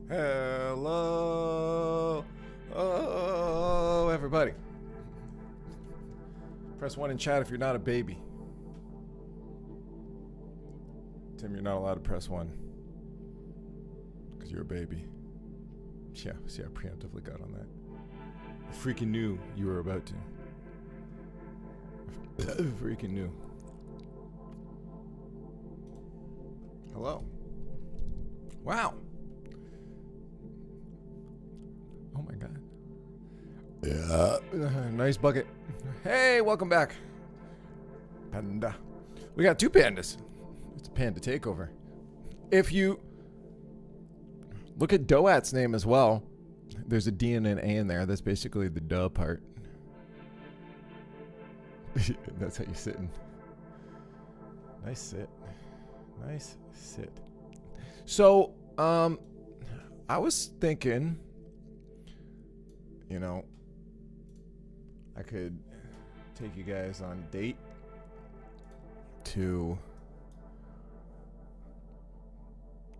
Hello. Oh, everybody. Press 1 in chat if you're not a baby. Tim, you're not allowed to press 1. Because you're a baby. Yeah, see, I preemptively got on that. I freaking knew you were about to. I freaking knew. Hello. Wow. Oh my god. Yeah. Nice bucket. Hey, welcome back. Panda. We got 2 pandas. It's a panda takeover. If you look at Doat's name as well, there's a D and an A in there. That's basically the duh part. That's how you're sitting. Nice sit. Nice sit. So, I was thinking, you know, I could take you guys on a date to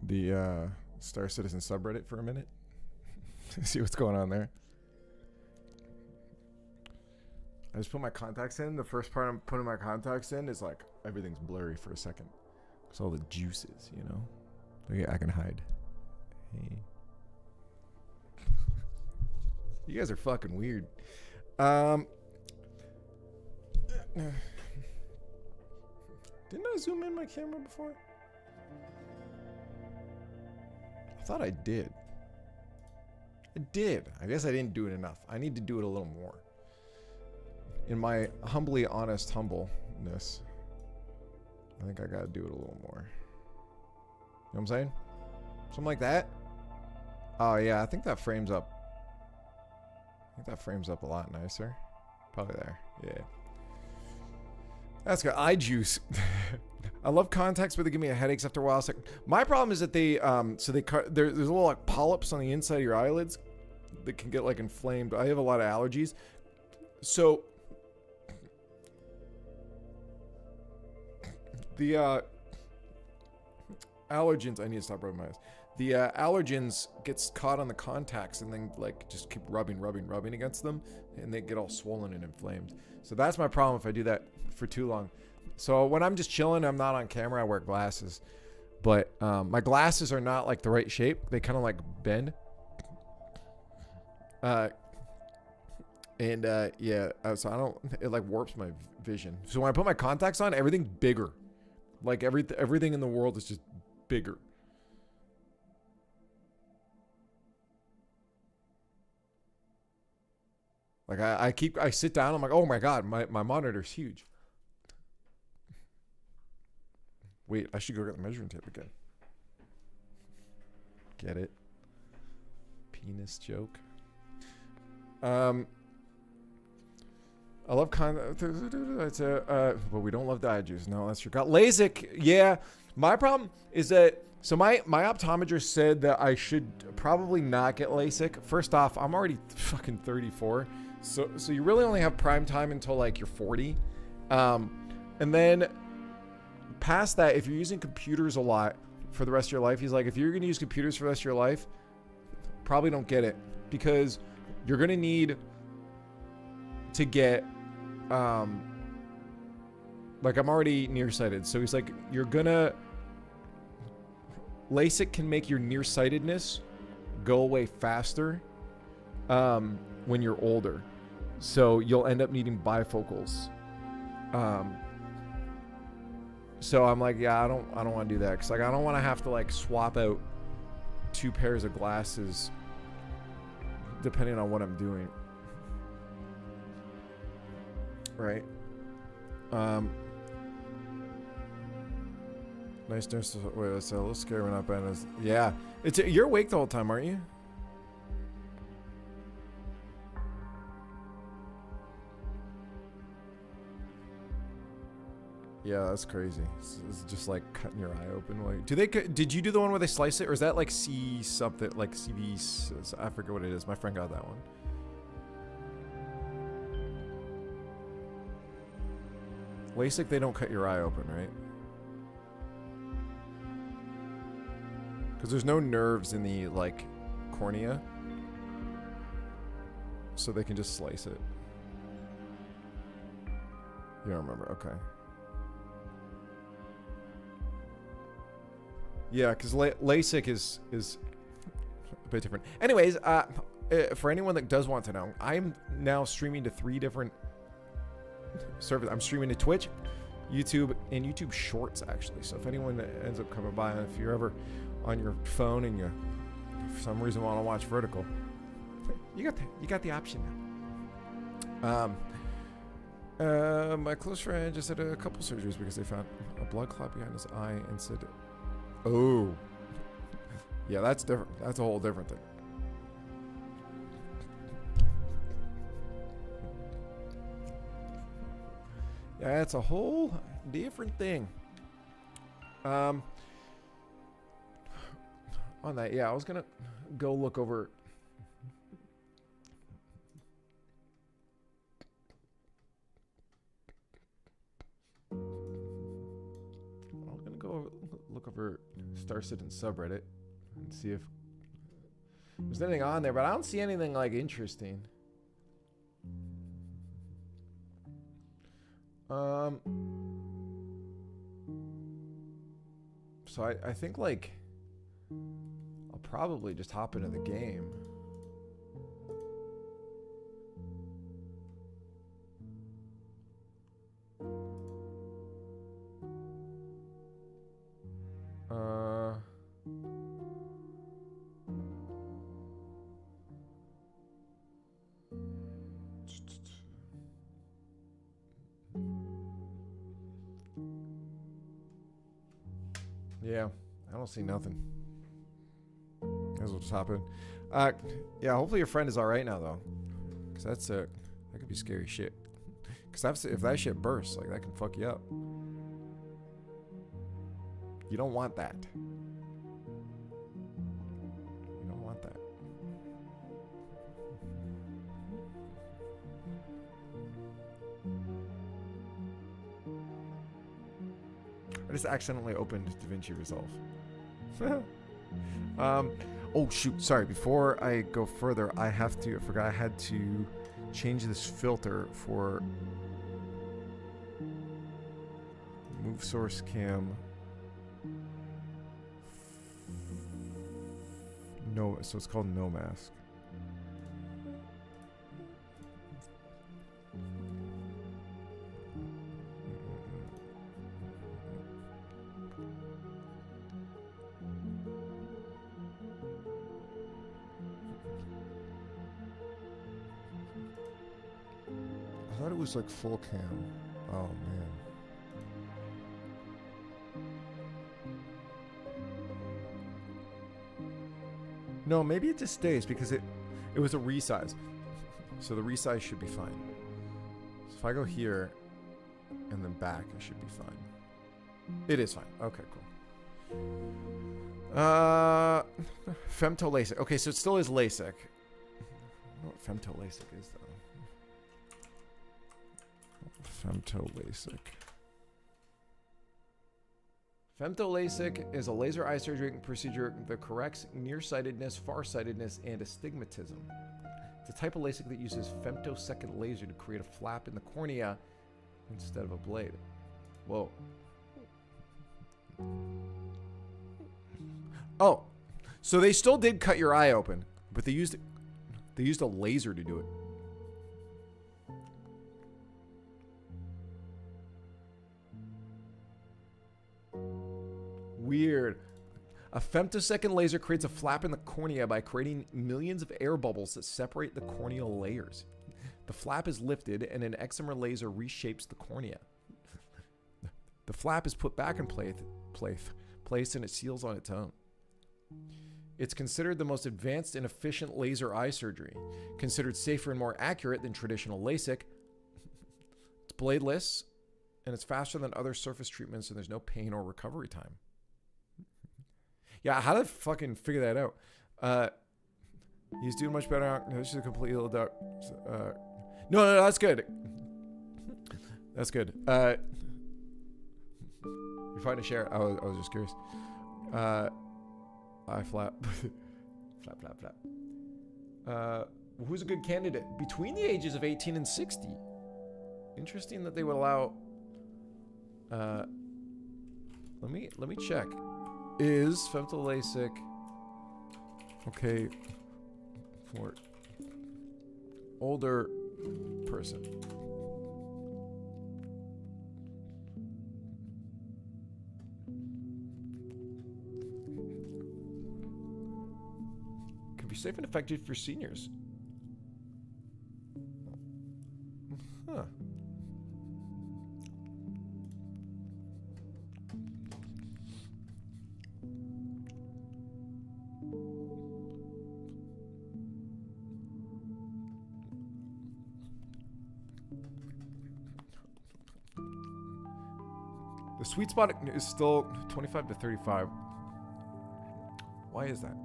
the Star Citizen subreddit for a minute. See what's going on there. I just put my contacts in. The first part I'm putting my contacts in is like everything's blurry for a second. It's all the juices, you know. Okay, I can hide. Hey. You guys are fucking weird. Didn't I zoom in my camera before? I thought I did. I did. I guess I didn't do it enough. I need to do it a little more. In my humbly honest humbleness, I think I gotta do it a little more. You know what I'm saying? Something like that. Oh yeah, I think that frames up. I think that frames up a lot nicer. Probably there. Yeah. That's good. Eye juice. I love contacts, but they give me headaches after a while. It's like, my problem is that they there's a little like polyps on the inside of your eyelids that can get like inflamed. I have a lot of allergies, so the allergens. I need to stop rubbing my eyes. The allergens gets caught on the contacts and then like just keep rubbing against them, and they get all swollen and inflamed. So that's my problem if I do that for too long. So when I'm just chilling, I'm not on camera, I wear glasses. But my glasses are not like the right shape. They kind of like bend. Yeah, so I don't, it like warps my vision. So when I put my contacts on, everything's bigger. Like everything in the world is just bigger. Like I sit down, I'm like, oh my god, my monitor's huge. Wait, I should go get the measuring tape again. Get it? Penis joke. I love but we don't love dye juice. No, that's true. Got LASIK. Yeah, my problem is that my optometrist said that I should probably not get LASIK. First off, I'm already fucking 34, so you really only have prime time until like you're 40, and then past that, if you're using computers a lot for the rest of your life, he's like, if you're gonna use computers for the rest of your life, probably don't get it, because you're gonna need to get like I'm already nearsighted, so he's like, LASIK can make your nearsightedness go away faster when you're older, so you'll end up needing bifocals. So I'm like, yeah, I don't want to do that, because like I don't want to have to like swap out 2 pairs of glasses depending on what I'm doing. Right. Nice nurse. Wait, that's a little scary when not bad. Yeah, you're awake the whole time, aren't you? Yeah, that's crazy. It's just like cutting your eye open. Did you do the one where they slice it, or is that like C something, like CV? I forget what it is. My friend got that one. LASIK, they don't cut your eye open, right? Because there's no nerves in the, like, cornea. So they can just slice it. You don't remember, okay. Yeah, because LASIK is a bit different. Anyways, for anyone that does want to know, I'm now streaming to 3 different services. I'm streaming to Twitch, YouTube, and YouTube Shorts, actually. So if anyone ends up coming by, if you're ever on your phone and you, for some reason, want to watch vertical, you got the option now. My close friend just had a couple surgeries because they found a blood clot behind his eye and said, "Oh, yeah, that's different. That's a whole different thing." Yeah, it's a whole different thing. On that, yeah, I was gonna go look over. Look over Star Citizen subreddit and see if there's anything on there, but I don't see anything like interesting. So I think like I'll probably just hop into the game. Yeah, I don't see nothing. Guess we'll just hop in. Yeah, hopefully your friend is all right now, though, because that could be scary shit. Because if that shit bursts, like that can fuck you up. You don't want that. You don't want that. I just accidentally opened DaVinci Resolve. Oh shoot, sorry. Before I go further, I forgot I had to change this filter for move source cam. No, so it's called no mask. I thought it was like full cam. Oh man. No, maybe it just stays because it was a resize. So the resize should be fine. So if I go here and then back, I should be fine. It is fine. Okay, cool. Femto LASIK. Okay, so it still is LASIK. I don't know what femto LASIK is though. Femto LASIK. Femto LASIK is a laser eye surgery procedure that corrects nearsightedness, farsightedness, and astigmatism. It's a type of LASIK that uses femtosecond laser to create a flap in the cornea instead of a blade. Whoa. Oh, so they still did cut your eye open, but they used a laser to do it. Weird. A femtosecond laser creates a flap in the cornea by creating millions of air bubbles that separate the corneal layers. The flap is lifted and an excimer laser reshapes the cornea. The flap is put back in place and it seals on its own. It's considered the most advanced and efficient laser eye surgery, considered safer and more accurate than traditional LASIK. It's bladeless and it's faster than other surface treatments and there's no pain or recovery time. Yeah, how did I fucking figure that out? He's doing much better. No, this is a complete little dark. No, that's good. That's good. You're fine to share. I was just curious. Eye flap. Flap, flap, flap. Who's a good candidate? Between the ages of 18 and 60. Interesting that they would allow... let me check. Is femto LASIK okay for older person? Can be safe and effective for seniors. Huh. The sweet spot is still 25 to 35. Why is that?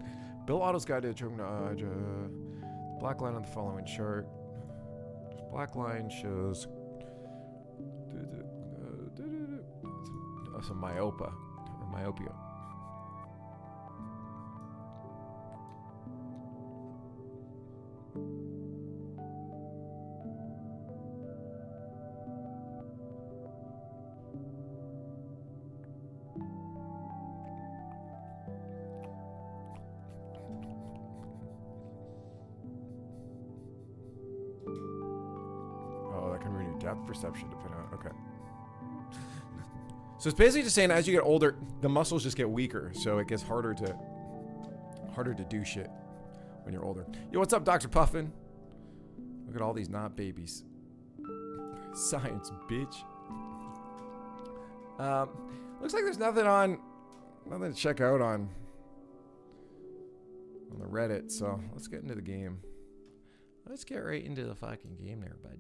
Bill Otto's guide to the black line on the following chart. This black line shows some myopia. Depth perception depending on, okay. So it's basically just saying as you get older, the muscles just get weaker, so it gets harder to do shit when you're older. Yo, what's up, Dr. Puffin? Look at all these not babies. Science, bitch. Looks like there's nothing to check out on the Reddit, so let's get into the game. Let's get right into the fucking game there, bud.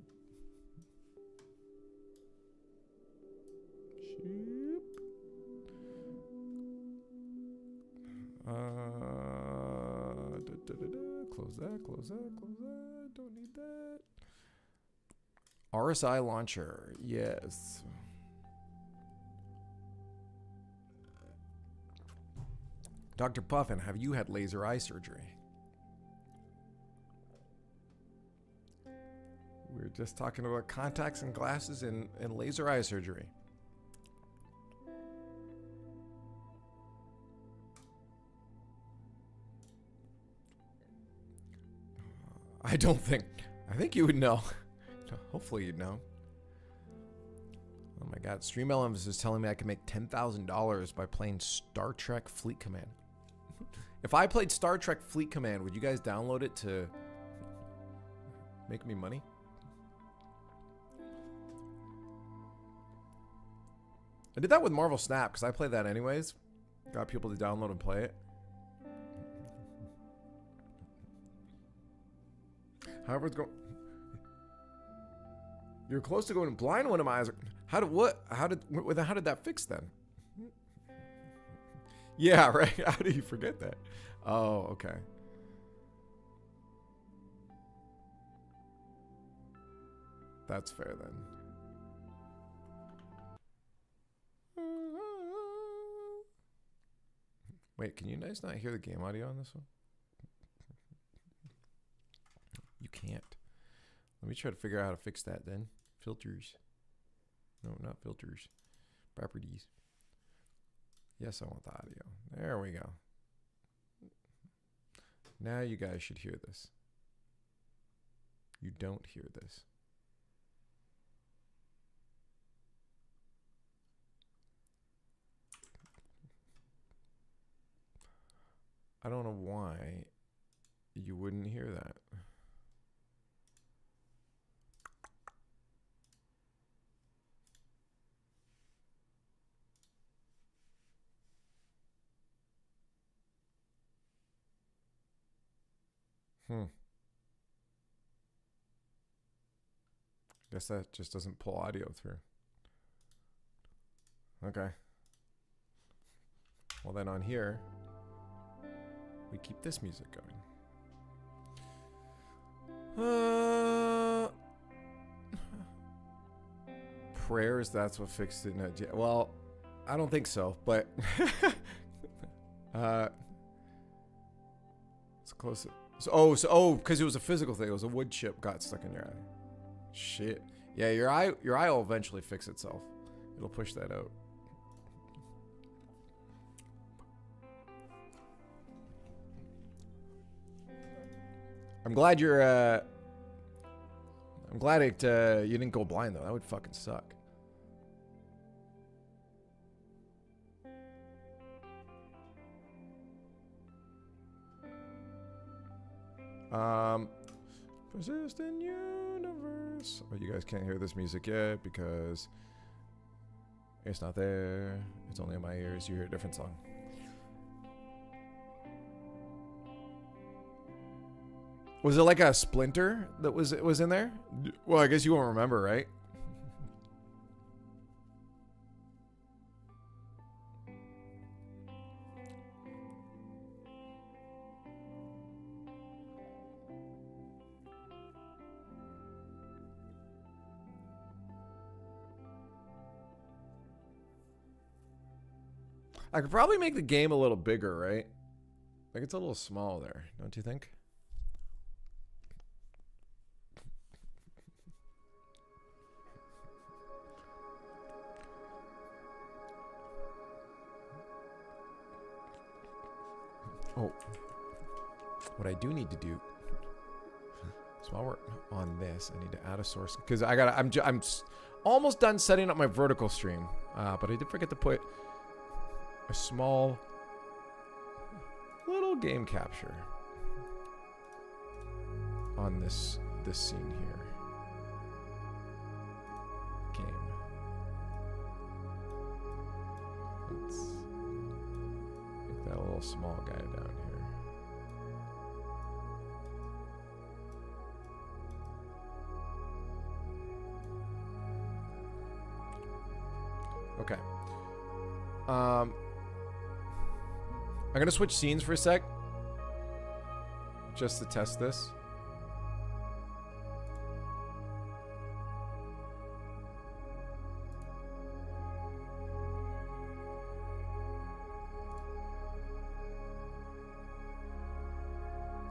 Close that. Don't need that. RSI launcher, yes. Dr. Puffin, have you had laser eye surgery? We were just talking about contacts and glasses and laser eye surgery. I think you would know. Hopefully you'd know. Oh my god, Stream Elements is telling me I can make $10,000 by playing Star Trek Fleet Command. If I played Star Trek Fleet Command, would you guys download it to make me money? I did that with Marvel Snap because I play that anyways. Got people to download and play it. However, it's going. You're close to going blind. One of my eyes. How did that fix then? Yeah, right. How do you forget that? Oh, okay. That's fair then. Wait, can you guys not hear the game audio on this one? You can't. Let me try to figure out how to fix that then. Filters. No, not filters. Properties. Yes, I want the audio. There we go. Now you guys should hear this. You don't hear this. I don't know why you wouldn't hear that. Guess that just doesn't pull audio through. Okay. Well then on here, we keep this music going. Prayers, that's what fixed it. No, well, I don't think so, but It's close. Oh, because it was a physical thing. It was a wood chip got stuck in your eye. Shit. Yeah, your eye will eventually fix itself. It'll push that out. I'm glad you're. I'm glad it. You didn't go blind though. That would fucking suck. Persistent universe. Oh, you guys can't hear this music yet because it's not there. It's only in my ears. You hear a different song. Was it like a splinter that was in there? Well, I guess you won't remember, right? I could probably make the game a little bigger, right? Like it's a little small there, don't you think? Oh, what I do need to do is while we're on this, I need to add a source because I'm almost done setting up my vertical stream, but I did forget to put a small little game capture on this scene here. Game. Let's make that a little small guy down here. Okay. I'm gonna switch scenes for a sec, just to test this.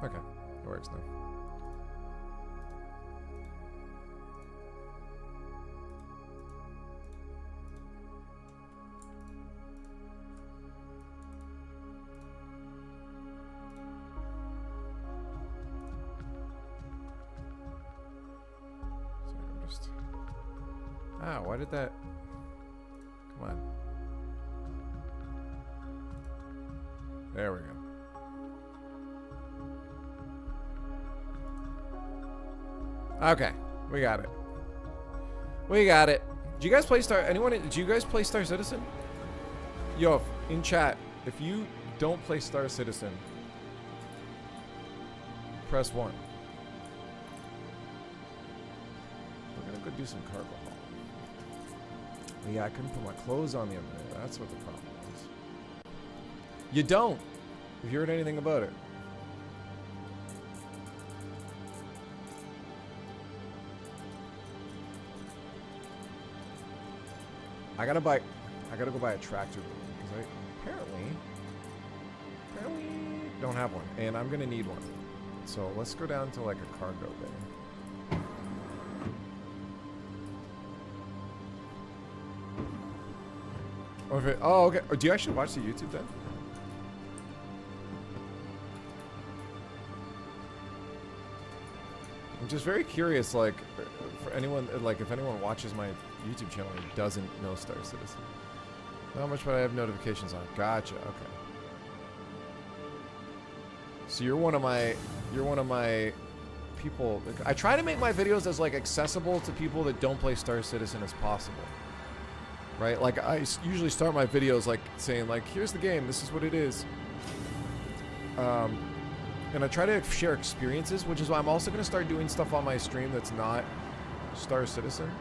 Okay, it works now. Why did that? Come on. There we go. Okay, we got it. We got it. Do you guys play Star? Anyone? Do you guys play Star Citizen? Yo, in chat, if you don't play Star Citizen, press 1. We're gonna go do some cargo haul. Yeah, I couldn't put my clothes on the other day. That's what the problem is. You don't. Have you heard anything about it? I gotta go buy a tractor because I apparently don't have one, and I'm gonna need one. So let's go down to like a cargo bay. Oh, okay. Do you actually watch the YouTube then? I'm just very curious, like, for anyone, like, if anyone watches my YouTube channel and doesn't know Star Citizen. Not much, but I have notifications on. Gotcha. Okay. So you're one of my people. I try to make my videos as like accessible to people that don't play Star Citizen as possible. Right? Like, I usually start my videos like saying like, here's the game, this is what it is. And I try to share experiences, which is why I'm also going to start doing stuff on my stream that's not Star Citizen.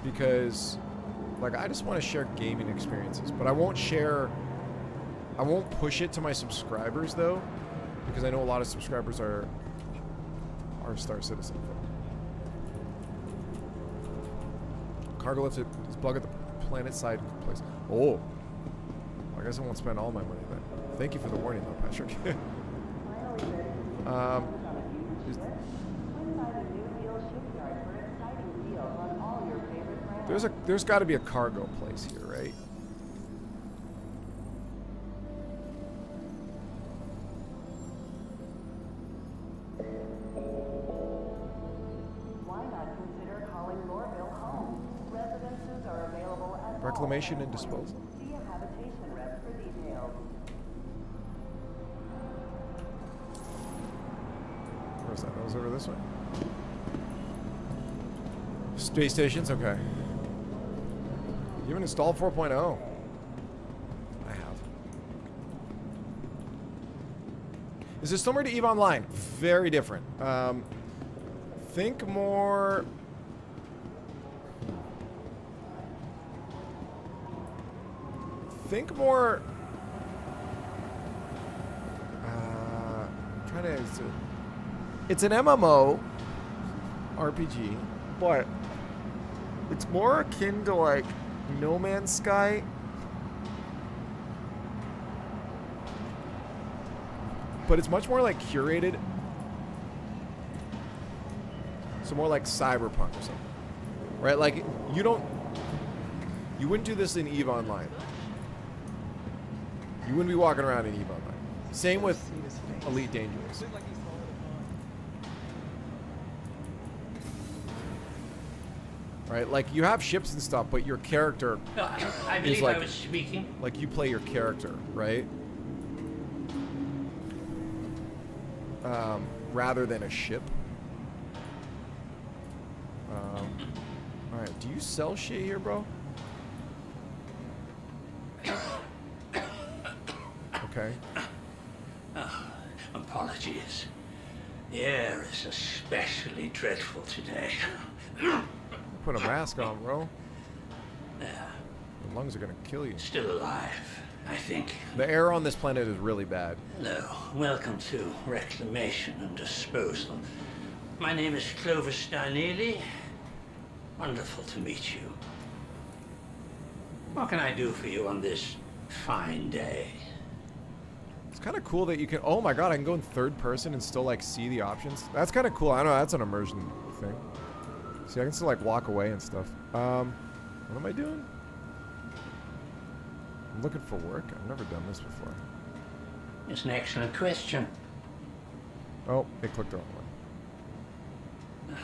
Because, like, I just want to share gaming experiences, but I won't push it to my subscribers though, because I know a lot of subscribers are Star Citizen folk. Cargo lift is bug at the planet side place. Oh, I guess I won't spend all my money then. Thank you for the warning, though, Patrick. There's got to be a cargo place here, right? Why not consider calling Lorville home? Residences are available at Reclamation and disposal. See a habitation rep for details. Where's that? That was over this way. Space stations? Okay. You haven't installed 4.0? I have. Is this similar to EVE Online? Very different. Think more... Think more... I'm trying to... It's an MMO RPG, but it's more akin to like No Man's Sky. But it's much more like curated. So more like Cyberpunk or something. Right? Like you wouldn't do this in EVE Online. You wouldn't be walking around in EVE Online. Same with Elite Dangerous. Right, like you have ships and stuff, but your character I believe is like, I was speaking. Like you play your character, right? Rather than a ship. All right, do you sell shit here, bro? Okay. Apologies. The air is especially dreadful today. Put a mask on, bro. Yeah. Your lungs are gonna kill you. Still alive, I think. The air on this planet is really bad. Hello. Welcome to Reclamation and Disposal. My name is Clovis Starneely. Wonderful to meet you. What can I do for you on this fine day? It's kind of cool that you can... Oh my god, I can go in third person and still, like, see the options. That's kind of cool. I don't know. That's an immersion thing. See, I can still, like, walk away and stuff. What am I doing? I'm looking for work. I've never done this before. It's an excellent question. Oh, it clicked the wrong one.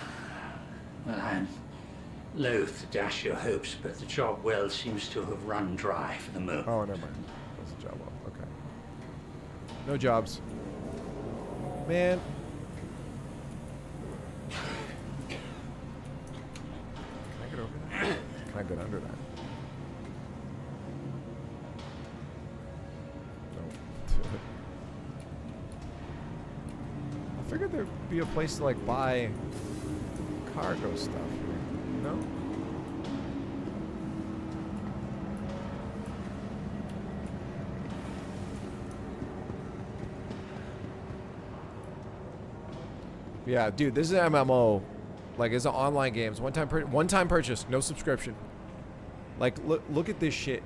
Well, I'm loath to dash your hopes, but the job well seems to have run dry for the moment. Oh, never mind. That's a job well. Okay. No jobs. Man. Can I get over that? Can I get under that? No. I figured there'd be a place to like buy cargo stuff. No? Yeah, dude, this is an MMO. Like, it's an online games. One-time purchase, no subscription. Like, look at this shit.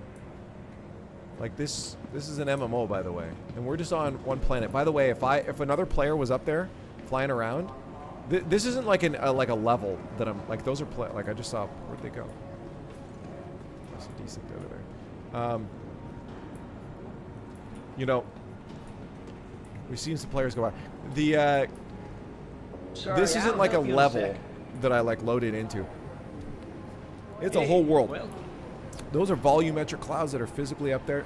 Like, this is an MMO, by the way. And we're just on one planet. By the way, if another player was up there flying around, this isn't like like a level that I'm like. Those are like I just saw. Where'd they go? That's a decent over there. You know, we've seen some players go by. Sorry, this isn't like a level that I like loaded into. It's a whole world. Well, those are volumetric clouds that are physically up there.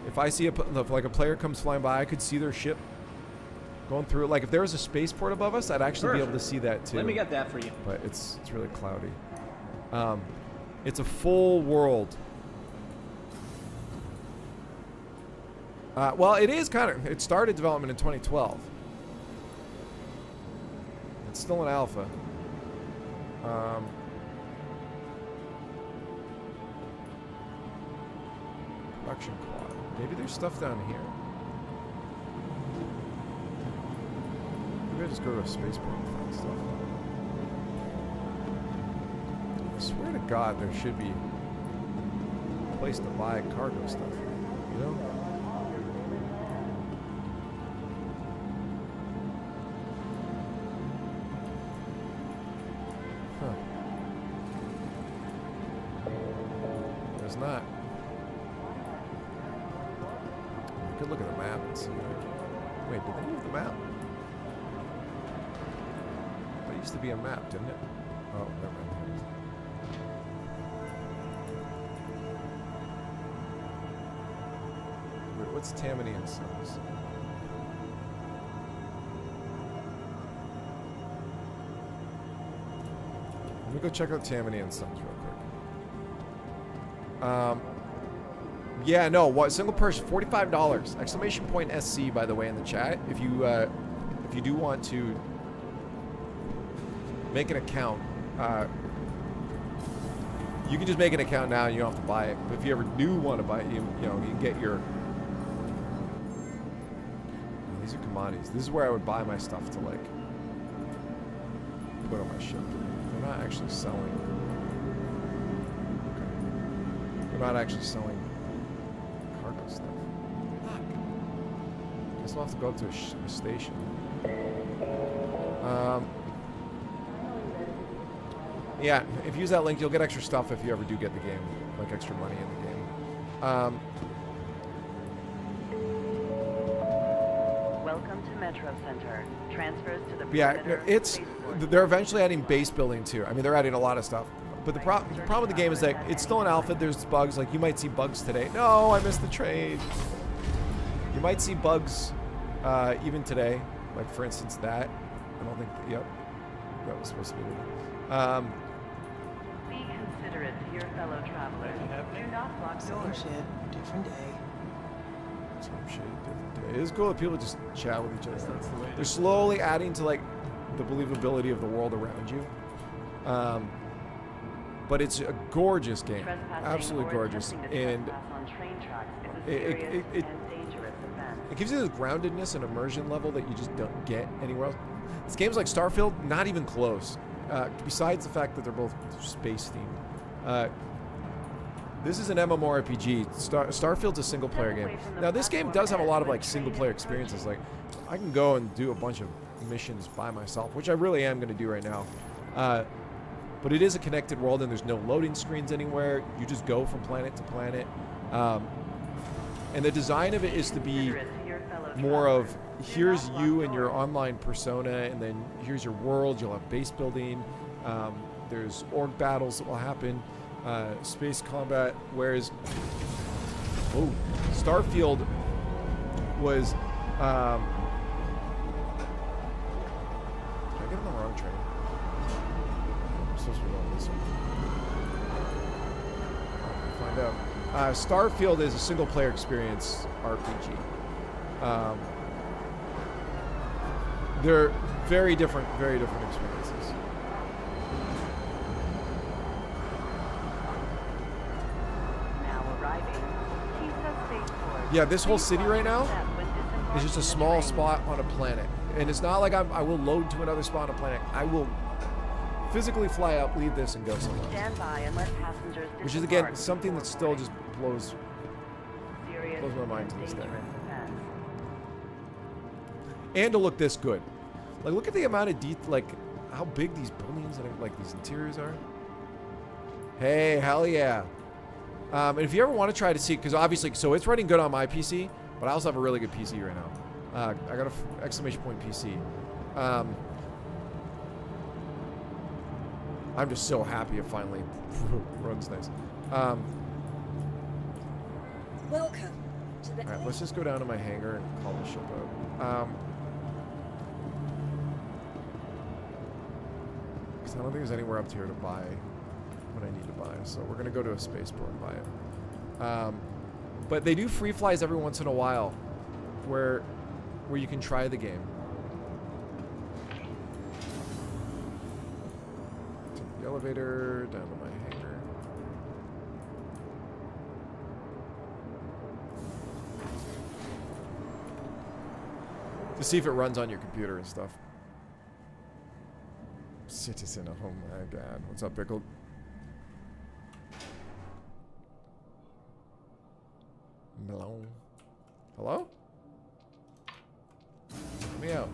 If I see like a player comes flying by, I could see their ship going through it. Like if there was a spaceport above us, I'd actually be able to see that too. let me get that for you. But it's really cloudy. It's a full world. Well, it is kind of. It started development in 2012. It's still an alpha. Production quad. Maybe there's stuff down here. Maybe I just go to a spaceport and find stuff. I swear to God, there should be a place to buy cargo stuff. You know? You could look at the map and see. Wait, did they move the map? That used to be a map, didn't it? Oh, never mind. Wait, what's Tammany and Sons? Let me go check out Tammany and Sons real quick. Yeah, no, what single person, $45. Exclamation point SC, by the way, in the chat. If you do want to make an account, you can just make an account now and you don't have to buy it. But if you ever do want to buy it, you know, you can get your. These are commodities. This is where I would buy my stuff to like put on my ship. They're not actually selling. Okay. They're not actually selling cargo stuff. Fuck. Guess I'll have to go up to a station. Yeah, if you use that link, you'll get extra stuff if you ever do get the game, like extra money in the game. Welcome to Metro Center. Transfers to the Yeah, perimeter it's spaceport. they're eventually adding base building too. I mean, they're adding a lot of stuff. But the problem with the game is that it's still an alpha. There's bugs. Like you might see bugs today. No, I missed the train. You might see bugs even today. Like for instance, that. I don't think. Yep, that was supposed to be. Be considerate to your fellow travelers. Do not block Same doors. shit, different day. Some shit, different day. It is cool that people just chat with each other. They're slowly adding to like the believability of the world around you. But it's a gorgeous game, Trespassing absolutely or gorgeous, attempting to and trespass on train tracks is a it- serious it- and dangerous offense. it gives you this groundedness and immersion level that you just don't get anywhere else. This game's like Starfield, not even close. Besides the fact that they're both space themed. This is an MMORPG. Starfield's a single player game. Now this game does have a lot of like single player experiences. Like I can go and do a bunch of missions by myself, which I really am going to do right now. But it is a connected world and there's no loading screens anywhere. You just go from planet to planet. And the design of it is to be Considerate to your fellow more of travelers. Do here's not you block and your doors. online persona, and then here's your world. You'll have base building. There's org battles that will happen, space combat. Whereas, Starfield was. Did I get on the wrong train? I'm supposed to be going this way. I'll find out. Starfield is a single-player experience RPG. They're very different experiences. Now arriving. Tisa Spaceport. Yeah, this whole Please city watch right your now step when disembarking is just a the small train. spot on a planet, and it's not like I will load to another spot on a planet. I will physically fly out, leave this, and go somewhere else. Stand by and let passengers Which is again disembark something that before still boarding. just blows. Serious blows my mind to and this day. dangerous offense. And to look this good. Like, look at the amount of like how big these buildings and like these interiors are. Hey, hell yeah. And if you ever want to try to see, because obviously, so it's running good on my PC, but I also have a really good PC right now. I got a exclamation point PC. I'm just so happy it finally runs nice. Welcome to the All right, let's just go down to my hangar and call the ship out. Because I don't think there's anywhere up here to buy what I need to buy. So we're going to go to a spaceport and buy it. But they do free flies every once in a while where you can try the game. Take the elevator down to my hangar. To see if it runs on your computer and stuff. Citizen, oh my god. What's up, Pickle? Melon. Hello? Let me out.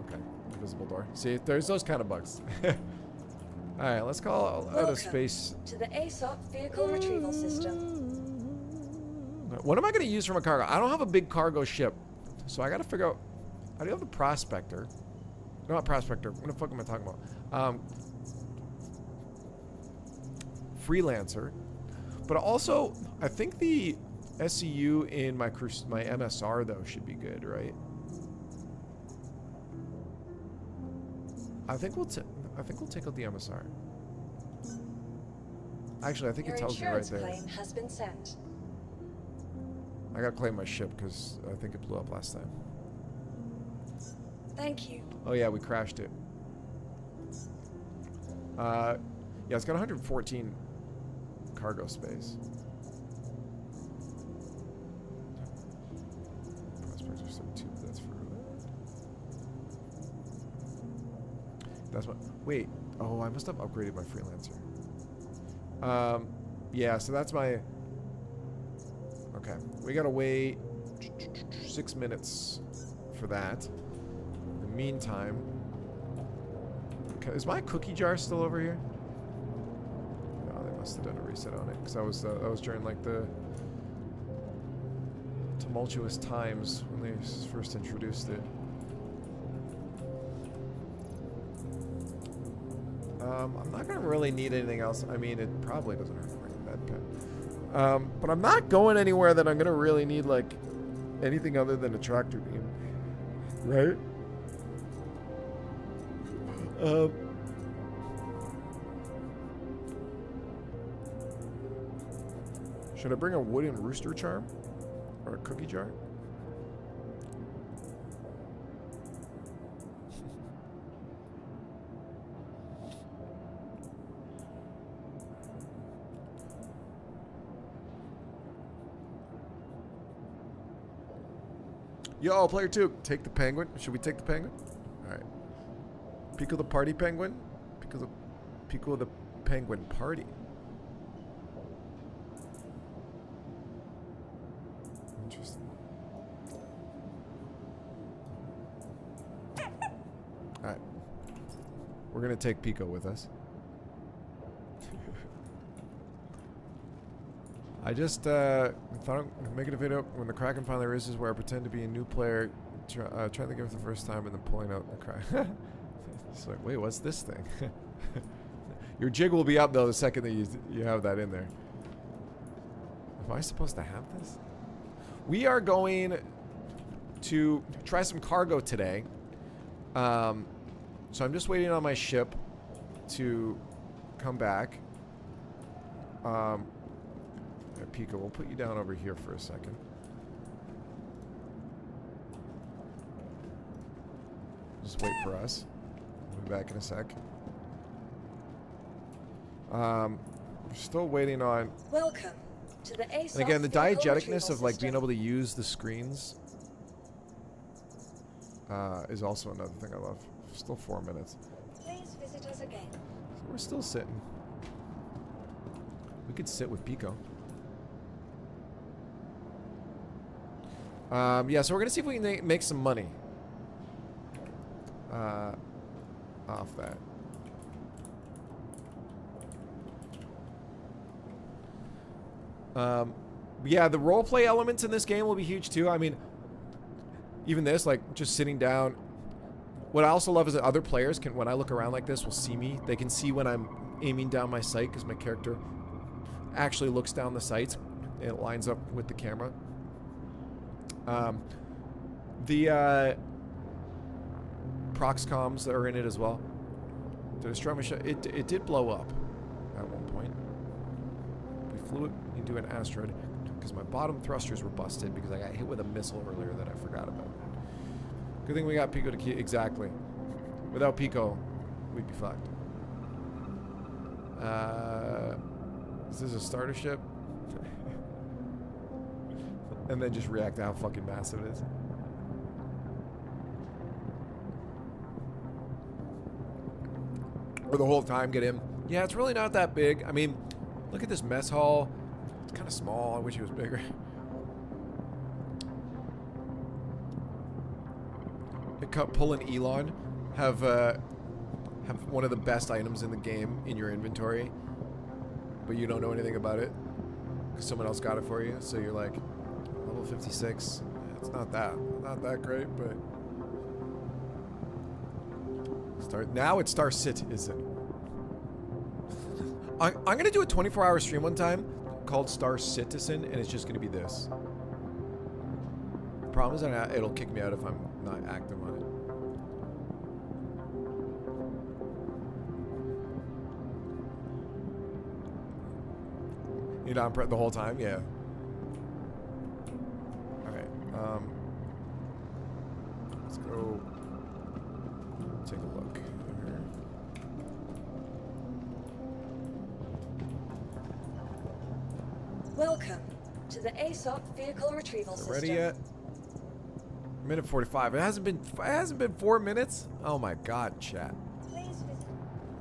Okay. Invisible door. See, there's those kind of bugs. Alright, let's call out Welcome of space. to the ASOP vehicle retrieval system. What am I going to use for my cargo? I don't have a big cargo ship. So I got to figure out... I do have the Prospector. No, not Prospector. What the fuck am I talking about? Freelancer. But also, I think the SCU in my MSR, though, should be good, right? I think we'll take out the MSR. Actually, I think it tells me right there. Your insurance claim has been sent. I gotta claim my ship because I think it blew up last time. Thank you. Oh yeah, we crashed it. Yeah, it's got 114 cargo space. Prospector 32, that's for that. That's what. Wait. Oh, I must have upgraded my freelancer. Yeah, so that's my... Okay, we gotta wait 6 minutes for that. In the meantime... Okay, is my cookie jar still over here? No, they must have done a reset on it, because that was during, like, the tumultuous times when they first introduced it. I'm not going to really need anything else. I mean, it probably doesn't hurt to bring a med pen. But I'm not going anywhere that I'm going to really need, like, anything other than a tractor beam. Right? Should I bring a wooden rooster charm? Or a cookie jar? Yo, player 2, take the penguin. Should we take the penguin? Alright. Pico the party penguin? Pico the penguin party. Interesting. Alright. We're gonna take Pico with us. I just thought I'm making a video when the Kraken finally raises where I pretend to be a new player, trying the game for the first time and then pulling out the Kraken. It's like, wait, what's this thing? Your jig will be up though the second that you have that in there. Am I supposed to have this? We are going to try some cargo today. So I'm just waiting on my ship to come back. Pico, we'll put you down over here for a second. Just wait for us. We'll be back in a sec. We're still waiting on... Welcome to the ASOS. And again, the diegeticness of, like, system. being able to use the screens is also another thing I love. Still 4 minutes. Please visit us again. So we're still sitting. We could sit with Pico. Yeah, so we're gonna see if we can make some money off that. Yeah, the roleplay elements in this game will be huge too. I mean, even this, like, just sitting down. What I also love is that other players can, when I look around like this, will see me. They can see when I'm aiming down my sight because my character actually looks down the sights and it lines up with the camera. The prox comms that are in it as well. To destroy my ship, it did blow up at one point. We flew it into an asteroid because my bottom thrusters were busted because I got hit with a missile earlier that I forgot about. Good thing we got Pico to keep. Exactly. Without Pico, we'd be fucked. Is this a starter ship? And then just react to how fucking massive it is. Or the whole time get in. Yeah, it's really not that big. I mean, look at this mess hall. It's kind of small. I wish it was bigger. Pull and Elon have one of the best items in the game in your inventory, but you don't know anything about it because someone else got it for you. So you're like, Level 56. It's not that great, but now it's Star Citizen. I'm gonna do a 24-hour stream one time called Star Citizen, and it's just gonna be this. The problem is that it'll kick me out if I'm not active on it. You know, I'm the whole time, yeah. Alright, let's go take a look here. Welcome to the ASOP vehicle retrieval system. Ready yet? Minute 45. It hasn't been 4 minutes? Oh my god, chat. Please visit.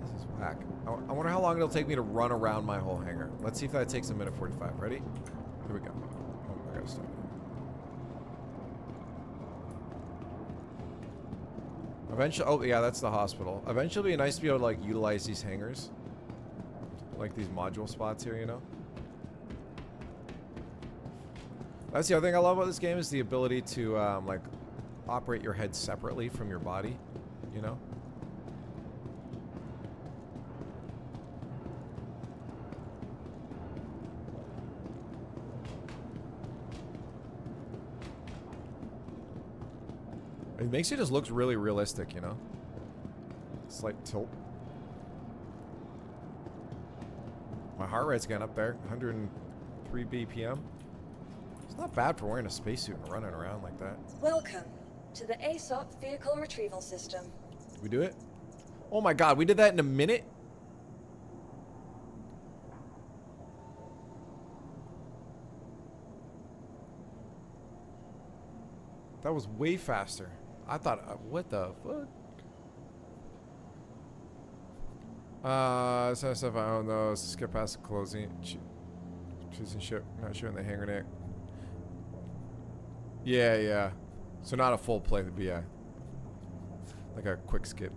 This is whack. I wonder how long it'll take me to run around my whole hangar. Let's see if that takes a minute 45. Ready? Here we go. Oh, I gotta start. Eventually, oh yeah, that's the hospital. Eventually, it'd be nice to be able to like utilize these hangars, like these module spots here, you know. That's the other thing I love about this game is the ability to like operate your head separately from your body, you know. It makes it just looks really realistic, you know? Slight tilt. My heart rate's getting up there, 103 BPM. It's not bad for wearing a spacesuit and running around like that. Welcome to the ASOP vehicle retrieval system. Did we do it? Oh my god, we did that in a minute? That was way faster. I thought, what the fuck? Some stuff I don't know. Skip past the closing. Choosing ship. Not sure in the hangar neck. Yeah, yeah. So not a full play, but yeah. Like a quick skip.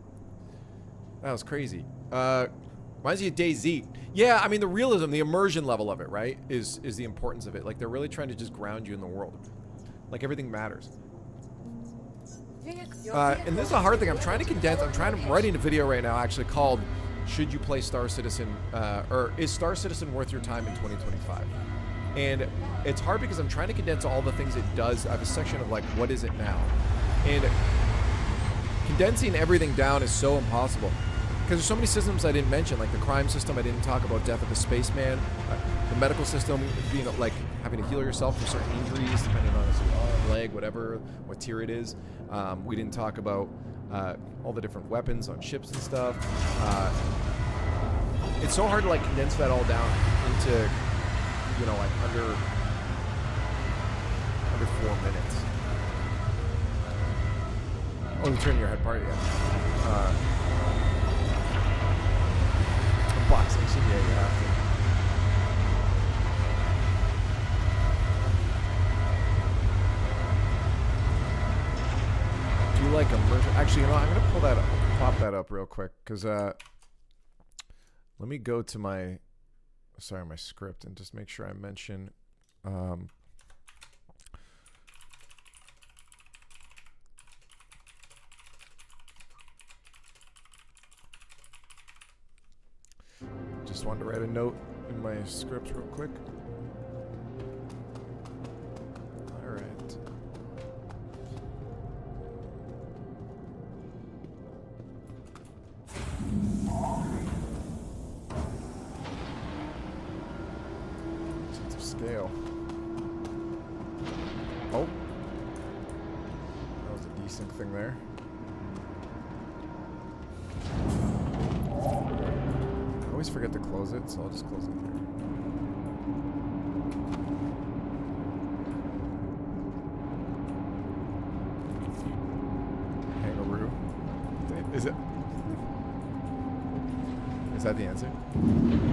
That was crazy. Reminds me of DayZ. Yeah, I mean the realism, the immersion level of it, right? Is the importance of it. Like they're really trying to just ground you in the world. Like everything matters. And this is a hard thing. I'm trying to condense. I'm writing a video right now actually called "Should You Play Star Citizen?" Or "Is Star Citizen Worth Your Time in 2025?" And it's hard because I'm trying to condense all the things it does. I have a section of like, what is it now? And condensing everything down is so impossible because there's so many systems I didn't mention, like the crime system. I didn't talk about Death of the Spaceman, the medical system, being like having to heal yourself for certain injuries depending on his arm, leg, whatever, what tier it is. We didn't talk about all the different weapons on ships and stuff. It's so hard to like condense that all down into, you know, like under 4 minutes. Oh, the turn your head part, yeah. Box action, yeah, you have to. Do you like immersion? Actually, you know, I'm gonna pull that up, pop that up real quick, because let me go to my script and just make sure I mention just wanted to write a note in my script real quick. All right. Sense of scale. Oh. That was a decent thing there. I always forget to close it, so I'll just close it here. Kangaroo. Is it? Is that the answer?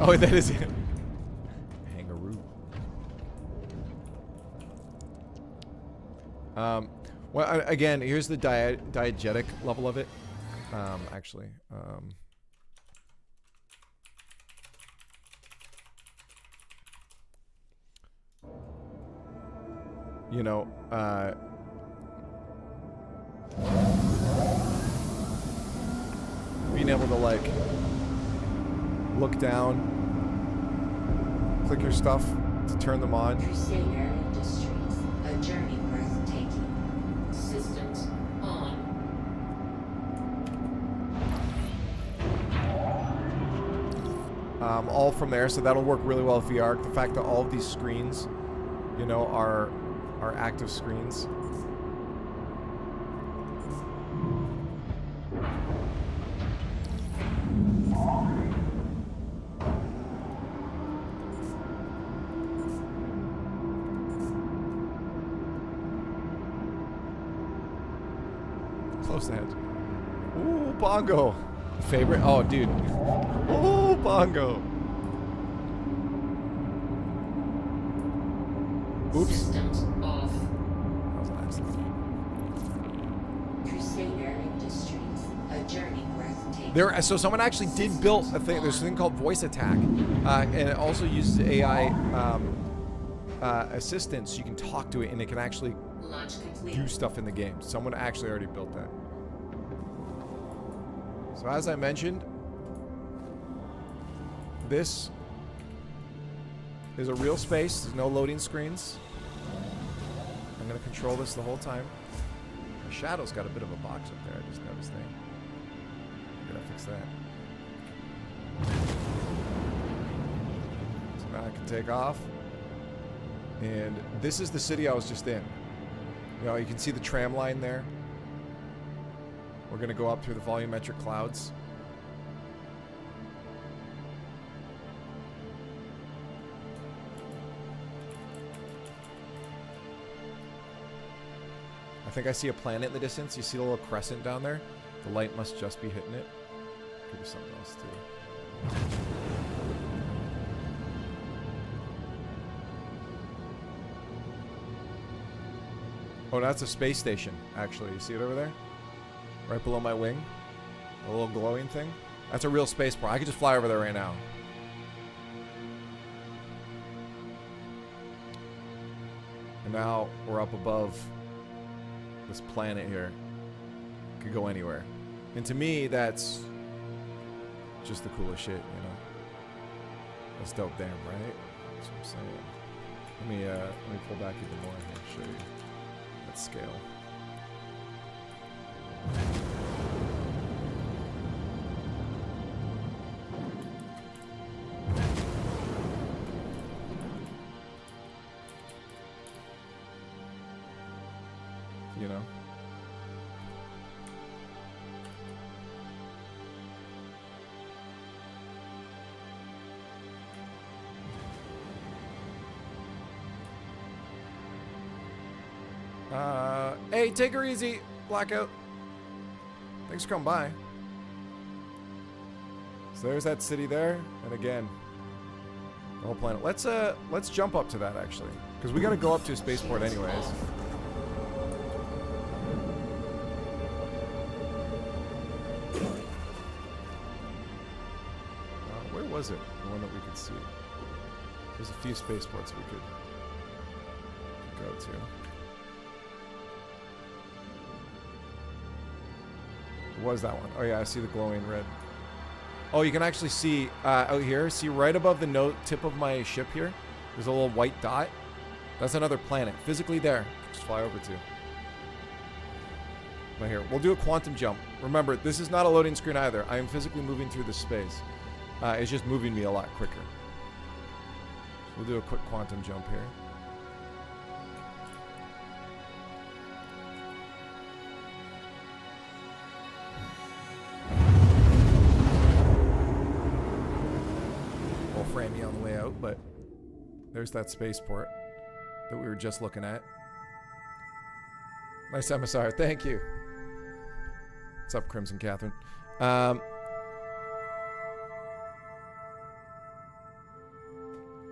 Oh, that is it. Kangaroo. Well, again, here's the diegetic level of it. Actually. you know, being able to like look down, click your stuff to turn them on. Crusader Industries, a journey breathtaking. Systems on. All from there, so that'll work really well with VR. The fact that all of these screens, you know, are active screens. Close to head. Ooh, bongo. Favorite? Oh, dude. Ooh, bongo. Oops. Systems off. That was an accident. Crusader Industries, a journey breathtaking. So someone actually did build a thing. There's a thing called voice attack, and it also uses AI assistance. You can talk to it, and it can actually Launch complete. do stuff in the game. Someone actually already built that. So as I mentioned, this is a real space. There's no loading screens. I'm going to control this the whole time. The shadow's got a bit of a box up there. I just noticed that. I'm going to fix that. So now I can take off. And this is the city I was just in. You know, you can see the tram line there. We're going to go up through the volumetric clouds. I think I see a planet in the distance. You see the little crescent down there? The light must just be hitting it. Could be something else too. Oh, that's a space station, actually. You see it over there? Right below my wing? A little glowing thing? That's a real spaceport. I could just fly over there right now. And now we're up above this planet here. Could go anywhere. And to me, that's just the coolest shit, you know? That's dope, damn, right? That's what I'm saying. Let me pull back even more and show you that scale. You know? Hey, take her easy, Blackout. Thanks for coming by. So there's that city there, and again, the whole planet. Let's jump up to that actually, because we got to go up to a spaceport anyways. Where was it? The one that we could see. There's a few spaceports we could go to. What was that one? Oh yeah, I see the glowing red. Oh, you can actually see out here. See right above the tip of my ship here. There's a little white dot. That's another planet. Physically there. Just fly over to. Right here. We'll do a quantum jump. Remember, this is not a loading screen either. I am physically moving through the space. It's just moving me a lot quicker. We'll do a quick quantum jump here. We'll frame you on the way out, but there's that spaceport that we were just looking at. Nice MSR, thank you. What's up, Crimson Catherine?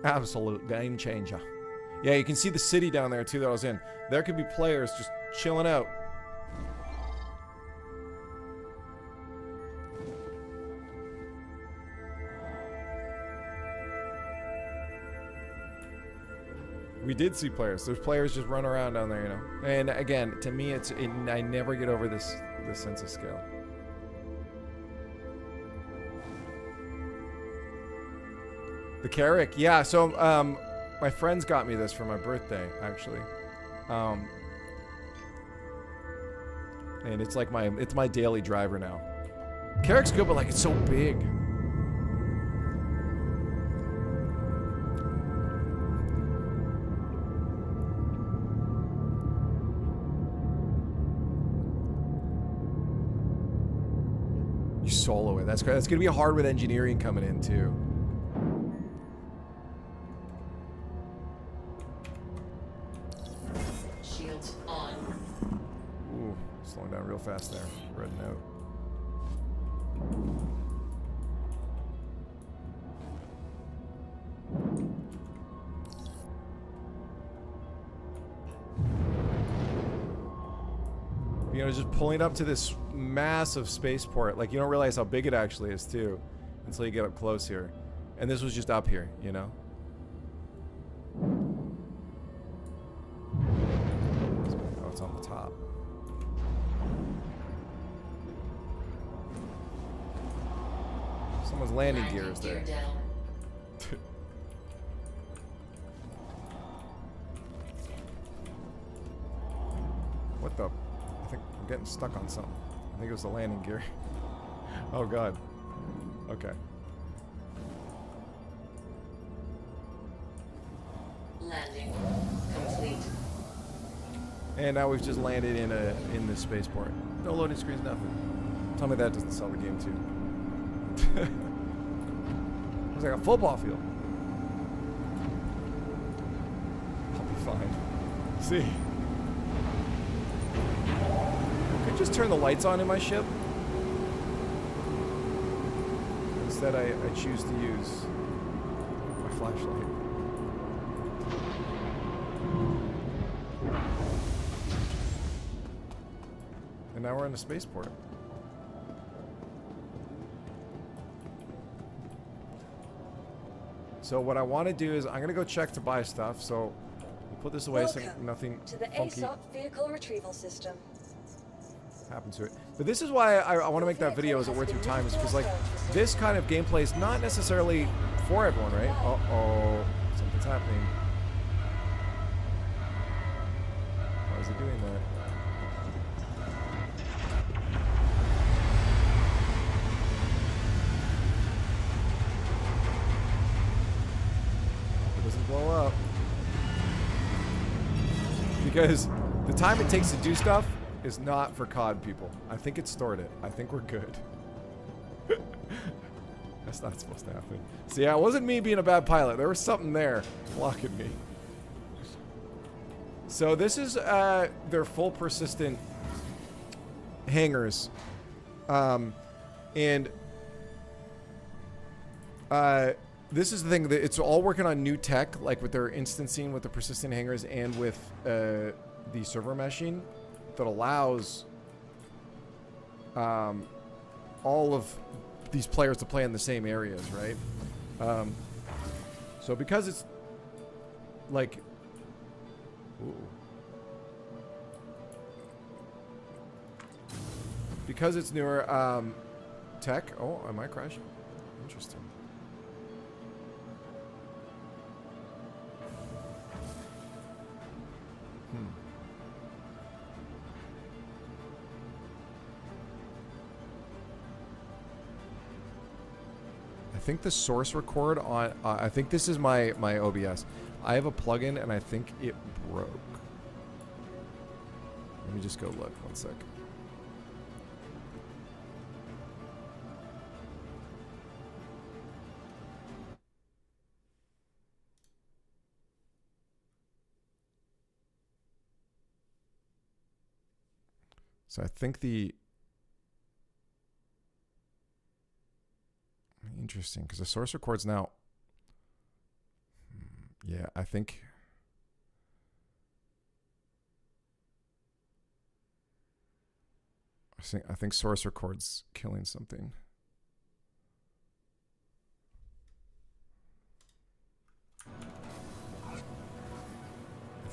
Absolute game changer. Yeah, you can see the city down there too that I was in. There could be players just chilling out. We did see players. There's players just run around down there, you know. And again, to me, I never get over this sense of scale. The Carrick, yeah. So my friends got me this for my birthday, actually. And it's like my daily driver now. Carrick's good, but like it's so big. You solo it. That's great. That's gonna be hard with engineering coming in too. Shields on. Ooh, slowing down real fast there. Red note. You know, just pulling up to this massive spaceport, like you don't realize how big it actually is too, until you get up close here. And this was just up here, you know. Oh, it's on the top. Someone's landing gear is there. Gear down. What the? I think I'm getting stuck on something. I think it was the landing gear. Oh god. Okay. Landing complete. And now we've just landed in the spaceport. No loading screens, nothing. Tell me that doesn't sell the game too. Looks like a football field. I'll be fine. See. Could just turn the lights on in my ship. Instead, I choose to use my flashlight. And now we're in the spaceport. So what I want to do is I'm gonna go check to buy stuff. So we'll put this away so Welcome nothing to the funky ASOP vehicle retrieval system. happens to it. But this is why I want to make that video as it were through time, is because like this kind of gameplay is not necessarily for everyone, right? Uh-oh, something's happening. Why is it doing that? It doesn't blow up. Because the time it takes to do stuff is not for COD people. I think it stored it. I think we're good. That's not supposed to happen. So yeah, it wasn't me being a bad pilot. There was something there blocking me. So this is their full persistent hangars. And this is the thing, that it's all working on new tech, like with their instancing with the persistent hangars and with the server meshing that allows all of these players to play in the same areas, right? So because it's like, ooh. Because it's newer tech. Oh, am I crashing? Interesting. I think the source record on, I think this is my OBS. I have a plugin and I think it broke. Let me just go look, 1 sec. So I think interesting, because the source records now. Yeah, I think source records killing something.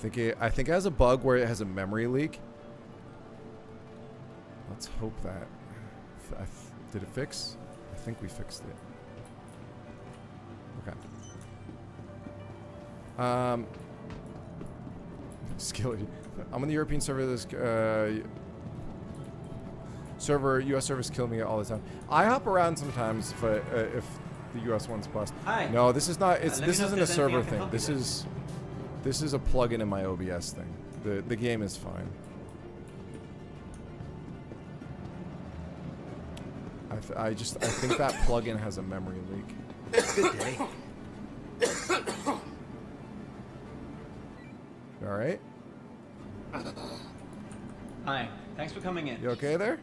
I think it has a bug where it has a memory leak. Let's hope that. Did it fix? I think we fixed it. Okay. Skilly. I'm on the European server. This U.S. servers kill me all the time. I hop around sometimes if the U.S. one's bust. Hi. No, this is not. This let me know if isn't a there's anything I server can thing. help you with. This is a plugin in my OBS thing. The game is fine. I think that plugin has a memory leak. Good day. All right. Hi. Thanks for coming in. You okay there?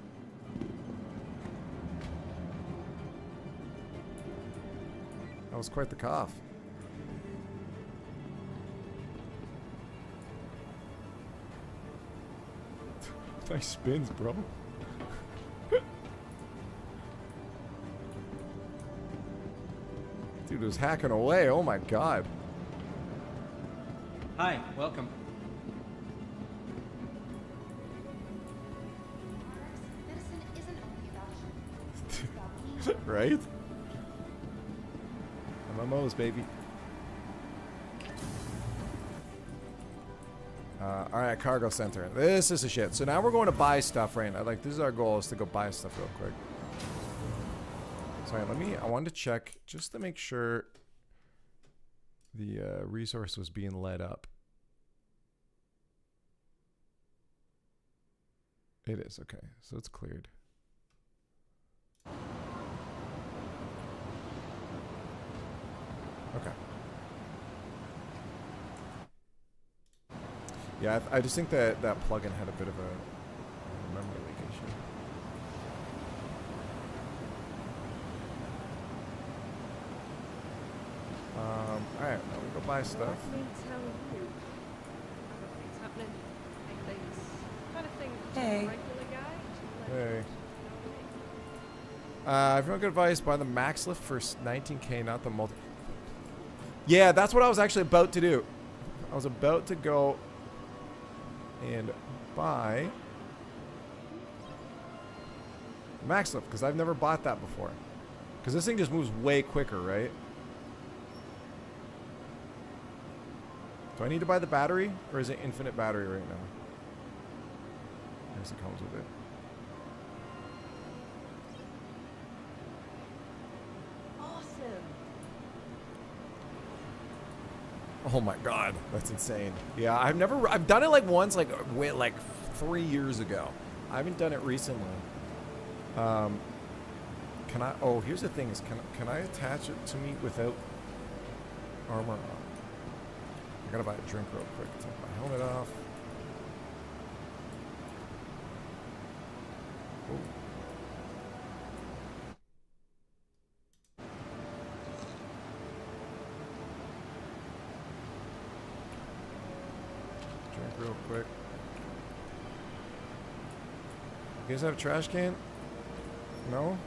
That was quite the cough. Nice spins, bro. Dude was hacking away. Oh my god. Hi. Welcome. Medicine isn't only about you. It's about me. Right? MMOs, baby. Alright, cargo center. This is a shit. So now we're going to buy stuff right now. Like, this is our goal, is to go buy stuff real quick. Sorry, I wanted to check just to make sure the resource was being led up. It is, okay. So it's cleared. Okay. Yeah, I just think that that plugin had a bit of a memory leak issue. Alright, now we go buy stuff. Let me tell you. Other things happening. Big things. Kind of thing. Hey. A regular guy. Hey. If you want good advice, buy the max lift for 19k, not the multi. Yeah, that's what I was actually about to do. I was about to go and buy max lift because I've never bought that before. Because this thing just moves way quicker, right? Do I need to buy the battery, or is it infinite battery right now? I guess it comes with it. Awesome. Oh my god, that's insane. Yeah, I've done it like once, like 3 years ago. I haven't done it recently. Can I? Oh, here's the thing: is can I attach it to me without armor on? I gotta buy a drink real quick. Take my helmet off. Ooh. Drink real quick. You guys have a trash can? No?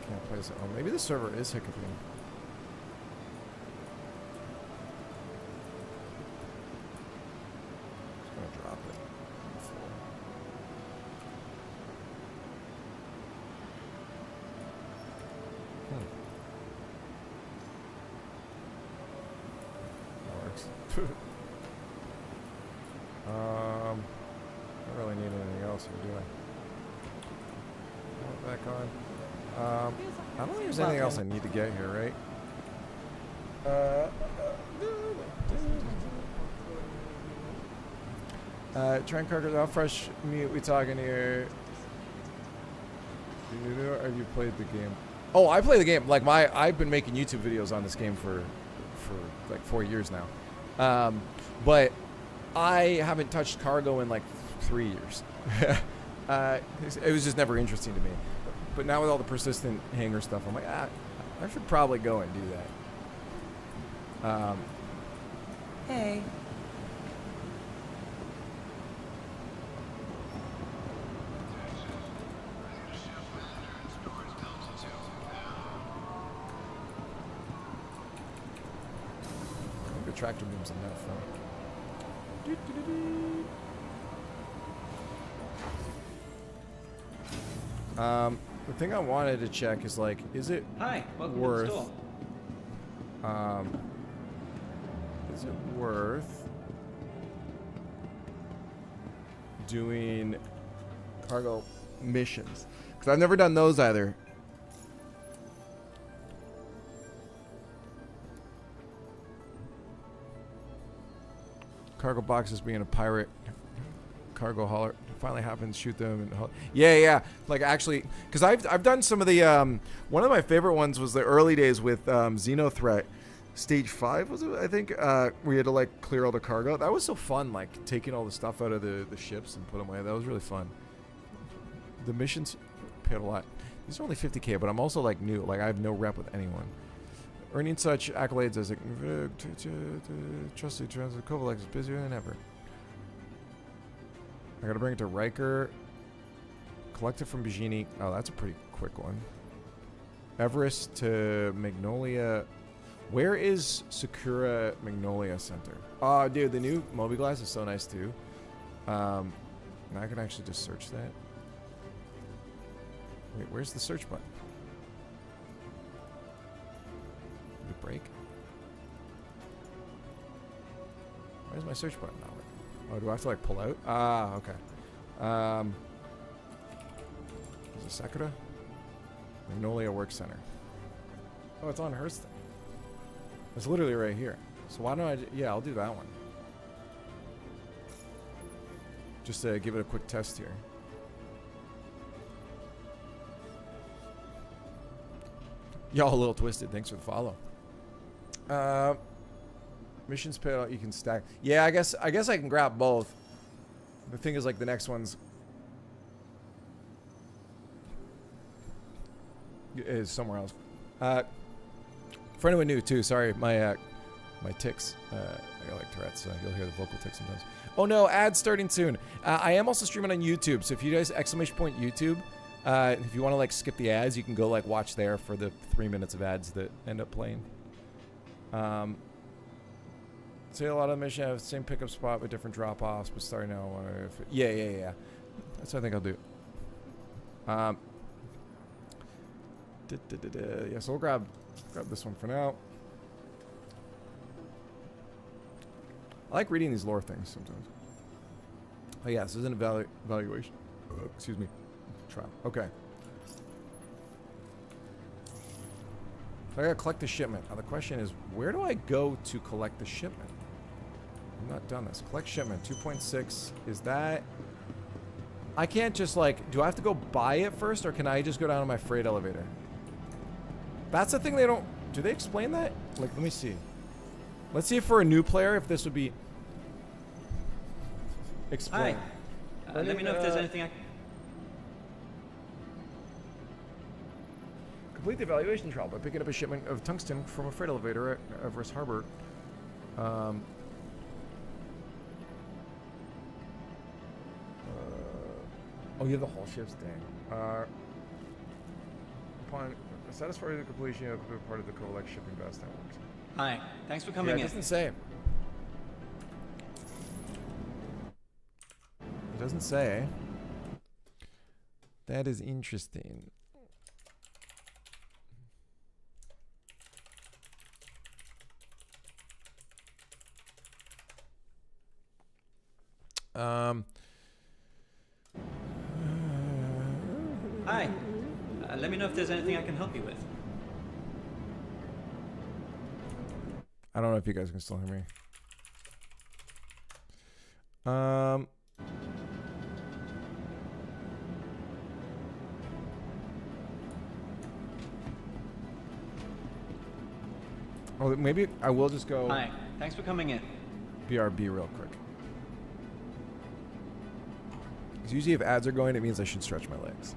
Can't place it. Oh, maybe the server is hiccuping. Just gonna drop it on the floor. That works. Don't really need anything else here, do I? Back on. I don't think there's anything else I need to get here, right? Trent Carter's off fresh meat. We talking here. Have you played the game? Oh, I play the game. Like I've been making YouTube videos on this game for like 4 years now. But I haven't touched cargo in like 3 years. It was just never interesting to me. But now with all the persistent hanger stuff, I'm like, I should probably go and do that. Hey. tractor beams on that front. The thing I wanted to check is like, is it Hi, welcome worth? to the store. Is it worth doing cargo missions? Because I've never done those either. Cargo boxes being a pirate cargo hauler. It finally happens, shoot them and yeah, like actually, because I've done some of the one of my favorite ones was the early days with Xenothreat stage 5 was it, I think, where you had to like clear all the cargo. That was so fun, like taking all the stuff out of the ships and put them away. That was really fun. The missions paid a lot. These are only 50k, but I'm also like new, like I have no rep with anyone. Earning such accolades as trusted transit Kovalex is busier than ever. I gotta bring it to Riker. Collect it from Bajini. Oh, that's a pretty quick one. Everest to Magnolia. Where is Sakura Magnolia Center? Oh, dude, the new Moby Glass is so nice too. Now I can actually just search that. Wait, where's the search button? Did it break? Where's my search button now? Oh, do I have to like pull out? Ah, okay. Is it Sakura? Magnolia Work Center. Oh, it's on Hearthstone. It's literally right here. So why don't I? Yeah, I'll do that one. Just to give it a quick test here. Y'all a little twisted. Thanks for the follow. Missions paid out. You can stack. Yeah, I guess I can grab both. The thing is, like, the next one's is somewhere else. For anyone new too, sorry, my tics. I got like Tourette's, so you'll hear the vocal tics sometimes. Oh no, ads starting soon. I am also streaming on YouTube, so if you guys !YouTube, if you want to like skip the ads, you can go like watch there for the 3 minutes of ads that end up playing. Say a lot of the missions have the same pickup spot with different drop-offs, but starting now. Yeah. That's what I think I'll do. Yeah, so we'll grab this one for now. I like reading these lore things sometimes. Oh yeah, this is an evaluation. Excuse me. Trial. Okay. So I gotta collect the shipment. Now the question is, where do I go to collect the shipment? I've not done this. Collect shipment, 2.6. Is that... I can't just like... Do I have to go buy it first, or can I just go down to my freight elevator? That's the thing they don't... Do they explain that? Like, let me see. Let's see if for a new player, if this would be... Explain. Hi. Let me know if there's anything I... Complete the evaluation trial by picking up a shipment of tungsten from a freight elevator at Everest Harbor. Oh, you have the whole ship's thing. Upon satisfying the completion, you'll complete part of the Colex shipping vast networks. Hi. Thanks for coming Yeah, it in. doesn't say. It doesn't say. That is interesting. Hi. Let me know if there's anything I can help you with. I don't know if you guys can still hear me. Oh, maybe I will just go Hi. Thanks for coming in. BRB real quick. Because usually if ads are going, it means I should stretch my legs.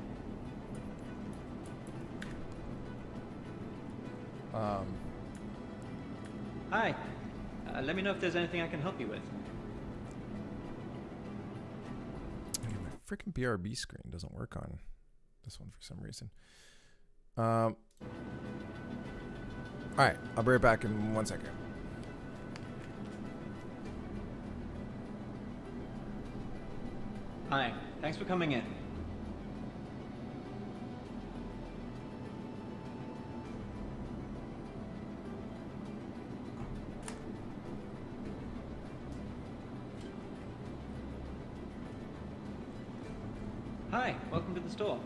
Hi. Let me know if there's anything I can help you with. My freaking BRB screen doesn't work on this one for some reason. Alright, I'll be right back in 1 second. Hi, thanks for coming in. Hi, welcome to the store.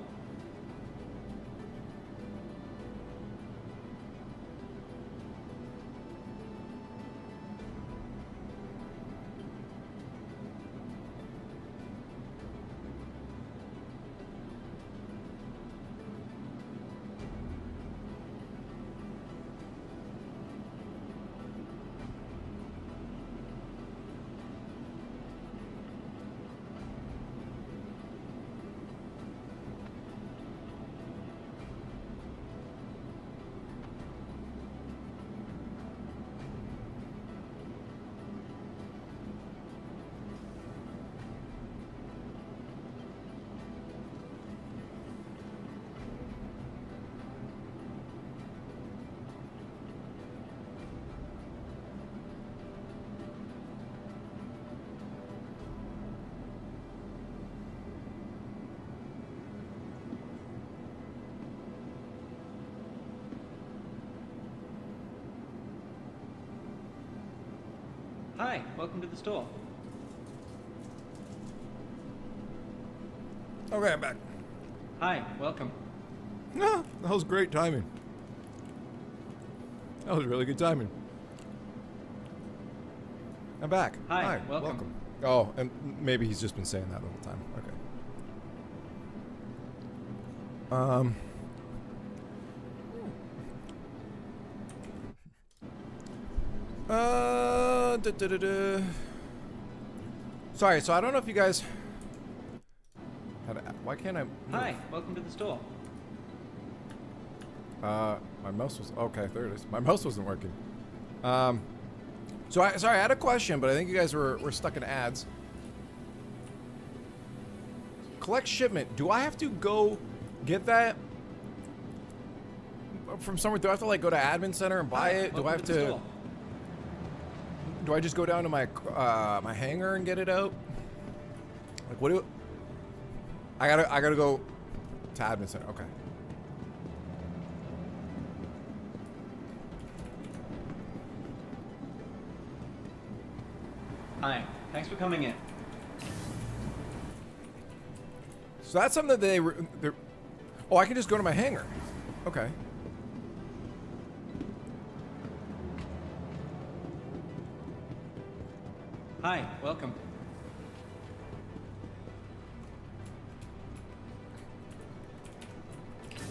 Hi, welcome to the store. Okay, I'm back. Hi, welcome. No, that was great timing. That was really good timing. I'm back. Hi, welcome. Oh, and maybe he's just been saying that the whole time. Okay. Sorry, so I don't know if you guys why can't I move? Hi, welcome to the store. My mouse was okay, there it is. My mouse wasn't working. Sorry, I had a question, but I think you guys were stuck in ads. Collect shipment. Do I have to go get that from somewhere? Do I have to like go to admin center and buy it? Do I have to? Do I just go down to my my hangar and get it out? Like what do? I gotta go to admin center. Okay. Hi, thanks for coming in. So that's something that they're. Oh, I can just go to my hangar. Okay. Hi, welcome.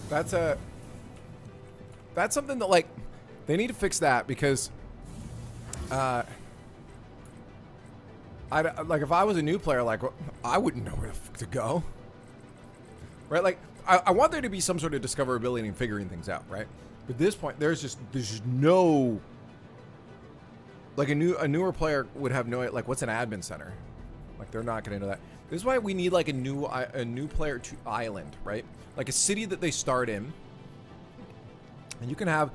That's something that like they need to fix that because I like if I was a new player, like I wouldn't know where the fuck to go, right? Like I want there to be some sort of discoverability in figuring things out, right? But at this point, there's just no like a newer player would have no like what's an admin center, like they're not going to know that. This is why we need like a new player to island, right? Like a city that they start in, and you can have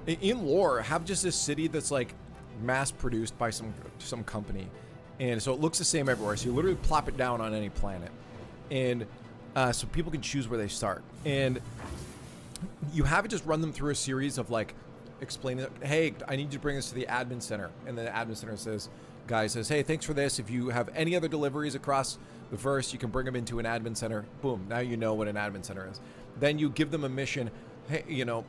in lore have just this city that's like mass produced by some company, and so it looks the same everywhere. So you literally plop it down on any planet, and so people can choose where they start, and you have it just run them through a series of like explaining, hey, I need you to bring this to the admin center, and then the admin center says, hey, thanks for this. If you have any other deliveries across the verse, you can bring them into an admin center. Boom, now you know what an admin center is. Then you give them a mission. Hey, you know,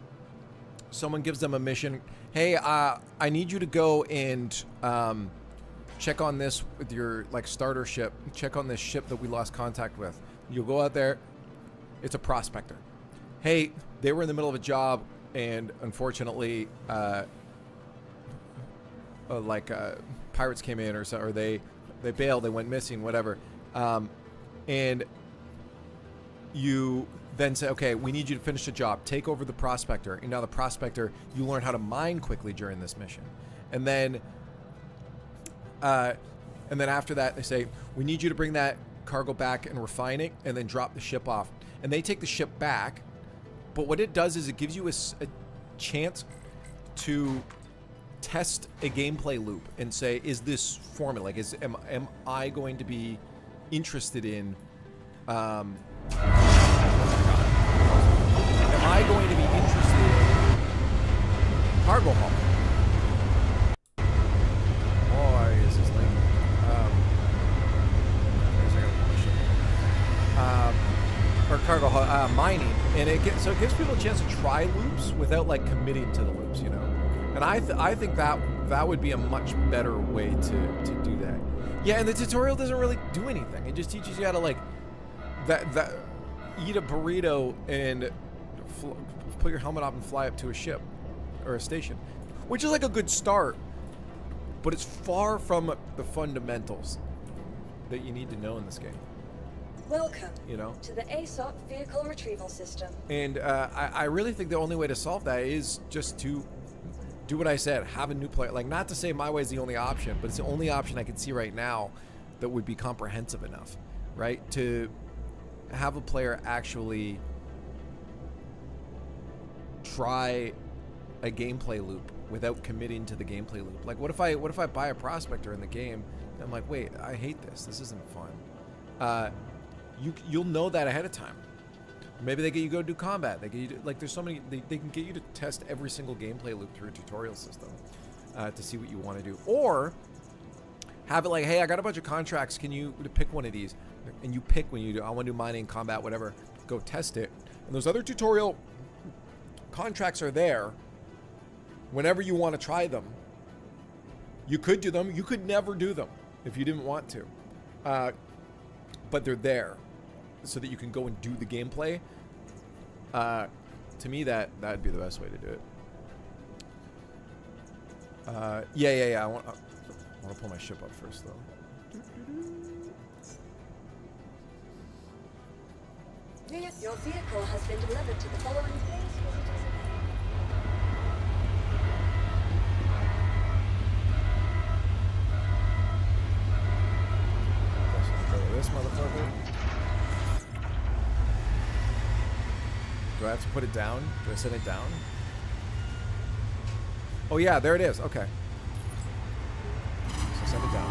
someone gives them a mission. Hey, I need you to go and check on this with your like starter ship. Check on this ship that we lost contact with. You'll go out there. It's a prospector. Hey, they were in the middle of a job, and unfortunately, pirates came in, or they bailed, they went missing, whatever, and you then say, okay, we need you to finish the job, take over the prospector, and now the prospector, you learn how to mine quickly during this mission, and then after that, they say, we need you to bring that cargo back and refine it, and then drop the ship off, and they take the ship back. But what it does is it gives you a chance to test a gameplay loop and say, is this formula? Like, am I going to be interested in. Am I going to be interested in cargo haul? Why is this thing? Or cargo haul, mining, and it gives people a chance to try loops without like committing to the loops, you know. And I think that would be a much better way to do that. Yeah, and the tutorial doesn't really do anything. It just teaches you how to like that eat a burrito and put your helmet up and fly up to a ship or a station, which is like a good start, but it's far from the fundamentals that you need to know in this game. Welcome, You know? to the ASOP vehicle retrieval system. And I really think the only way to solve that is just to do what I said, have a new player. Like, not to say my way is the only option, but it's the only option I can see right now that would be comprehensive enough, right? To have a player actually try a gameplay loop without committing to the gameplay loop. Like, what if I buy a prospector in the game and I'm like, wait, I hate this. This isn't fun. You'll know that ahead of time. Maybe they get you to go do combat. They get you to, like, there's so many, they can get you to test every single gameplay loop through a tutorial system to see what you want to do. Or have it like, hey, I got a bunch of contracts. Can you pick one of these? And you pick when you do, I want to do mining, combat, whatever. Go test it. And those other tutorial contracts are there whenever you want to try them. You could do them. You could never do them if you didn't want to. But they're there so that you can go and do the gameplay. To me, that'd be the best way to do it. Yeah. I want to pull my ship up first, though. Your vehicle has been delivered to the following place. This motherfucker. Do I have to put it down? Do I set it down? Oh yeah, there it is. Okay. So set it down.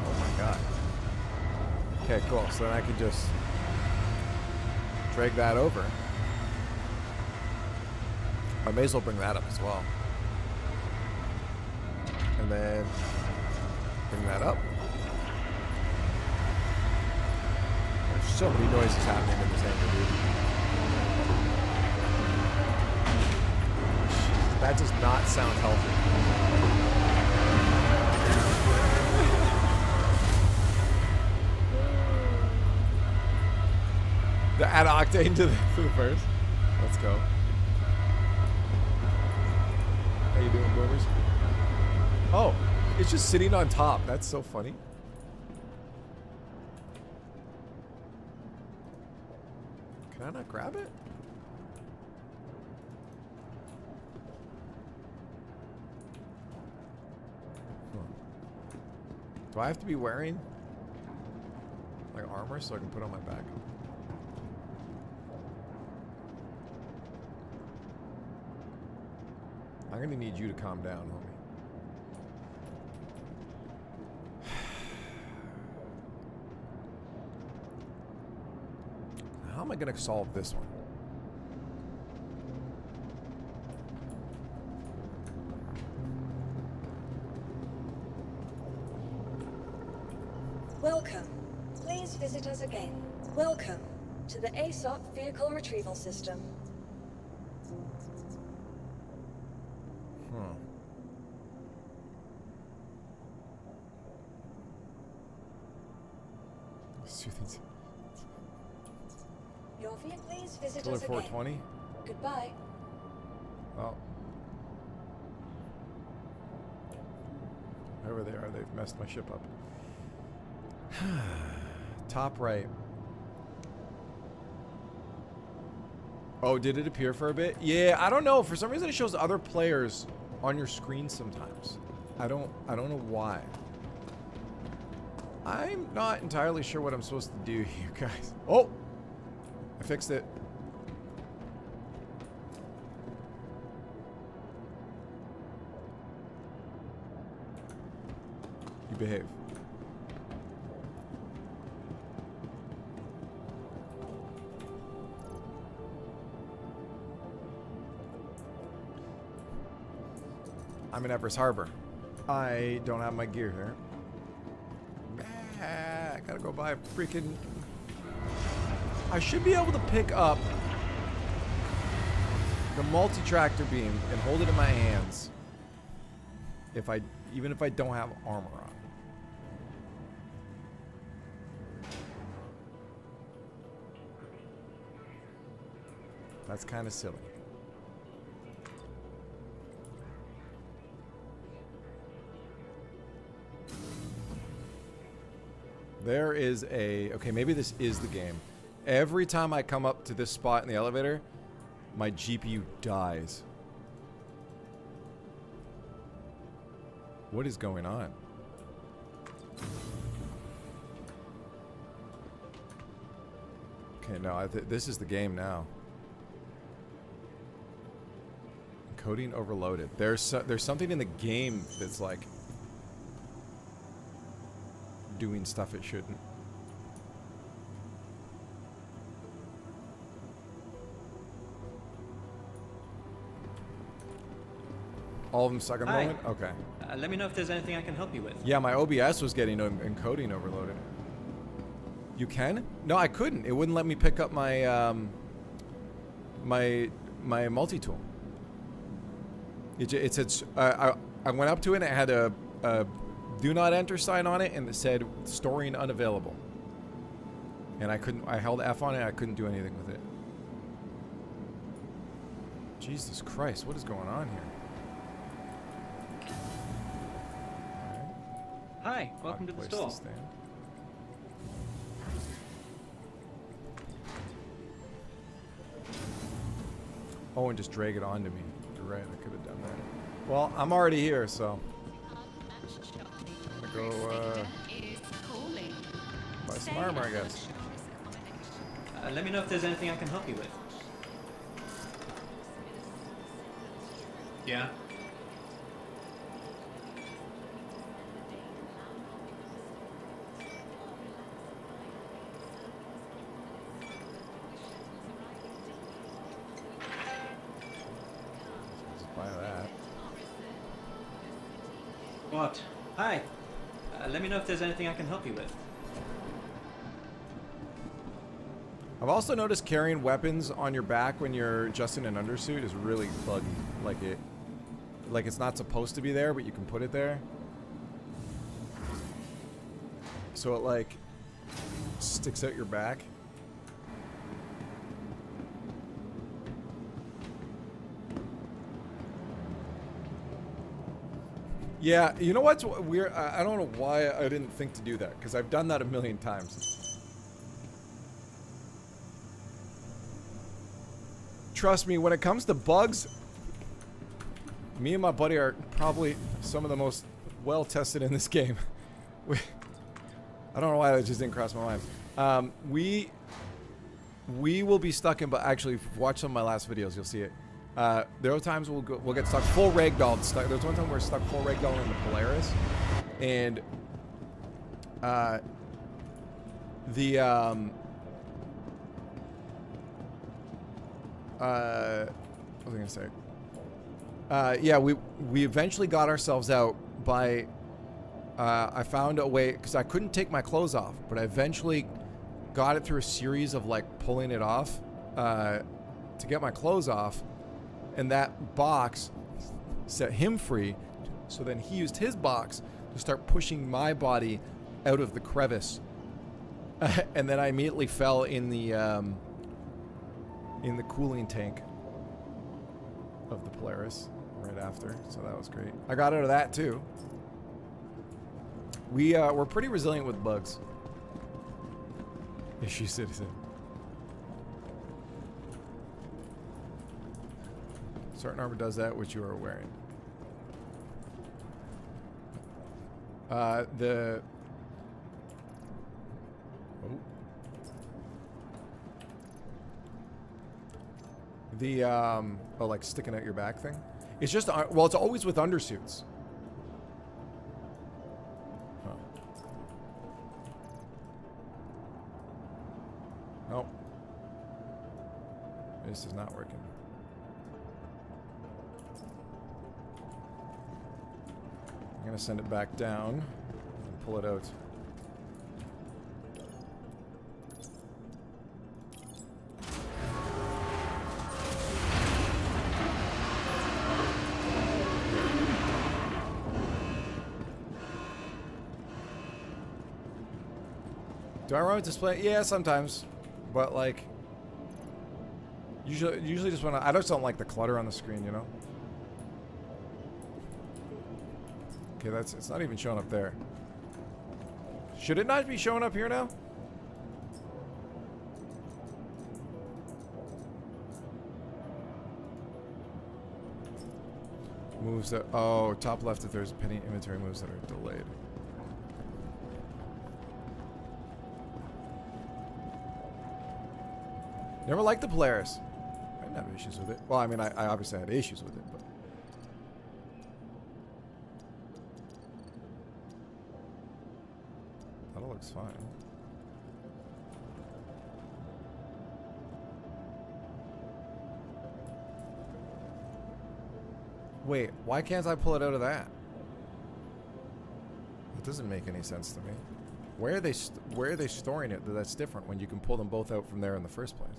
Oh my god. Okay, cool. So then I can just drag that over. I may as well bring that up as well. And then bring that up. There's so many noises happening in this angle, dude. That does not sound healthy. The add octane to the first. Let's go. How you doing, boomers? Oh, it's just sitting on top. That's so funny. Can I not grab it? Do I have to be wearing like armor so I can put it on my back? I'm gonna need you to calm down, homie. How am I gonna solve this one? Welcome. Please visit us again. Welcome to the ASOP vehicle retrieval system. Your vehicle, please visit us again. 420? Goodbye. Oh. Over there, they've messed my ship up. Top right. Oh, did it appear for a bit? Yeah, I don't know. For some reason, it shows other players on your screen sometimes. I don't know why. I'm not entirely sure what I'm supposed to do here, guys. Oh! I fixed it. behave. I'm in Everest Harbor. I don't have my gear here. I gotta go buy a freaking... I should be able to pick up the multi-tractor beam and hold it in my hands even if I don't have armor on. That's kind of silly. There is a... Okay, maybe this is the game. Every time I come up to this spot in the elevator, my GPU dies. What is going on? Okay, no, this is the game now. Coding overloaded. There's something in the game that's like doing stuff it shouldn't. All of them stuck in a Hi. moment? Okay. Let me know if there's anything I can help you with. Yeah, my OBS was getting encoding overloaded. You can? No, I couldn't. It wouldn't let me pick up my my multi-tool. It said I went up to it and it had a do not enter sign on it and it said storing unavailable. And I held F on it and I couldn't do anything with it. Jesus Christ, what is going on here? Hi, welcome to the Place store. stand. Oh, and just drag it onto me. You're right, I could have done that. Well, I'm already here, so I'm gonna go buy some armor, I guess. Let me know if there's anything I can help you with. Yeah? Just buy that. What? Hi. Let me know if there's anything I can help you with. I've also noticed carrying weapons on your back when you're just in an undersuit is really buggy. Like it's not supposed to be there, but you can put it there. So it like sticks out your back. Yeah, you know what's weird? I don't know why I didn't think to do that, because I've done that a million times. Trust me, when it comes to bugs, me and my buddy are probably some of the most well-tested in this game. I don't know why that just didn't cross my mind. We will be stuck in, but actually, if you watch some of my last videos, you'll see it. There are times we'll get stuck full ragdoll. There's one time we're stuck full ragdoll in the Polaris, and what was I gonna say? Yeah, we eventually got ourselves out by I found a way, because I couldn't take my clothes off, but I eventually got it through a series of like pulling it off to get my clothes off, and that box set him free. So then he used his box to start pushing my body out of the crevice, and then I immediately fell in the cooling tank of the Polaris right after. So that was great. I got out of that too. We're pretty resilient with bugs. Issue citizen. Certain armor does that, which you are wearing. Like sticking out your back thing. It's just, well, it's always with undersuits. Huh. This is not working. I'm gonna send it back down and pull it out. Do I run with display? Yeah, sometimes, but like usually just when I just don't like the clutter on the screen, you know. Okay, it's not even showing up there. Should it not be showing up here now? Moves that, oh, top left if there's pending inventory moves that are delayed. Never liked the Polaris. I didn't have issues with it. Well, I mean, I obviously had issues with it, but. That looks fine. Wait, why can't I pull it out of that? It doesn't make any sense to me. Where are they storing it that's different when you can pull them both out from there in the first place?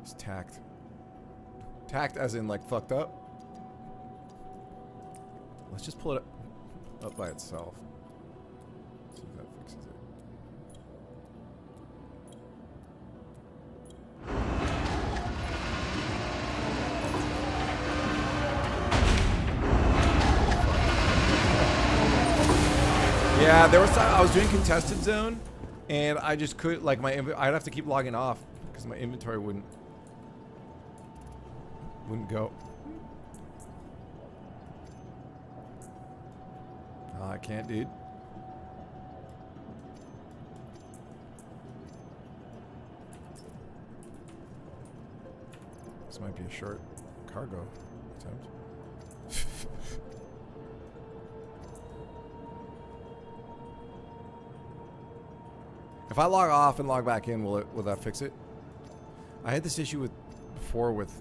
It's tacked. Tacked as in like fucked up? Let's just pull it up by itself. See if that fixes it. Yeah, there was time I was doing contested zone, and I just could like I'd have to keep logging off because my inventory wouldn't go. No, I can't, dude. This might be a short cargo attempt. If I log off and log back in, will that fix it? I had this issue before with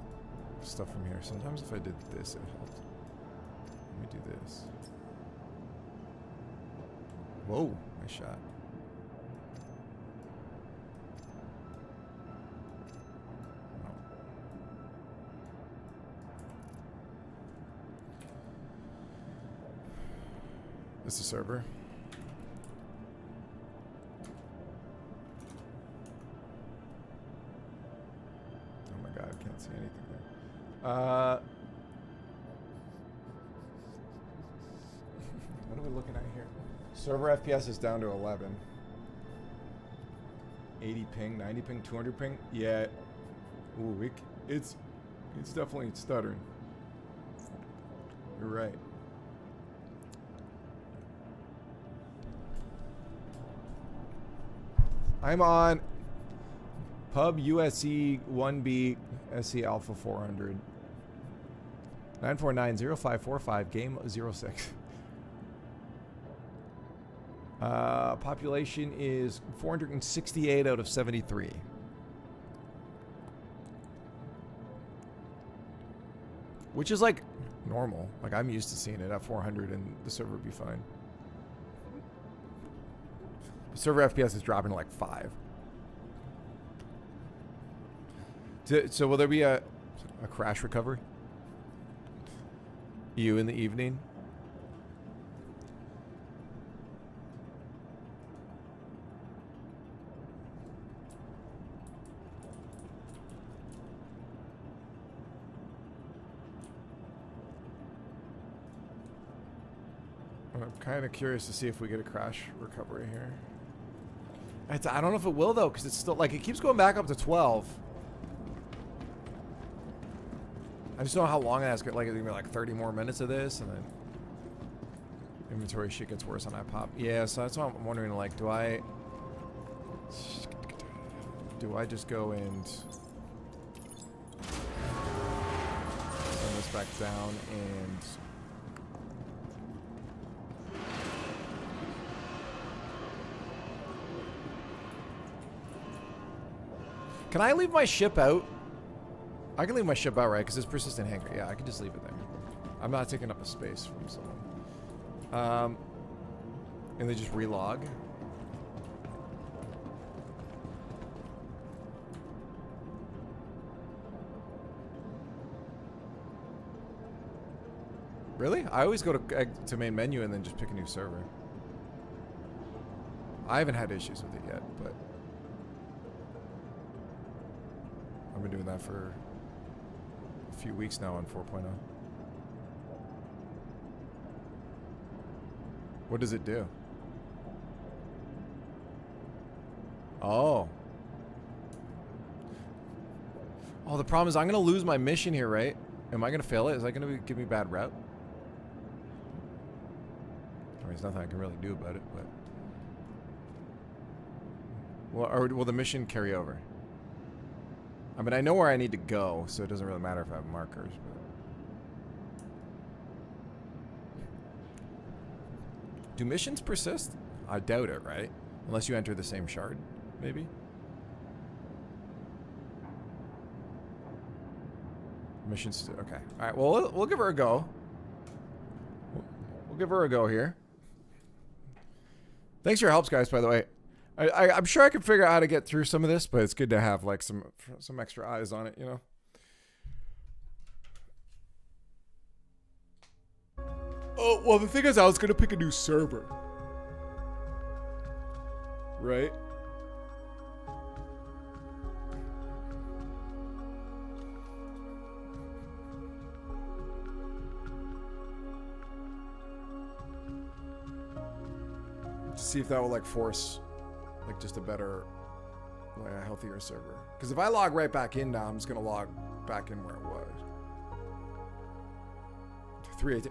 stuff from here. Sometimes if I did this, it helped. Let me do this. Whoa, nice shot. No. This is the server. See anything there. What are we looking at here? Server FPS is down to 11. 80 ping, 90 ping, 200 ping. Yeah. Ooh, it's definitely stuttering. You're right. I'm on Pub USC 1B SC Alpha 400. 9490545 game 06. Population is 468 out of 73. Which is like normal. Like I'm used to seeing it at 400 and the server would be fine. The server FPS is dropping to like 5. So will there be a crash recovery? You in the evening? I'm kind of curious to see if we get a crash recovery here. I don't know if it will though, because it's still like it keeps going back up to 12. I just don't know how long it has. Like, it's gonna be like 30 more minutes of this, and then inventory shit gets worse on iPop. Yeah, so that's why I'm wondering. Like, do I just go and send this back down and Can I leave my ship out? I can leave my ship out, right? Because it's persistent hangar. Yeah, I can just leave it there. I'm not taking up a space from someone. And they just relog. Really? I always go to main menu and then just pick a new server. I haven't had issues with it yet, but I've been doing that for a few weeks now on 4.0. What does it do? Oh. Oh, the problem is I'm going to lose my mission here, right? Am I going to fail it? Is that going to give me bad rep? I mean, there's nothing I can really do about it, but... Well, or will the mission carry over? I mean, I know where I need to go, so it doesn't really matter if I have markers, but... Do missions persist? I doubt it, right? Unless you enter the same shard, maybe? Missions, okay. Alright, well, we'll give her a go. We'll give her a go here. Thanks for your helps, guys, by the way. I'm sure I can figure out how to get through some of this, but it's good to have, like, some extra eyes on it, you know? Oh, well, the thing is, I was going to pick a new server. Right? To see if that will, like, force, like, just a better, like, a healthier server. Because if I log right back in now, I'm just going to log back in where it was. 318.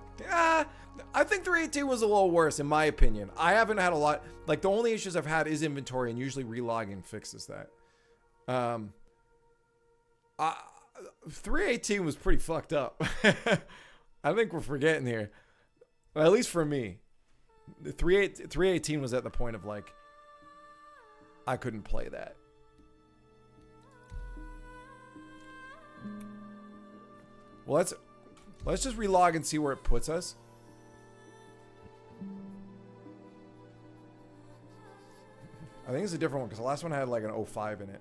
I think 318 was a little worse, in my opinion. I haven't had a lot. Like, the only issues I've had is inventory, and usually relogging fixes that. 318 was pretty fucked up. I think we're forgetting here. Well, at least for me. 318 was at the point of, like, I couldn't play that. Well, let's just relog and see where it puts us. I think it's a different one because the last one had like an 05 in it.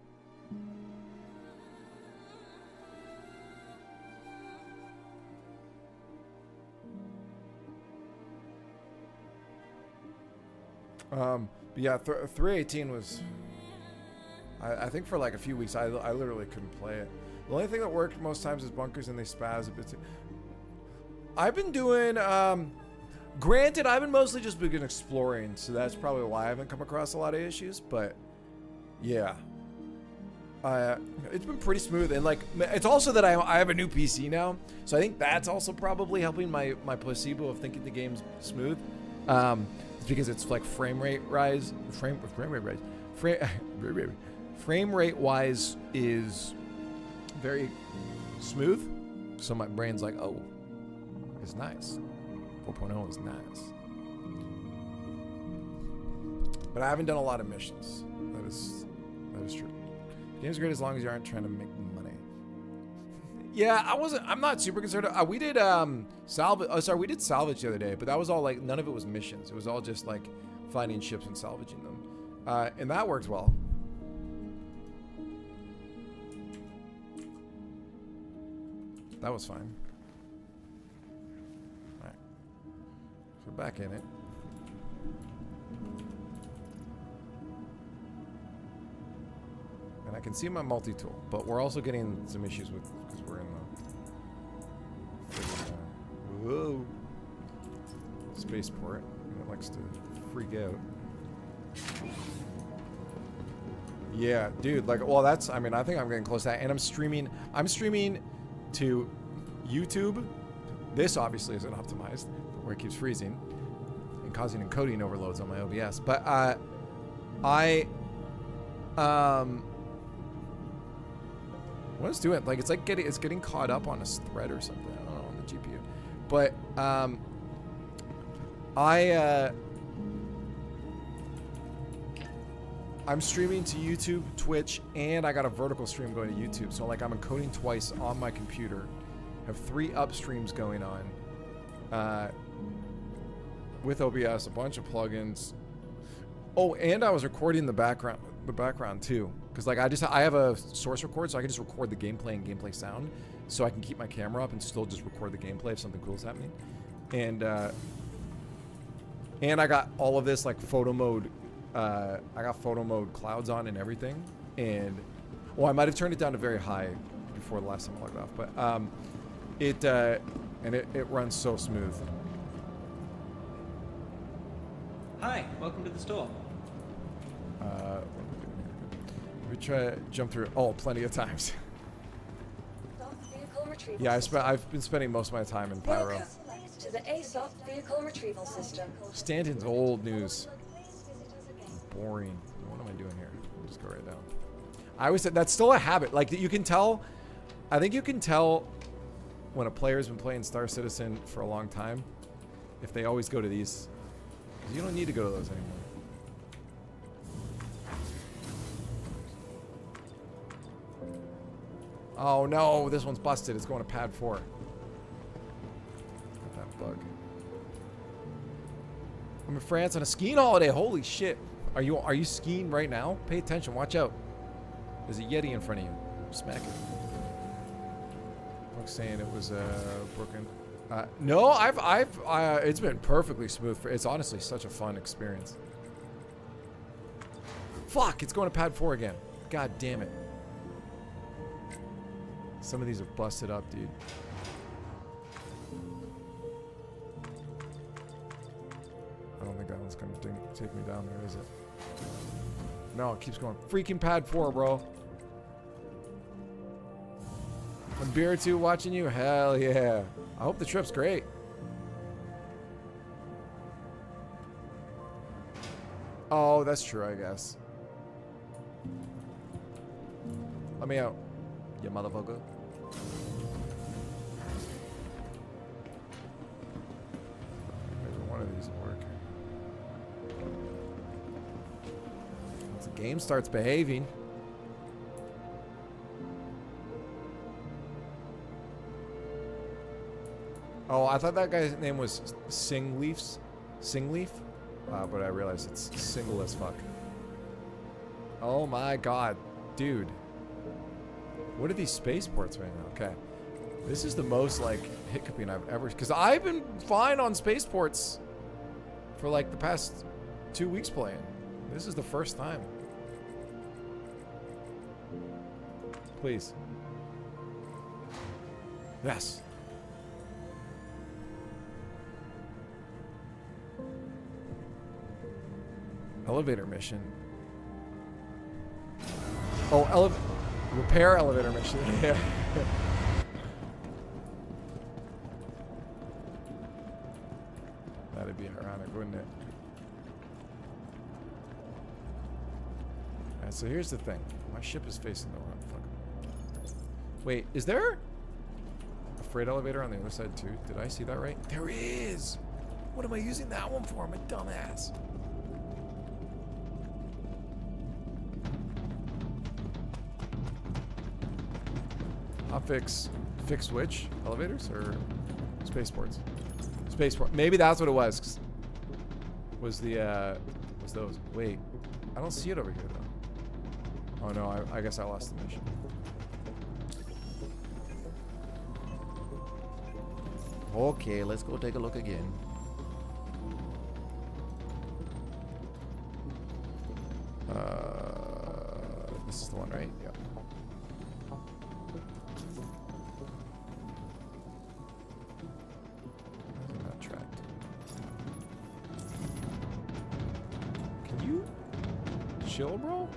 But yeah, 318 was... I think for like a few weeks, I literally couldn't play it. The only thing that worked most times is bunkers and they spaz a bit too. I've been doing... Granted, I've been mostly just been exploring, so that's probably why I haven't come across a lot of issues, but yeah. It's been pretty smooth, and like, it's also that I have a new PC now, so I think that's also probably helping my placebo of thinking the game's smooth. It's because it's like frame rate wise is very smooth, so my brain's like, oh, it's nice. 4.0 is nice. But I haven't done a lot of missions. That is true. The game's great as long as you aren't trying to make money. Yeah, I'm not super concerned. We did we did salvage the other day, but that was all like, none of it was missions. It was all just like finding ships and salvaging them. And that worked well. That was fine. So back in it. And I can see my multi-tool, but we're also getting some issues with, because we're in the whoa, spaceport, and it likes to freak out. Yeah, dude, like, well, that's, I mean, I think I'm getting close to that, and I'm streaming to YouTube. This obviously isn't optimized, where it keeps freezing and causing encoding overloads on my OBS. But what it's doing, like, it's like getting caught up on a thread or something. I don't know, on the GPU. But I'm streaming to YouTube, Twitch, and I got a vertical stream going to YouTube. So like I'm encoding twice on my computer. Have 3 upstreams going on. With OBS, a bunch of plugins. Oh, and I was recording the background too. Because like I have a source record, so I can just record the gameplay and gameplay sound. So I can keep my camera up and still just record the gameplay if something cool is happening. And I got all of this like photo mode. I got photo mode clouds on and everything. And well, I might have turned it down to very high before the last time I logged off. But it runs so smooth. Hi, welcome to the store. We try to jump through. Oh, plenty of times. Vehicle retrieval Yeah, system. I've been spending most of my time in Pyro. Welcome to the ASOP vehicle retrieval system. Stanton's old news. Please visit us again. Boring. What am I doing here? I'll just go right down. I always said that's still a habit. Like you can tell. I think you can tell when a player's been playing Star Citizen for a long time if they always go to these. 'Cause you don't need to go to those anymore. Oh no, this one's busted. It's going to pad 4. Got that bug. I'm in France on a skiing holiday. Holy shit. Are you skiing right now? Pay attention. Watch out. There's a Yeti in front of you. Smack it. Buck's saying it was broken. No, it's been perfectly smooth. It's honestly such a fun experience. Fuck, it's going to pad 4 again. God damn it. Some of these are busted up, dude. I don't think that one's gonna take me down there, is it? No, it keeps going. Freaking pad 4, bro. A beer or 2 watching you? Hell yeah. I hope the trip's great. Oh, that's true, I guess. Let me out, you motherfucker. Maybe one of these will work. Once the game starts behaving. Oh, I thought that guy's name was Singleaf, but I realized it's single as fuck. Oh my god, dude. What are these spaceports right now? Okay. This is the most, like, hiccuping I've ever... Because I've been fine on spaceports for, like, the past 2 weeks playing. This is the first time. Please. Yes. Elevator mission. Oh, repair elevator mission. Yeah. That'd be ironic, wouldn't it? Alright, so here's the thing. My ship is facing the wrong fucking... Wait, is there a freight elevator on the other side too? Did I see that right? There is! What am I using that one for? I'm a dumbass. Fix which elevators or spaceports? Spaceport. Maybe that's what it was. Was those? Wait, I don't see it over here though. Oh no, I guess I lost the mission. Okay, let's go take a look again. This is the one, right? Yep. Chill, bro.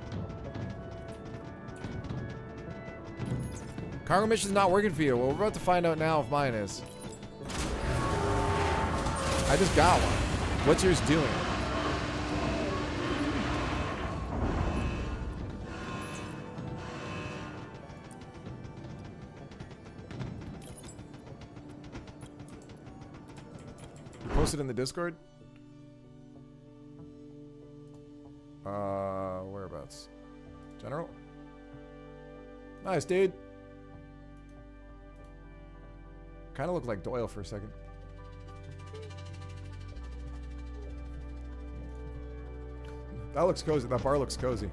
Cargo mission's not working for you. Well, we're about to find out now if mine is. I just got one. What's yours doing? You posted in the Discord? Whereabouts? Nice, dude. Kind of looked like Doyle for a second. That looks cozy. That bar looks cozy.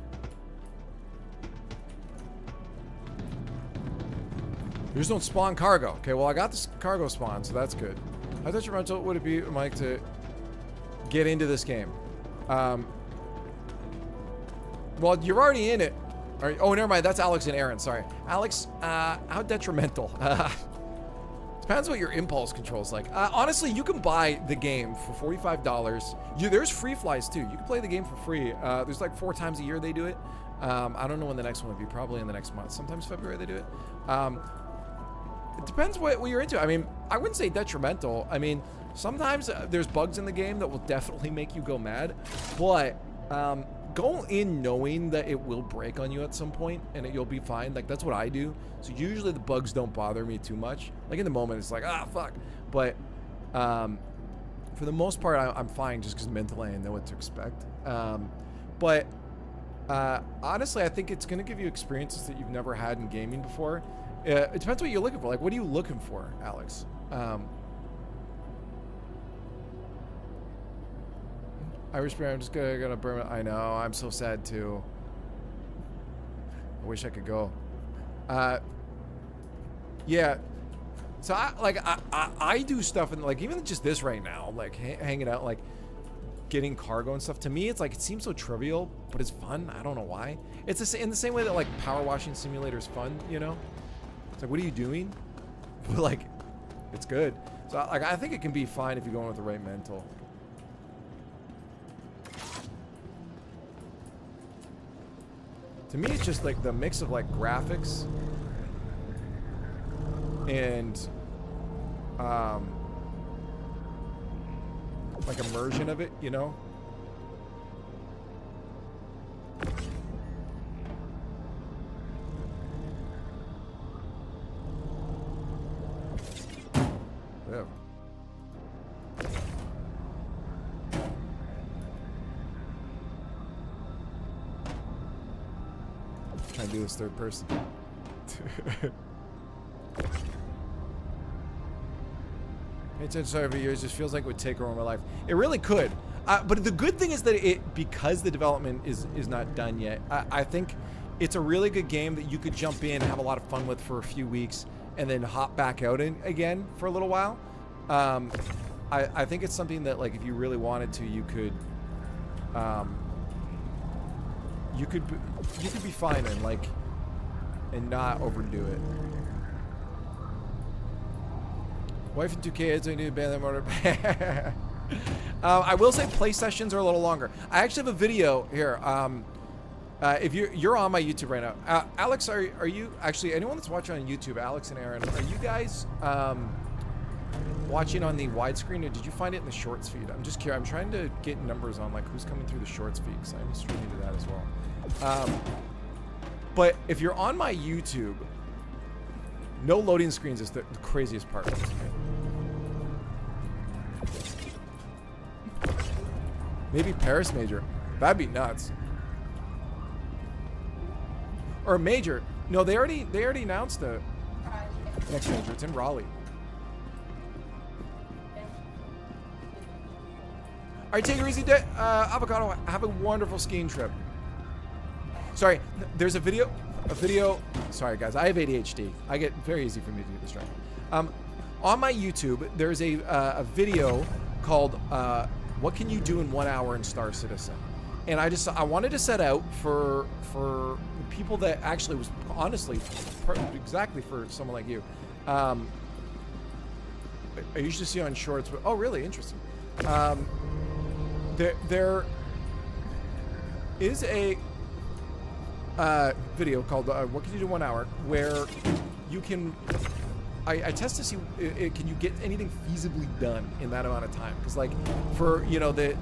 You just don't spawn cargo. Okay, well, I got this cargo spawn, so that's good. How detrimental would it be, Mike, to get into this game? Well, you're already in it. All right. Oh, never mind. That's Alex and Aaron. Sorry. Alex, how detrimental? Depends what your impulse control is like. Honestly, you can buy the game for $45. There's free flies, too. You can play the game for free. There's like 4 times a year they do it. I don't know when the next one will be. Probably in the next month. Sometimes February they do it. It depends what you're into. I mean, I wouldn't say detrimental. I mean, sometimes there's bugs in the game that will definitely make you go mad. But go in knowing that it will break on you at some point and that you'll be fine. Like, that's what I do. So usually the bugs don't bother me too much. Like, in the moment, it's like, ah, fuck. But for the most part, I'm fine just because mentally I know what to expect. But honestly, I think it's going to give you experiences that you've never had in gaming before. It depends what you're looking for. Like, what are you looking for, Alex? Irish beer, I'm just gonna burn it. I know, I'm so sad too. I wish I could go. Yeah. So I do stuff and like even just this right now, like hanging out, like getting cargo and stuff. To me, it's like it seems so trivial, but it's fun. I don't know why. It's in the same way that like power washing simulator is fun, you know? It's like, what are you doing? But like, it's good. So like, I think it can be fine if you're going with the right mental. To me, it's just like the mix of like graphics and like immersion of it, you know? Yeah. Trying to do this third person. Sorry, for years just feels like it would take over my life. It really could. But the good thing is that because the development is not done yet, I think it's a really good game that you could jump in and have a lot of fun with for a few weeks and then hop back out again for a little while. I think it's something that, like, if you really wanted to, you could be fine and not overdo it. Wife and 2 kids, I need to ban them order. I will say play sessions are a little longer. I actually have a video here. If you're on my YouTube right now, Alex, are you actually, anyone that's watching on YouTube, Alex and Aaron, are you guys watching on the widescreen, or did you find it in the shorts feed? I'm just curious. I'm trying to get numbers on like who's coming through the shorts feed, because I'm streaming to that as well. But if you're on my YouTube, no loading screens is the craziest part of this game. Maybe Paris Major. That'd be nuts. Or Major. No, they already announced the next Major. It's in Raleigh. All right, take it easy, Avocado. Have a wonderful skiing trip. Sorry, there's a video. Sorry, guys, I have ADHD. I get very easy for me to get distracted. On my YouTube, there's a video called "What Can You Do in 1 Hour in Star Citizen," and I wanted to set out for people that actually was honestly exactly for someone like you. I usually see on shorts, but oh, really interesting. There is a video called "What Can You Do in 1 Hour," where you can. I test to see can you get anything feasibly done in that amount of time, because like for the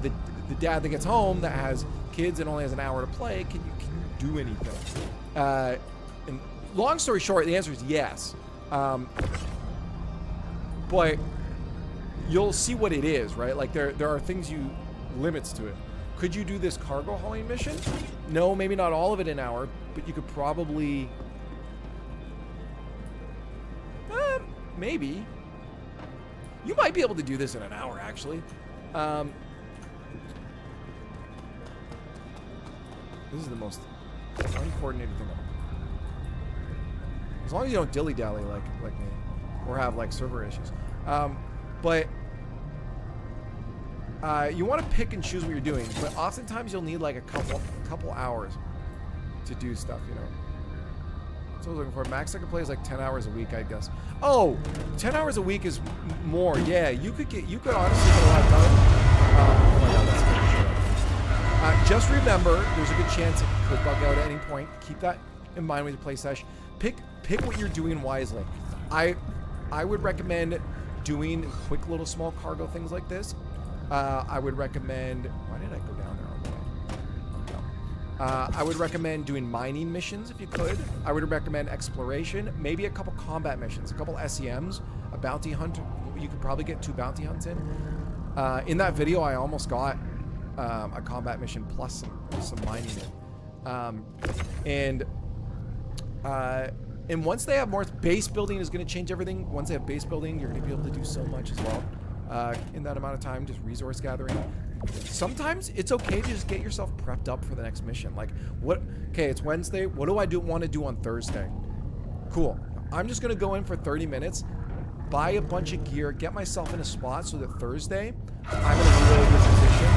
dad that gets home that has kids and only has an hour to play, can you do anything? And long story short, the answer is yes. But you'll see what it is, right? Like there are limits to it. Could you do this cargo hauling mission? No, maybe not all of it in an hour, but you could probably maybe. You might be able to do this in an hour, actually. This is the most uncoordinated thing ever. As long as you don't dilly-dally like me, or have like server issues. But you want to pick and choose what you're doing, but oftentimes you'll need like a couple hours to do stuff, you know. That's what I was looking for. Max I could play is like 10 hours a week, I guess. Oh, 10 hours a week is more. Yeah, you could honestly get a lot done. Oh my god, that's good. Just remember, there's a good chance it could bug out at any point. Keep that in mind when you play sesh. Pick what you're doing wisely. I would recommend doing quick little small cargo things like this. I would recommend. Why did I go down there all the way? I would recommend doing mining missions if you could. I would recommend exploration, maybe a couple combat missions, a couple SEMs, a bounty hunt. You could probably get 2 bounty hunts in. In that video, I almost got a combat mission plus some mining in. And once they have more, base building is going to change everything. Once they have base building, you're going to be able to do so much as well in that amount of time, just resource gathering. Sometimes it's okay to just get yourself prepped up for the next mission. Like, okay, it's Wednesday. What do I want to do on Thursday? Cool. I'm just going to go in for 30 minutes, buy a bunch of gear, get myself in a spot so that Thursday, I'm in a really good position.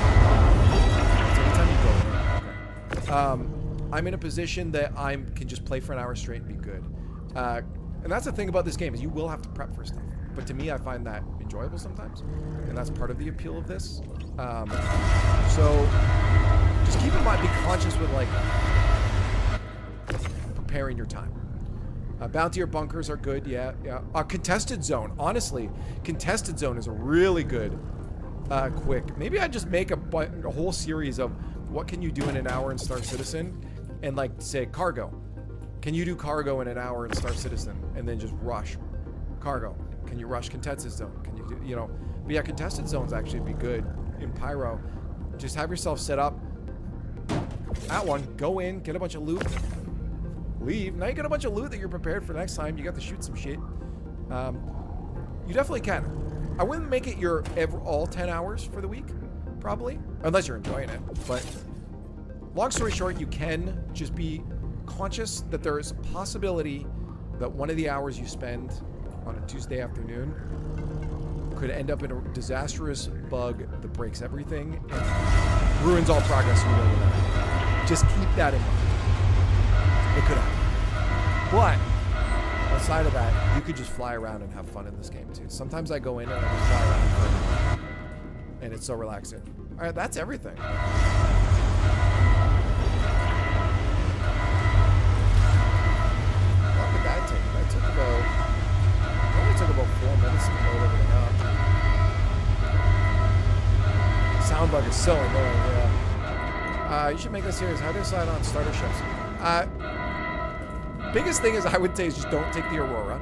So every time you go in, okay. I'm in a position that I can just play for an hour straight and be good. And that's the thing about this game is you will have to prep for stuff. But to me, I find that enjoyable sometimes. And that's part of the appeal of this. So just keep in mind, be conscious with like preparing your time. Bounty or bunkers are good, yeah. Contested zone, honestly, contested zone is a really good quick. Maybe I just make a whole series of what can you do in an hour in Star Citizen, and like say cargo. Can you do cargo in an hour in Star Citizen, and then just rush cargo? Can you rush contested zone? Can you do, you know? But yeah, contested zones actually be good in Pyro. Just have yourself set up at one, go in, get a bunch of loot, leave. Now you got a bunch of loot that you're prepared for next time. You got to shoot some shit. You definitely can. I wouldn't make it your all 10 hours for the week, probably, unless you're enjoying it. But long story short, you can just be conscious that there is a possibility that one of the hours you spend on a Tuesday afternoon could end up in a disastrous bug that breaks everything and ruins all progress you made in that. Just keep that in mind. It could happen. But outside of that, you could just fly around and have fun in this game too. Sometimes I go in and I just fly around for an hour, and it's so relaxing. All right, that's everything. What did that take? That took about... It only took about 4 minutes to load everything up. Sound bug is so annoying, yeah. You should make a series. How to decide on starter ships? Biggest thing is I would say is just don't take the Aurora.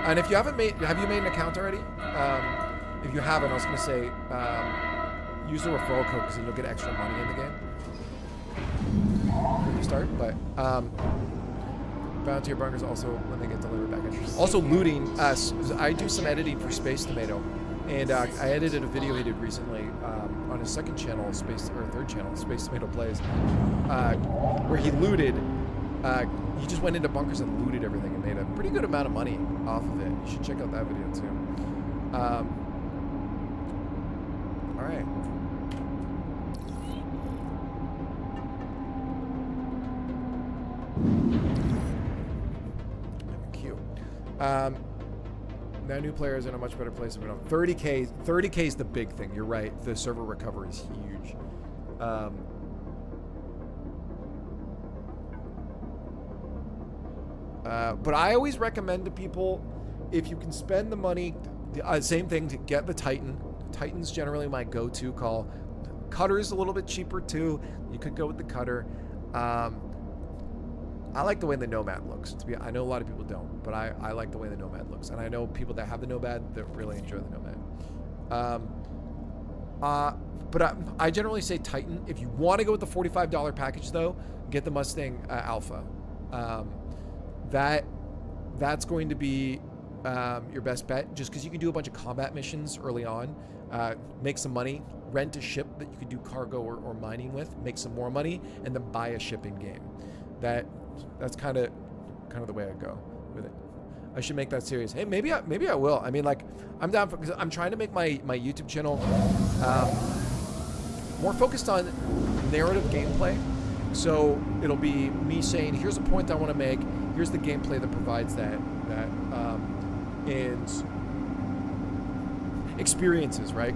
And if you haven't made, have you made an account already? If you haven't, I was going to say use the referral code because then you'll get extra money in the game when you start. But bounty or bunkers also when they get delivered back in. Also looting. I do some editing for Space Tomato, and I edited a video he did recently on his second channel, third channel, Space Tomato Plays, where he looted. He just went into bunkers and looted everything and made a pretty good amount of money off of it. You should check out that video too. All right. Cute. Now new players are in a much better place than we know. 30K is the big thing. You're right. The server recovery is huge. But I always recommend to people, if you can spend the money, same thing, to get the Titan. Titan's generally my go-to call. Cutter's a little bit cheaper too. You could go with the Cutter. I like the way the Nomad looks. I know a lot of people don't, but I like the way the Nomad looks. And I know people that have the Nomad that really enjoy the Nomad. But I generally say Titan. If you want to go with the $45 package though, get the Mustang Alpha. That's going to be your best bet, just because you can do a bunch of combat missions early on, make some money, rent a ship that you could do cargo or mining with, make some more money, and then buy a ship in game. That's kind of the way I go with it. I should make that serious. Hey, maybe I will. I mean, like, I'm down for, because I'm trying to make my YouTube channel more focused on narrative gameplay. So it'll be me saying, here's a point I want to make. Here's the gameplay that provides that and experiences, right?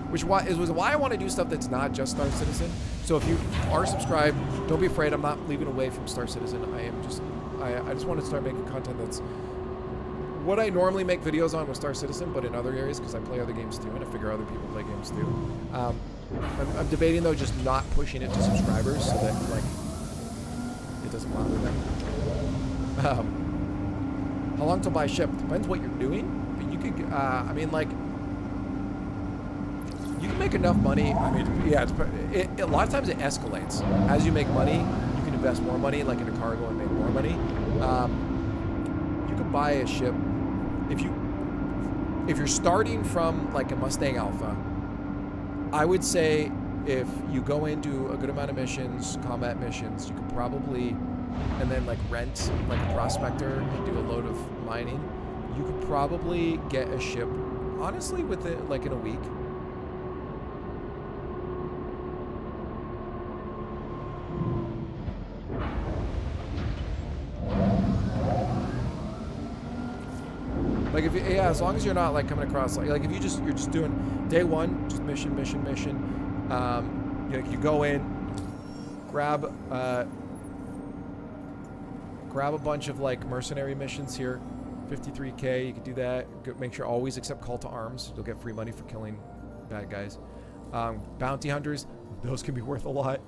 Which was why I want to do stuff that's not just Star Citizen. So if you are subscribed, don't be afraid. I'm not leaving away from Star Citizen. I just want to start making content that's what I normally make videos on with Star Citizen, but in other areas, because I play other games too, and I figure other people play games too. I'm debating though just not pushing it to subscribers so that like it doesn't bother them. How long to buy a ship? Depends what you're doing, but you could. I mean, like, you can make enough money. I mean, yeah, a lot of times it escalates. As you make money, you can invest more money, like in a cargo, and make more money. You could buy a ship if you're starting from like a Mustang Alpha. I would say if you go into a good amount of missions, combat missions, you could probably, and then like rent like a prospector and do a load of mining, you could probably get a ship, honestly, with it like in a week. Like if yeah, as long as you're not like coming across like if you're just doing day one, just mission. You go in, grab a bunch of like mercenary missions here, 53k. You could do that. Make sure always accept call to arms. You'll get free money for killing bad guys. Bounty hunters, those can be worth a lot.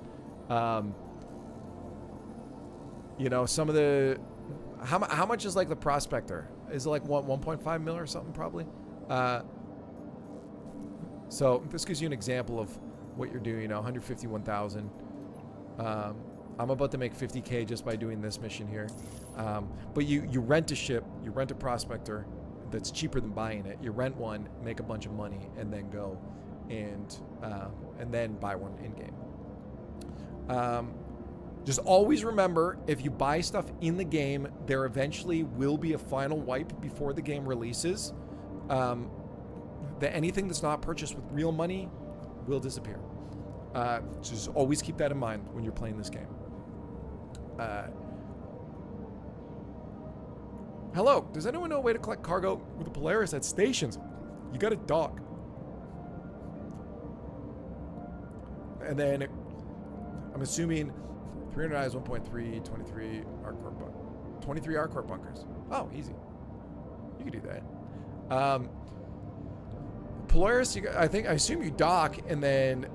You know, some of the how much is like the prospector? Is it like 1.5 mil or something probably? So this gives you an example of what you're doing. You know, 151,000. I'm about to make 50k just by doing this mission here. But you rent a ship, you rent a prospector that's cheaper than buying it. You rent one, make a bunch of money, and then go and then buy one in game. Just always remember, if you buy stuff in the game, there eventually will be a final wipe before the game releases. That anything that's not purchased with real money will disappear. Just always keep that in mind when you're playing this game. Hello, does anyone know a way to collect cargo with the Polaris at stations? You got a dock. And then I'm assuming 300 eyes, 1.3, 23 ArcCorp bunkers. Oh, easy. You can do that. Polaris, I assume you dock and then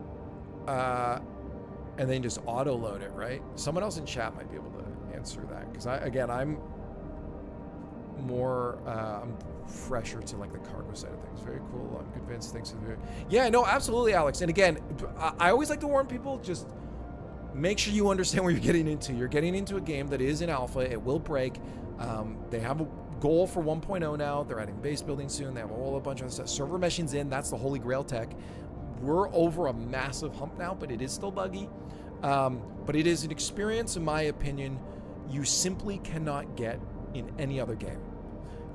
just auto load it, right? Someone else in chat might be able to answer that, because I'm more I'm fresher to like the cargo side of things. Very cool. I'm convinced. Thanks for the yeah, no, absolutely, Alex. And again, I always like to warn people, just make sure you understand what you're getting into. You're getting into a game that is in alpha. It will break. They have a goal for 1.0 now. They're adding base building soon. They have a bunch of stuff. Server meshing's in. That's the holy grail tech. We're over a massive hump now, but it is still buggy. But it is an experience, in my opinion, you simply cannot get in any other game.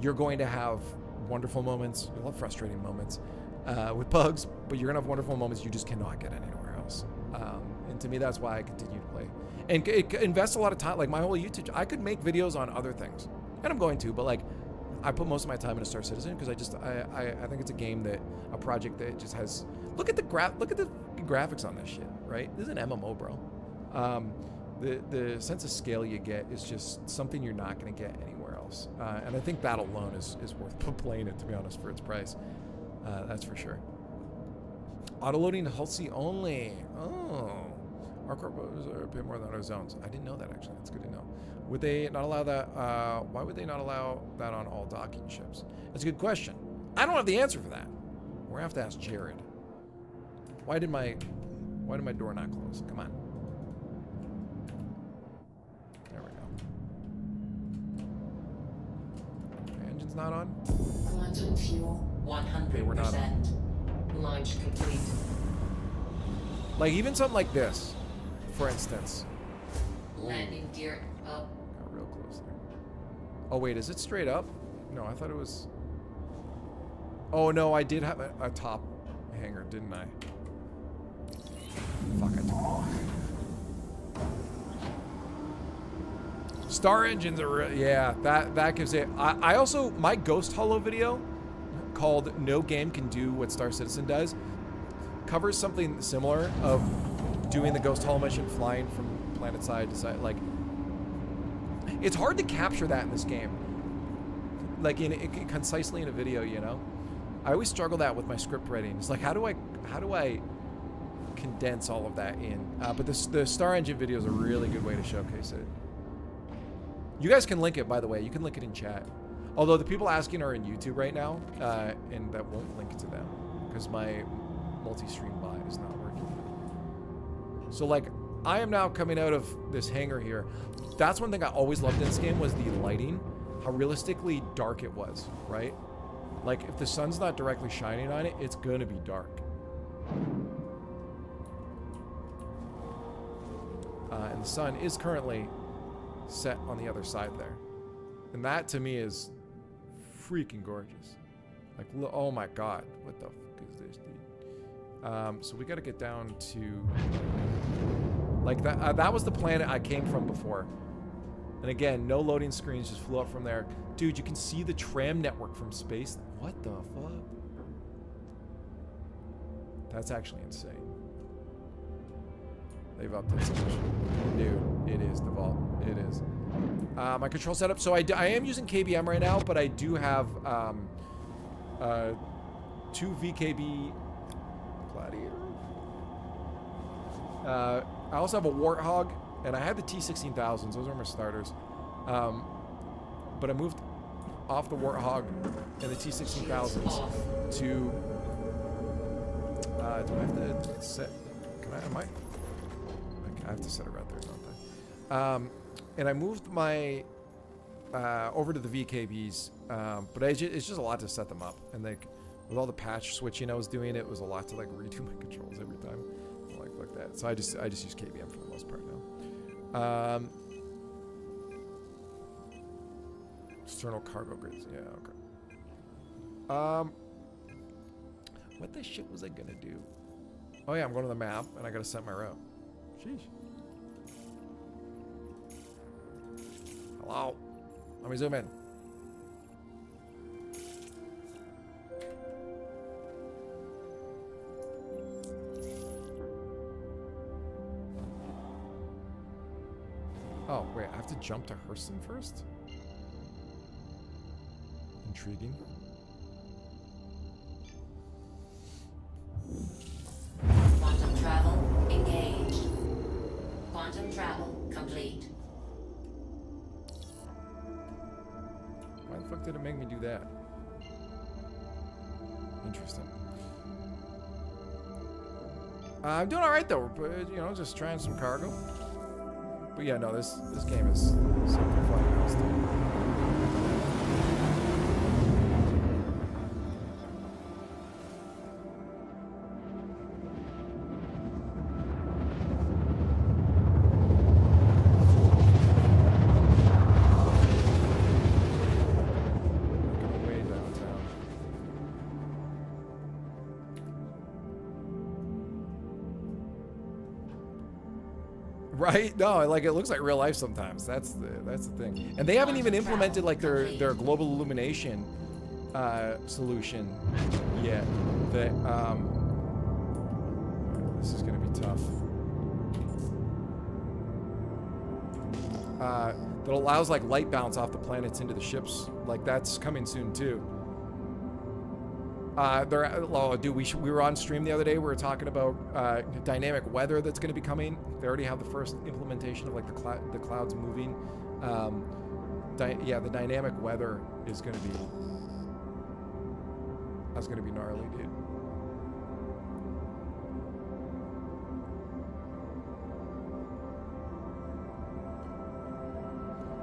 You're going to have wonderful moments. You'll have frustrating moments with bugs, but you're going to have wonderful moments you just cannot get anywhere else. And to me, that's why I continue to play. And it invests a lot of time. Like my whole YouTube, I could make videos on other things, and I'm going to, but like I put most of my time into Star Citizen because I think it's a game that, a project that just has, look at the graphics on this shit, right? This is an MMO, bro. The sense of scale you get is just something you're not going to get anywhere else. And I think that alone is worth playing it, to be honest, for its price. That's for sure. Autoloading Hull C only. Oh. ArcCorp are a bit more than other zones. I didn't know that, actually. That's good to know. Would they not allow that? Why would they not allow that on all docking ships? That's a good question. I don't have the answer for that. We're going to have to ask Jared. Why did my door not close? Come on. There we go. Okay, engine's not on? Quantum fuel 100%. we're not Launch complete. Like even something like this, for instance. Landing gear up. Got real close there. Oh wait, is it straight up? No, I thought it was. Oh no, I did have a top hanger, didn't I? Fuck, I took it off. Star engines are yeah, that gives it. I also, my Ghost Hollow video called "No Game Can Do What Star Citizen Does" covers something similar of doing the Ghost Hollow mission, flying from planet side to side. Like, it's hard to capture that in this game, like concisely in a video. You know, I always struggle that with my script writing. It's like, how do I condense all of that in? But the Star Engine video is a really good way to showcase it. You guys can link it, by the way. You can link it in chat. Although the people asking are in YouTube right now, and that won't link to them because my multi-stream bot is not working. So like, I am now coming out of this hangar here. That's one thing I always loved in this game was the lighting, how realistically dark it was, right? Like if the sun's not directly shining on it, it's gonna be dark. And the sun is currently set on the other side there. And that to me is freaking gorgeous. Like, oh my God, what the fuck is this, dude? So we gotta get down to, like that was the planet I came from before. And again, no loading screens, just flew up from there. Dude, you can see the tram network from space. What the fuck? That's actually insane. They've updated so much. Dude, it is the vault. It is. My control setup. So I am using KBM right now, but I do have 2 VKB Gladiator. I also have a Warthog, and I had the T-16,000s. Those are my starters. But I moved off the Warthog and the T-16,000s to. Do I have to set? Can I? Am I? I have to set it right there, don't I? And I moved my over to the VKBs, but it's just a lot to set them up. And like with all the patch switching I was doing, it was a lot to like redo my controls every time. Like fuck that. So I just use KBM for the most part now. External cargo grids. Yeah. Okay. What the shit was I gonna do? Oh yeah, I'm going to the map and I gotta set my route. Sheesh. Hello. Let me zoom in. Oh, wait, I have to jump to Hurston first? Intriguing. Quantum travel engaged. Quantum travel complete. Why the fuck did it make me do that? Interesting. I'm doing all right though. But, you know, just trying some cargo. But yeah, no, this game is something fucking else, dude. Right? No, like it looks like real life sometimes. That's the thing. And they haven't even implemented like their global illumination solution yet. That this is gonna be tough. That allows like light bounce off the planets into the ships. Like that's coming soon too. Oh, dude, we were on stream the other day. We were talking about dynamic weather that's going to be coming. They already have the first implementation of like the clouds moving. Yeah, the dynamic weather is going to be gnarly, dude.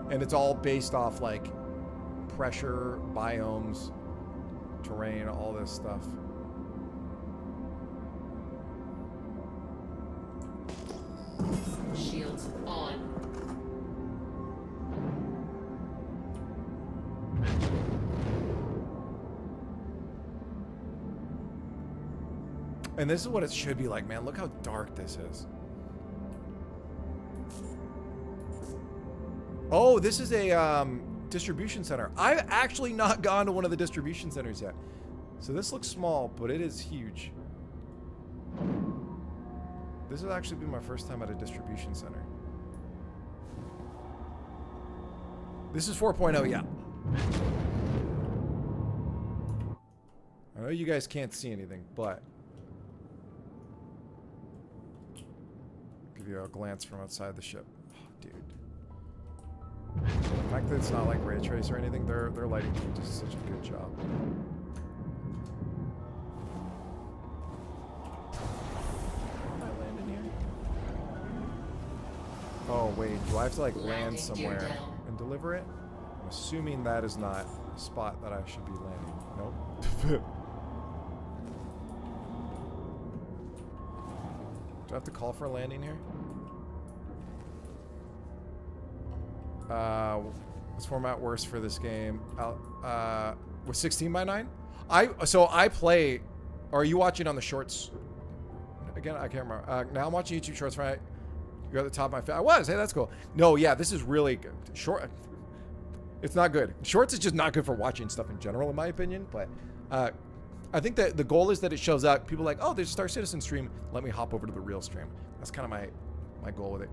And it's all based off like pressure, biomes, terrain, all this stuff. Shields on. And this is what it should be like, man. Look how dark this is. Oh, this is a distribution center. I've actually not gone to one of the distribution centers yet. So this looks small, but it is huge. This will actually be my first time at a distribution center. This is 4.0, yeah. I know you guys can't see anything, but give you a glance from outside the ship. Oh, dude. The fact that it's not like ray trace or anything, their lighting does such a good job. Can I land in here? Oh wait, do I have to like land somewhere and deliver it? I'm assuming that is not a spot that I should be landing. Nope. Do I have to call for a landing here? What's format worse for this game? With 16:9? I play. Or are you watching on the shorts? Again, I can't remember. Now I'm watching YouTube shorts, right? You're at the top of my feed. I was. Hey, that's cool. No, yeah, this is really good. Short. It's not good. Shorts is just not good for watching stuff in general, in my opinion. But I think that the goal is that it shows up. People are like, oh, there's a Star Citizen stream. Let me hop over to the real stream. That's kind of my goal with it.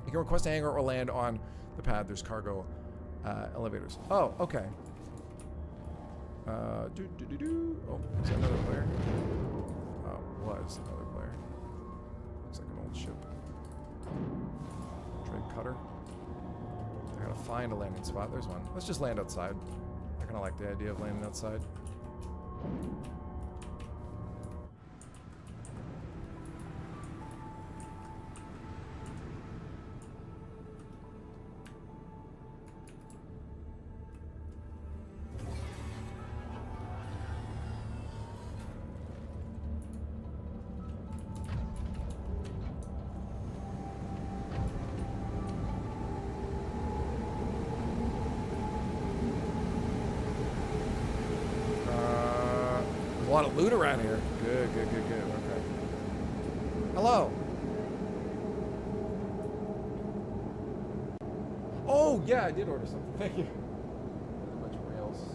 You can request a hangar or land on the pad. There's cargo elevators. Oh, okay. Oh, is that another player? Was another player. Looks like an old ship. Trade cutter. I gotta find a landing spot. There's one. Let's just land outside. I kind of like the idea of landing outside. A lot of loot around here. Good. Okay. Hello. Oh, yeah, I did order something. Thank you. A bunch of rails.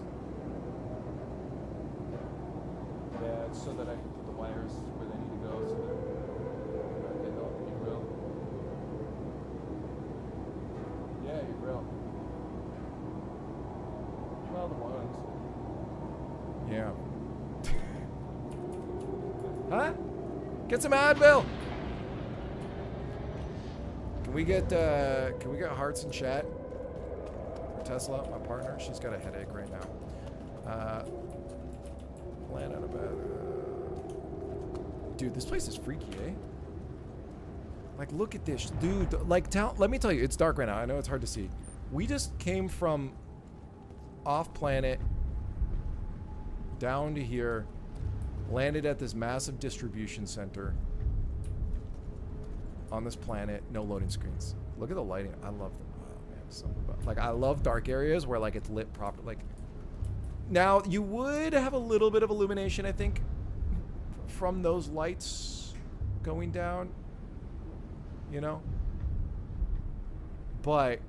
Yeah, it's so that I can put the wires where they need to go so that they don't need rail. Yeah, you grill. Well, the ones. Yeah. Huh? Get some Advil. Can we get hearts in chat? For Tesla, my partner, she's got a headache right now. Land out of bed. Dude, this place is freaky, eh? Like, look at this, dude. Like, let me tell you, it's dark right now. I know it's hard to see. We just came from off planet down to here. Landed at this massive distribution center on this planet. No loading screens. Look at the lighting. I love them. Oh man, something about, like, I love dark areas where like it's lit proper. Like, now you would have a little bit of illumination, I think, from those lights going down. You know, but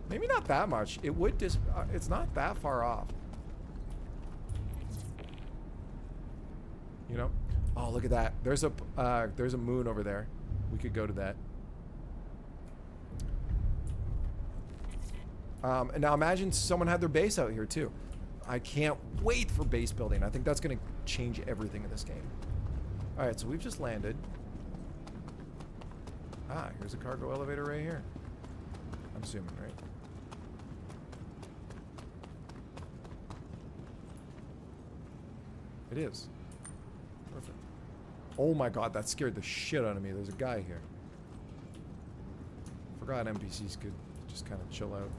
maybe not that much. It would just. It's not that far off. You know? Oh, look at that. There's a moon over there. We could go to that. And now imagine someone had their base out here too. I can't wait for base building. I think that's going to change everything in this game. All right, so we've just landed. Ah, here's a cargo elevator right here. I'm assuming, right? It is. Perfect. Oh my god, that scared the shit out of me. There's a guy here. Forgot NPCs could just kind of chill out.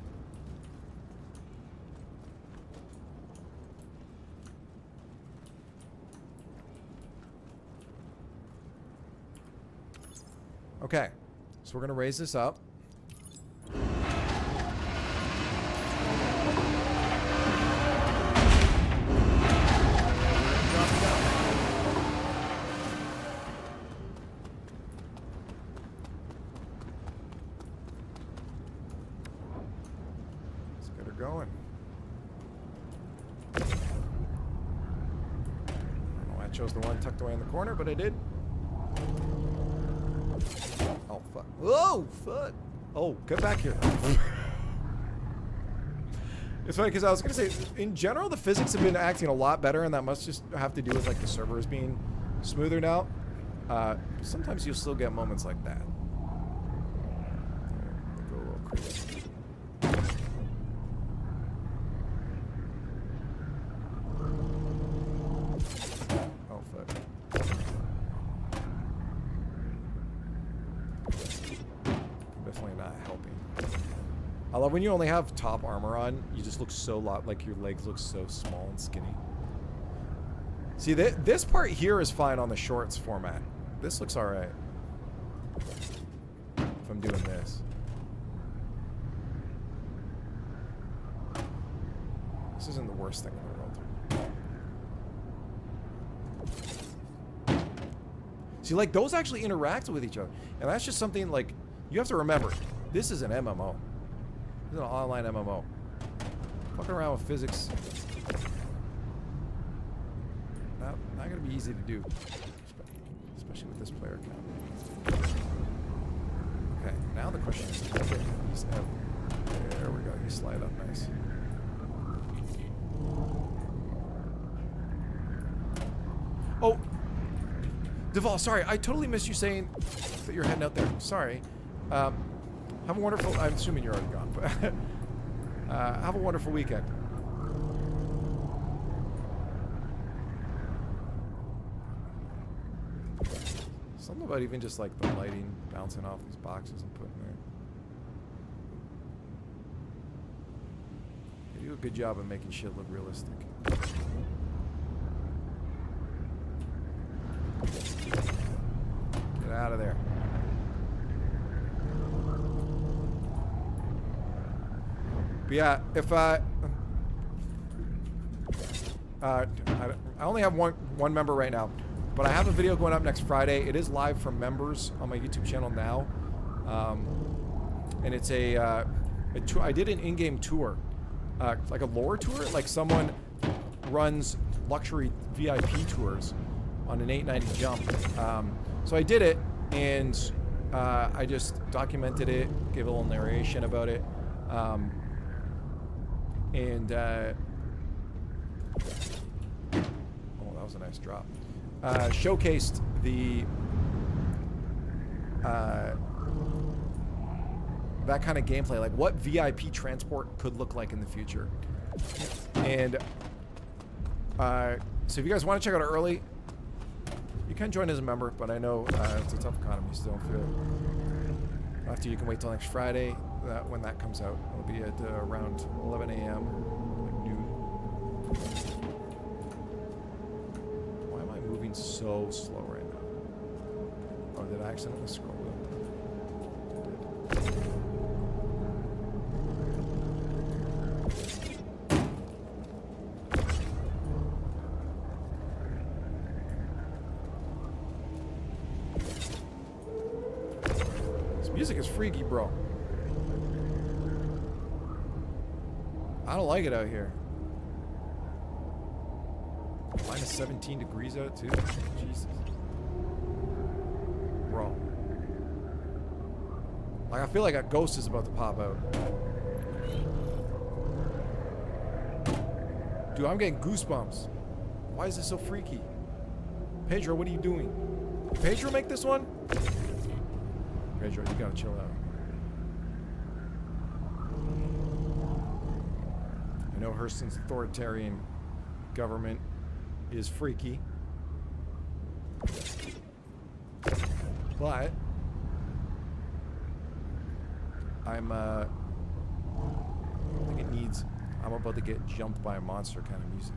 Okay. So we're going to raise this up. Drop it down. Let's get her going. I don't know why I chose the one tucked away in the corner, but I did. Oh, fuck. Oh, fuck. Oh, get back here. It's funny because I was going to say, in general, the physics have been acting a lot better, and that must just have to do with, like, the servers being smoother now. Sometimes you'll still get moments like that. They go a little crazy. Oh, fuck. Definitely not helping. I love when you only have top armor on, you just look so like your legs look so small and skinny. See, this part here is fine on the shorts format. This looks alright. If I'm doing this. This isn't the worst thing in the world. See, like, those actually interact with each other. And that's just something, like, you have to remember. This is an MMO. This is an online MMO. Fucking around with physics. Not gonna be easy to do. Especially with this player count. Okay, now the question is, how do I get these out? There we go, you slide up nice. Oh! Duval, sorry, I totally missed you saying that you're heading out there. Sorry. Have a wonderful... I'm assuming you're already gone, but... have a wonderful weekend. Something about even just, like, the lighting bouncing off these boxes and putting there. They do a good job of making shit look realistic. Get out of there. But yeah, if I only have one member right now, but I have a video going up next Friday. It is live for members on my YouTube channel now, and it's I did an in-game tour, like a lore tour, like someone runs luxury VIP tours on an 890 jump. So I did it, and I just documented it, gave a little narration about it. And oh, that was a nice drop. Showcased the that kind of gameplay, like what VIP transport could look like in the future. And so if you guys want to check out it early, you can join as a member, but I know it's a tough economy still. After, you can wait till next Friday. When that comes out, it'll be at around 11 a.m. like noon. Why am I moving so slow right now? Oh, did I accidentally scroll up? This music is freaky, bro. I don't like it out here. Minus 17 degrees out too. Jesus. Bro. Like, I feel like a ghost is about to pop out. Dude, I'm getting goosebumps. Why is this so freaky? Pedro, what are you doing? Did Pedro make this one? Pedro, you gotta chill out. I know Hurston's authoritarian government is freaky. But I think it needs, I'm about to get jumped by a monster kind of music.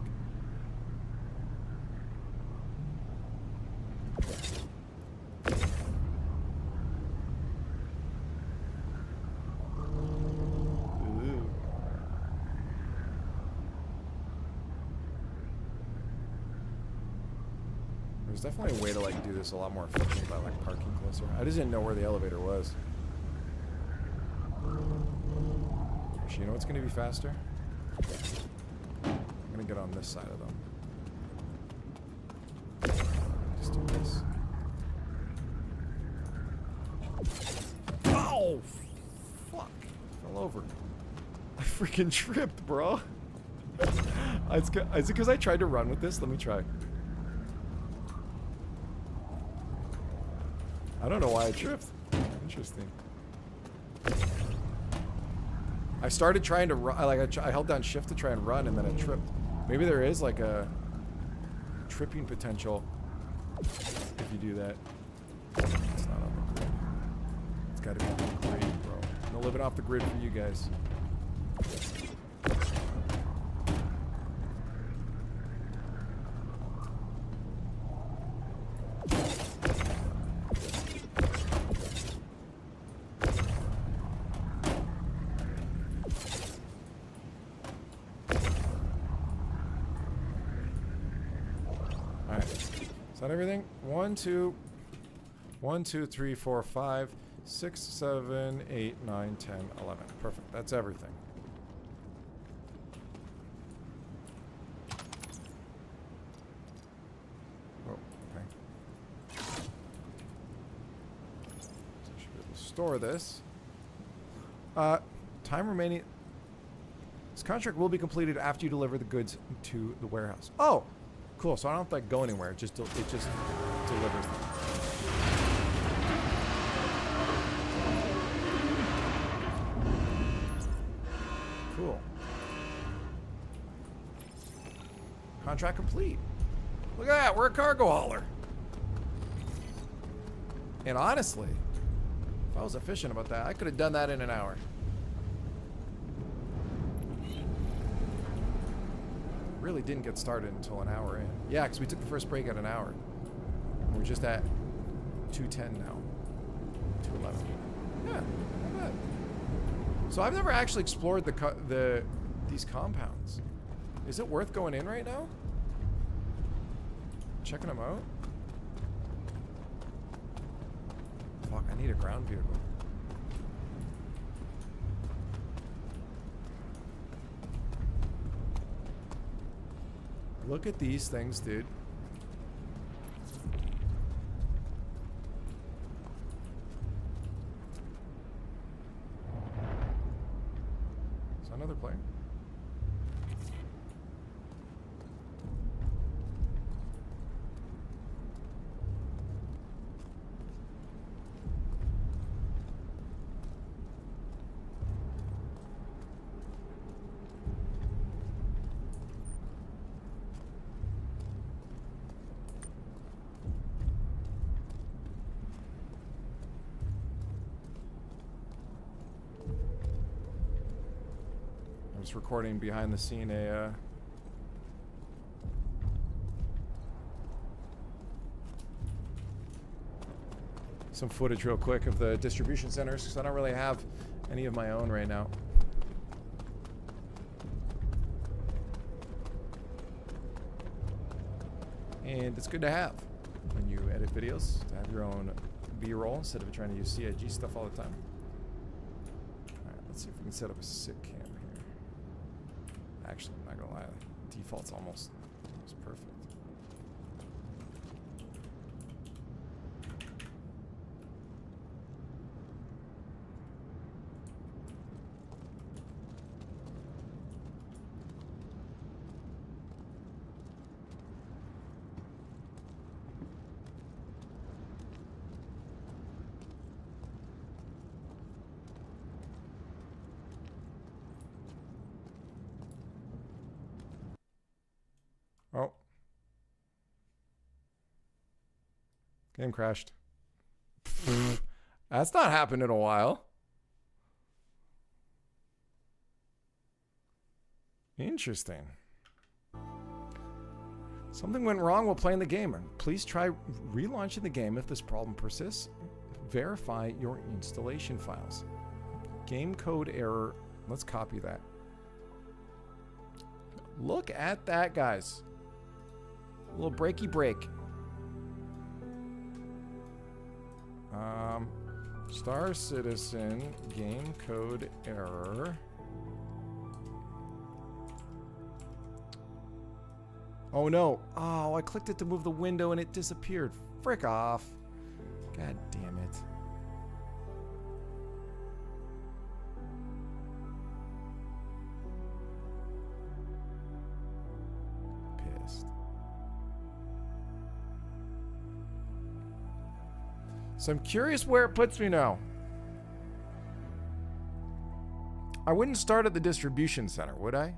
There's definitely a way to like do this a lot more efficiently by like parking closer. I just didn't know where the elevator was. Actually, you know what's gonna be faster? I'm gonna get on this side of them. Just do this. Oh! Fuck. Fell over. I freaking tripped, bro. Is it because I tried to run with this? Let me try. I don't know why I tripped. Interesting. I started trying to run. I held down shift to try and run, and then I tripped. Maybe there is like a tripping potential if you do that. It's not on the grid. It's got to be on the grid, bro. No living off the grid for you guys. Is that everything? 1, 2, 3, 4, 5, 6, 7, 8, 9, 10, 11. Perfect. That's everything. Oh, okay. So I should be able to store this. Time remaining. This contract will be completed after you deliver the goods to the warehouse. Oh! Cool, so I don't have to like go anywhere. It just delivers them. Cool. Contract complete. Look at that, we're a cargo hauler. And honestly, if I was efficient about that, I could have done that in an hour. Really didn't get started until an hour in. Yeah, because we took the first break at an hour. We're just at 2:10 now. 2:11. Yeah, not bad. So I've never actually explored these compounds. Is it worth going in right now? Checking them out? Fuck, I need a ground vehicle. Look at these things, dude. Is that another plane? I was recording behind the scene some footage real quick of the distribution centers because I don't really have any of my own right now. And it's good to have when you edit videos, to have your own B-roll instead of trying to use CIG stuff all the time. Alright, let's see if we can set up a sit cam here. Actually, I'm not gonna lie, default's almost perfect. Oh. Game crashed. That's not happened in a while. Interesting. Something went wrong while playing the game. Please try relaunching the game if this problem persists. Verify your installation files. Game code error. Let's copy that. Look at that, guys. A little breaky break. Star Citizen game code error. Oh no. Oh, I clicked it to move the window and it disappeared. Frick off. God damn it. Pissed. So I'm curious where it puts me now. I wouldn't start at the distribution center, would I?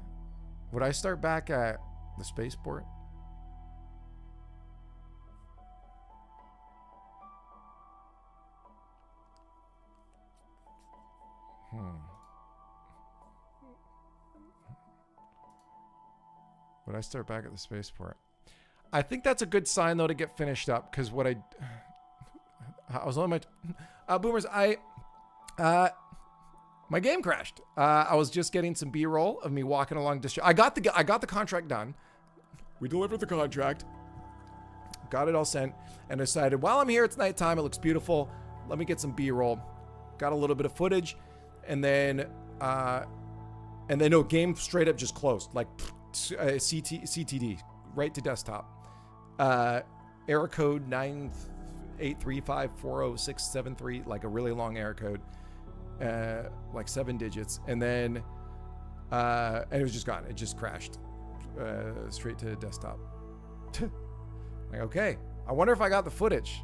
Would I start back at the spaceport? Would I start back at the spaceport? I think that's a good sign, though, to get finished up, because what I was on my boomers. My game crashed. I was just getting some B-roll of me walking along district. I got the contract done. We delivered the contract. Got it all sent, and decided while I'm here, it's nighttime. It looks beautiful. Let me get some B-roll. Got a little bit of footage, and then no, game straight up just closed, like CTD right to desktop. Error code 983540673, like a really long error code, like 7 digits, and then and it was just gone. It just crashed straight to desktop. Like, okay, I wonder if I got the footage.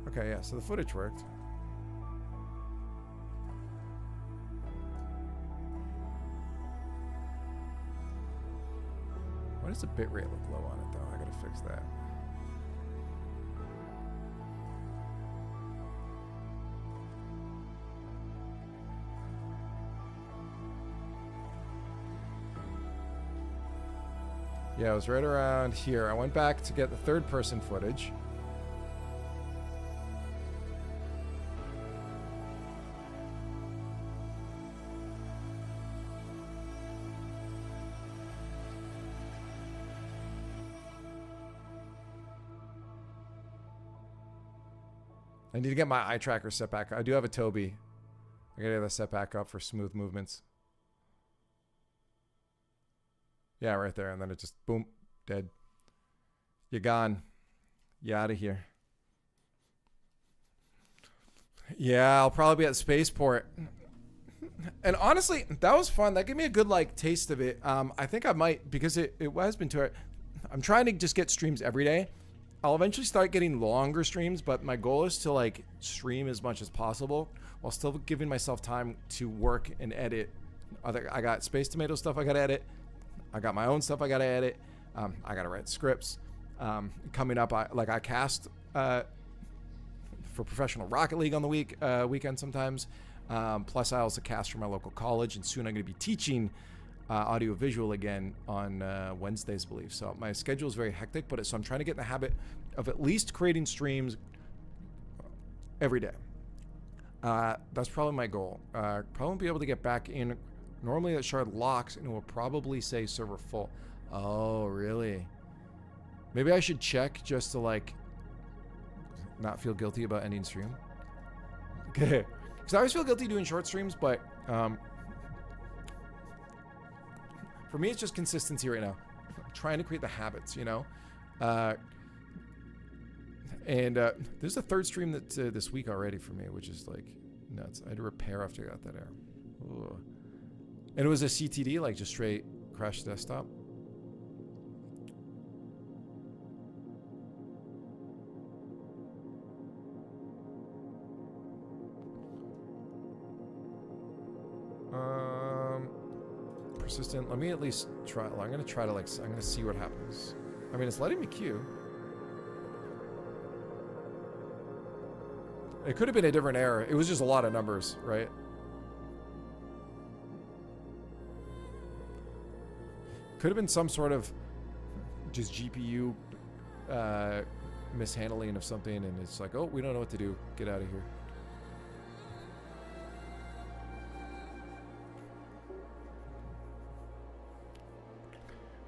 Okay, yeah, so the footage worked. Why does the bitrate look low on it, though? I gotta fix that. Yeah, it was right around here. I went back to get the third-person footage. I need to get my eye tracker set back. I do have a Toby. I gotta get that set back up for smooth movements. Yeah, right there. And then it just, boom, dead. You're gone. You're out of here. Yeah, I'll probably be at Spaceport. And honestly, that was fun. That gave me a good, like, taste of it. I think I might, because it has been to it. I'm trying to just get streams every day. I'll eventually start getting longer streams, but my goal is to, like, stream as much as possible while still giving myself time to work and edit. I got Space Tomato stuff I got to edit. I got my own stuff I got to edit. I got to write scripts. Coming up, I cast for professional Rocket League on the weekend sometimes. Plus, I also cast for my local college, and soon I'm going to be teaching audio-visual again on Wednesdays, I believe. So my schedule is very hectic, but so I'm trying to get in the habit of at least creating streams every day. That's probably my goal. Probably won't be able to get back in. Normally that shard locks and it will probably say server full. Oh, really? Maybe I should check just to, like, not feel guilty about ending stream. Okay. Because I always feel guilty doing short streams, but for me, it's just consistency right now. I'm trying to create the habits, you know? There's a third stream that this week already for me, which is, like, nuts. I had to repair after I got that error. Ooh. And it was a CTD, like, just straight crash desktop. Persistent. Let me at least try. I'm going to try to, like, I'm going to see what happens. I mean, it's letting me queue. It could have been a different error. It was just a lot of numbers, right? Could have been some sort of just GPU mishandling of something, and it's like, oh, we don't know what to do. Get out of here.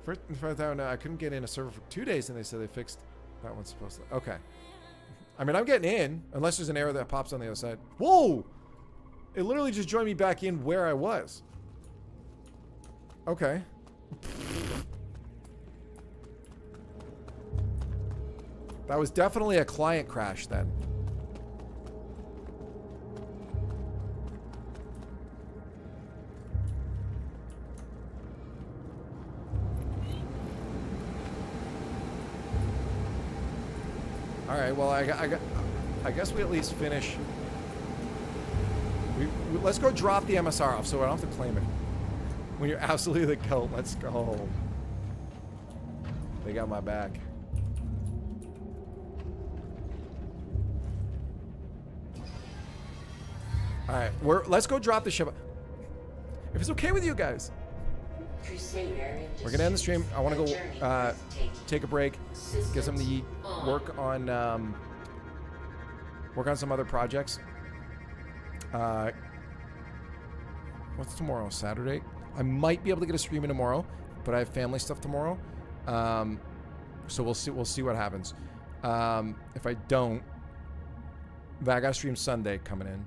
First, I couldn't get in a server for 2 days, and they said they fixed that one's supposed to. Okay. I mean, I'm getting in, unless there's an error that pops on the other side. Whoa! It literally just joined me back in where I was. Okay. That was definitely a client crash then. All right, well, I guess we at least finish. Let's go drop the MSR off so I don't have to claim it. When you're absolutely the goat, let's go. They got my back. All right, let's go drop the ship. If it's okay with you guys. We're gonna end the stream. I want to go take a break, get something to eat, work on some other projects. What's tomorrow? Saturday. I might be able to get a stream in tomorrow, but I have family stuff tomorrow. So we'll see. We'll see what happens. If I don't, then I got a stream Sunday coming in.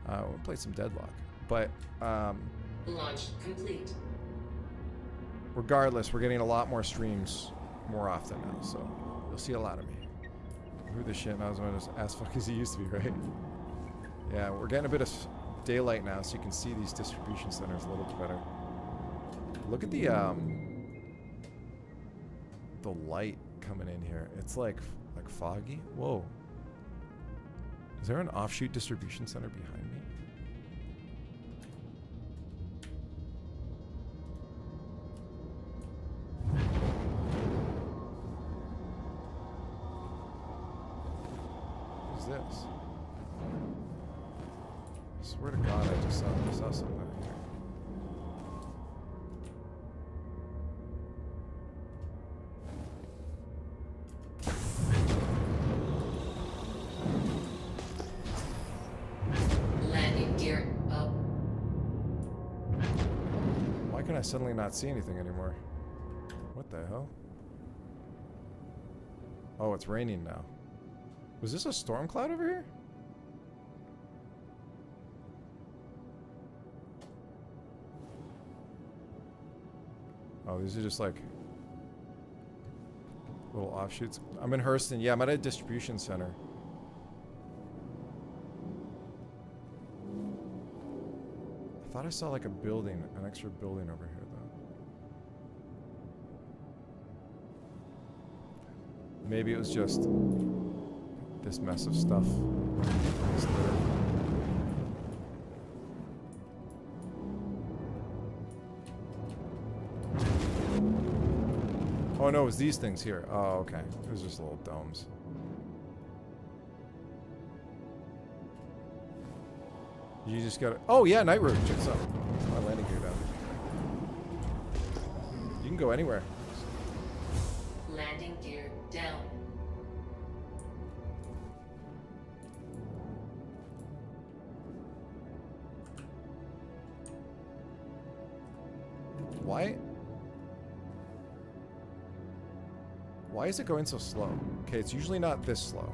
We'll play some Deadlock, but Launch complete. Regardless, we're getting a lot more streams more often now, so you'll see a lot of me. Who the shit knows when as fuck as he used to be, right? Yeah, we're getting a bit of daylight now, so you can see these distribution centers a little bit better. Look at the light coming in here. It's like foggy. Whoa. Is there an offshoot distribution center behind me? What's this? I swear to God, I just saw something out here. Landing gear up. Why can I suddenly not see anything anymore? What the hell? Oh, it's raining now. Was this a storm cloud over here? Oh, these are just like little offshoots. I'm in Hurston. Yeah, I'm at a distribution center. I thought I saw like a building, an extra building over here though. Maybe it was just this mess of stuff. Oh no, it was these things here. Oh, okay. It was just little domes. You just gotta... Oh yeah, night room. Check this out. My landing gear down. You can go anywhere. Landing gear down. Why is it going so slow? Okay, it's usually not this slow.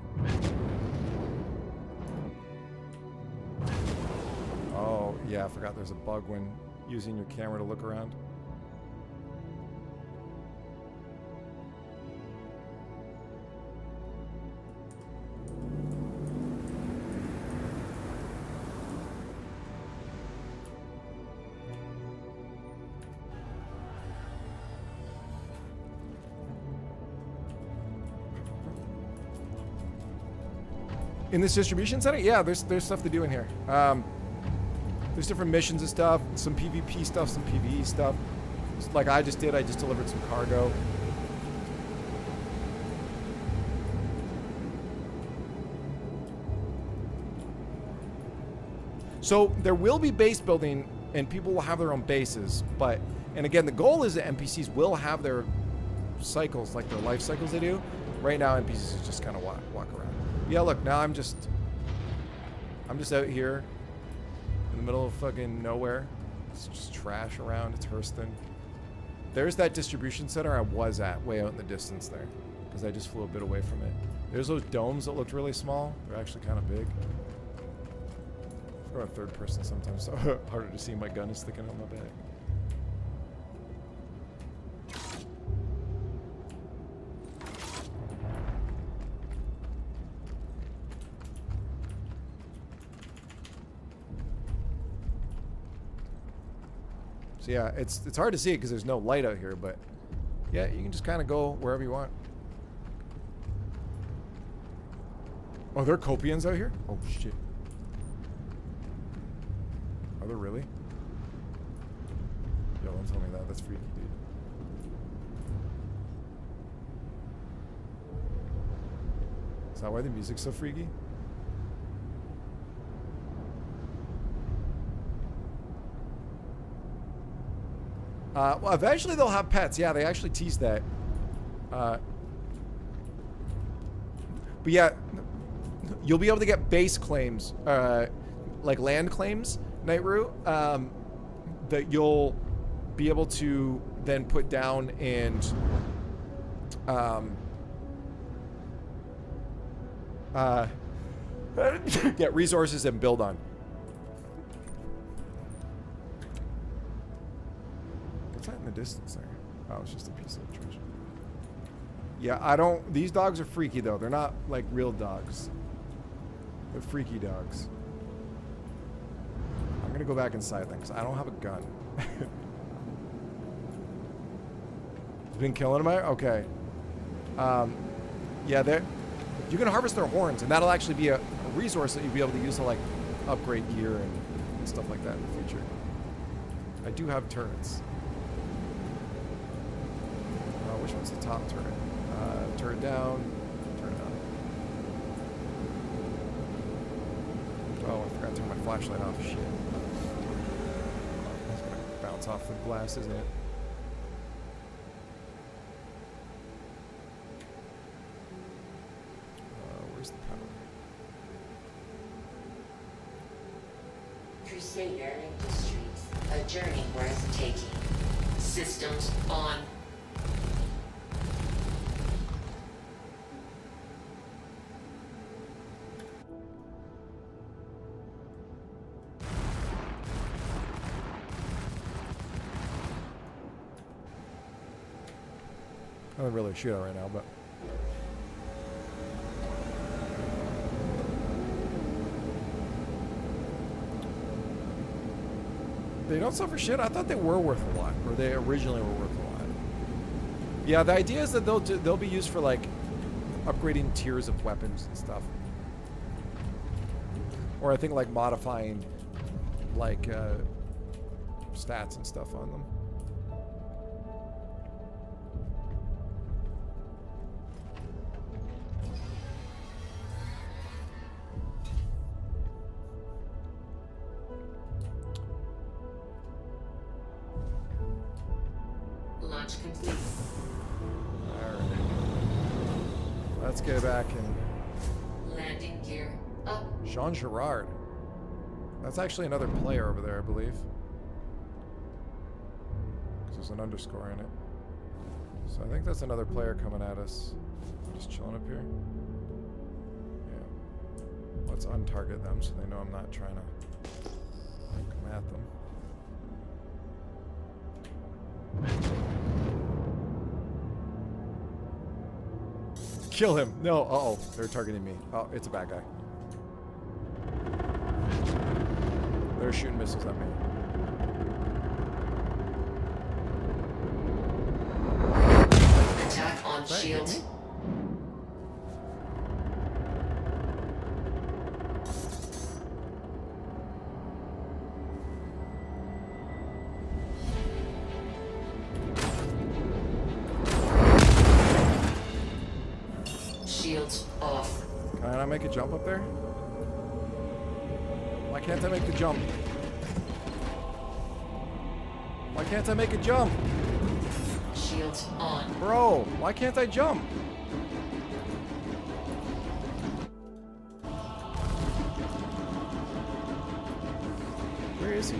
Oh, yeah, I forgot there's a bug when using your camera to look around. In this distribution center? Yeah, there's stuff to do in here. There's different missions and stuff, some PvP stuff, some PvE stuff. Like I just delivered some cargo. So there will be base building and people will have their own bases, and again, the goal is that NPCs will have their cycles, like their life cycles they do, Right now, NPCs just kind of walk around. Yeah, look, now I'm just out here in the middle of fucking nowhere. It's just trash around. It's Hurston. There's that distribution center I was at way out in the distance there, because I just flew a bit away from it. There's those domes that looked really small. They're actually kind of big. Or a third person sometimes, so harder to see. My gun is sticking out my back. So yeah, it's hard to see it because there's no light out here, but yeah, you can just kind of go wherever you want. Oh, there are Copians out here? Oh shit. Are there really? Yo, don't tell me that. That's freaky, dude. Is that why the music's so freaky? Well, eventually they'll have pets. Yeah, they actually teased that. But yeah, you'll be able to get base claims, like land claims, Nightru, that you'll be able to then put down and get resources and build on. What's that in the distance there? Oh, it's just a piece of treasure. Yeah, I don't... These dogs are freaky, though. They're not, like, real dogs. They're freaky dogs. I'm gonna go back inside, then, because I don't have a gun. Been killing them? Okay. Yeah, they're... You can harvest their horns, and that'll actually be a resource that you'll be able to use to, like, upgrade gear and stuff like that in the future. I do have turrets. Which one's the top turret? Turret down. Turret up. Oh, I forgot to turn my flashlight off. Shit. It's gonna bounce off the glass, isn't it? Where's the power? Crusader Industries. A journey worth taking. Systems on. I don't really shoot out right now, but... They don't sell for shit? I thought they were worth a lot. Or they originally were worth a lot. Yeah, the idea is that they'll be used for, like, upgrading tiers of weapons and stuff. Or I think, like, modifying, like, stats and stuff on them. Launch complete. Alright. Let's get back and... Landing gear up. Jean Girard. That's actually another player over there, I believe. Because there's an underscore in it. So I think that's another player coming at us. Just chilling up here. Yeah. Let's untarget them so they know I'm not trying to come at them. Kill him. No. Uh-oh. They're targeting me. Oh, it's a bad guy. They're shooting missiles at me. Attack on shield. Shields off. Can I not make a jump up there? Why can't I make the jump? Why can't I make a jump? Shields on. Bro, why can't I jump? Where is he?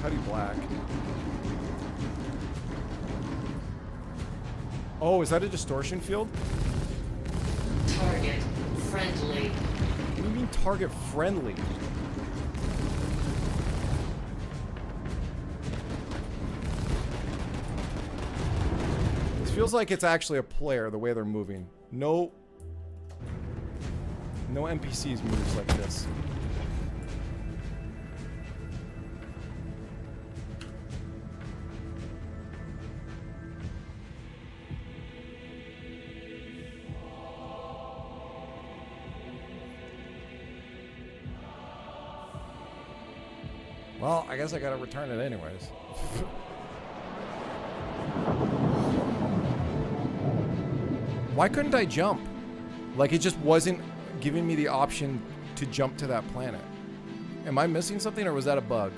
Cuddy Black. Oh, is that a distortion field? Target friendly. What do you mean target friendly? This feels like it's actually a player, the way they're moving. No NPCs moves like this. Well, I guess I gotta return it anyways. Why couldn't I jump? Like, it just wasn't giving me the option to jump to that planet. Am I missing something, or was that a bug?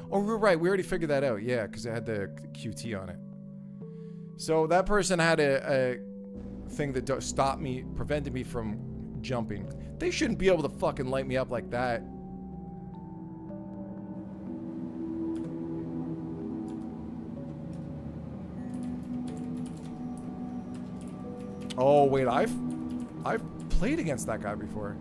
Oh, we're right. We already figured that out. Yeah, because it had the QT on it. So that person had a thing that stopped me, prevented me from jumping. They shouldn't be able to fucking light me up like that. Oh wait, I've played against that guy before.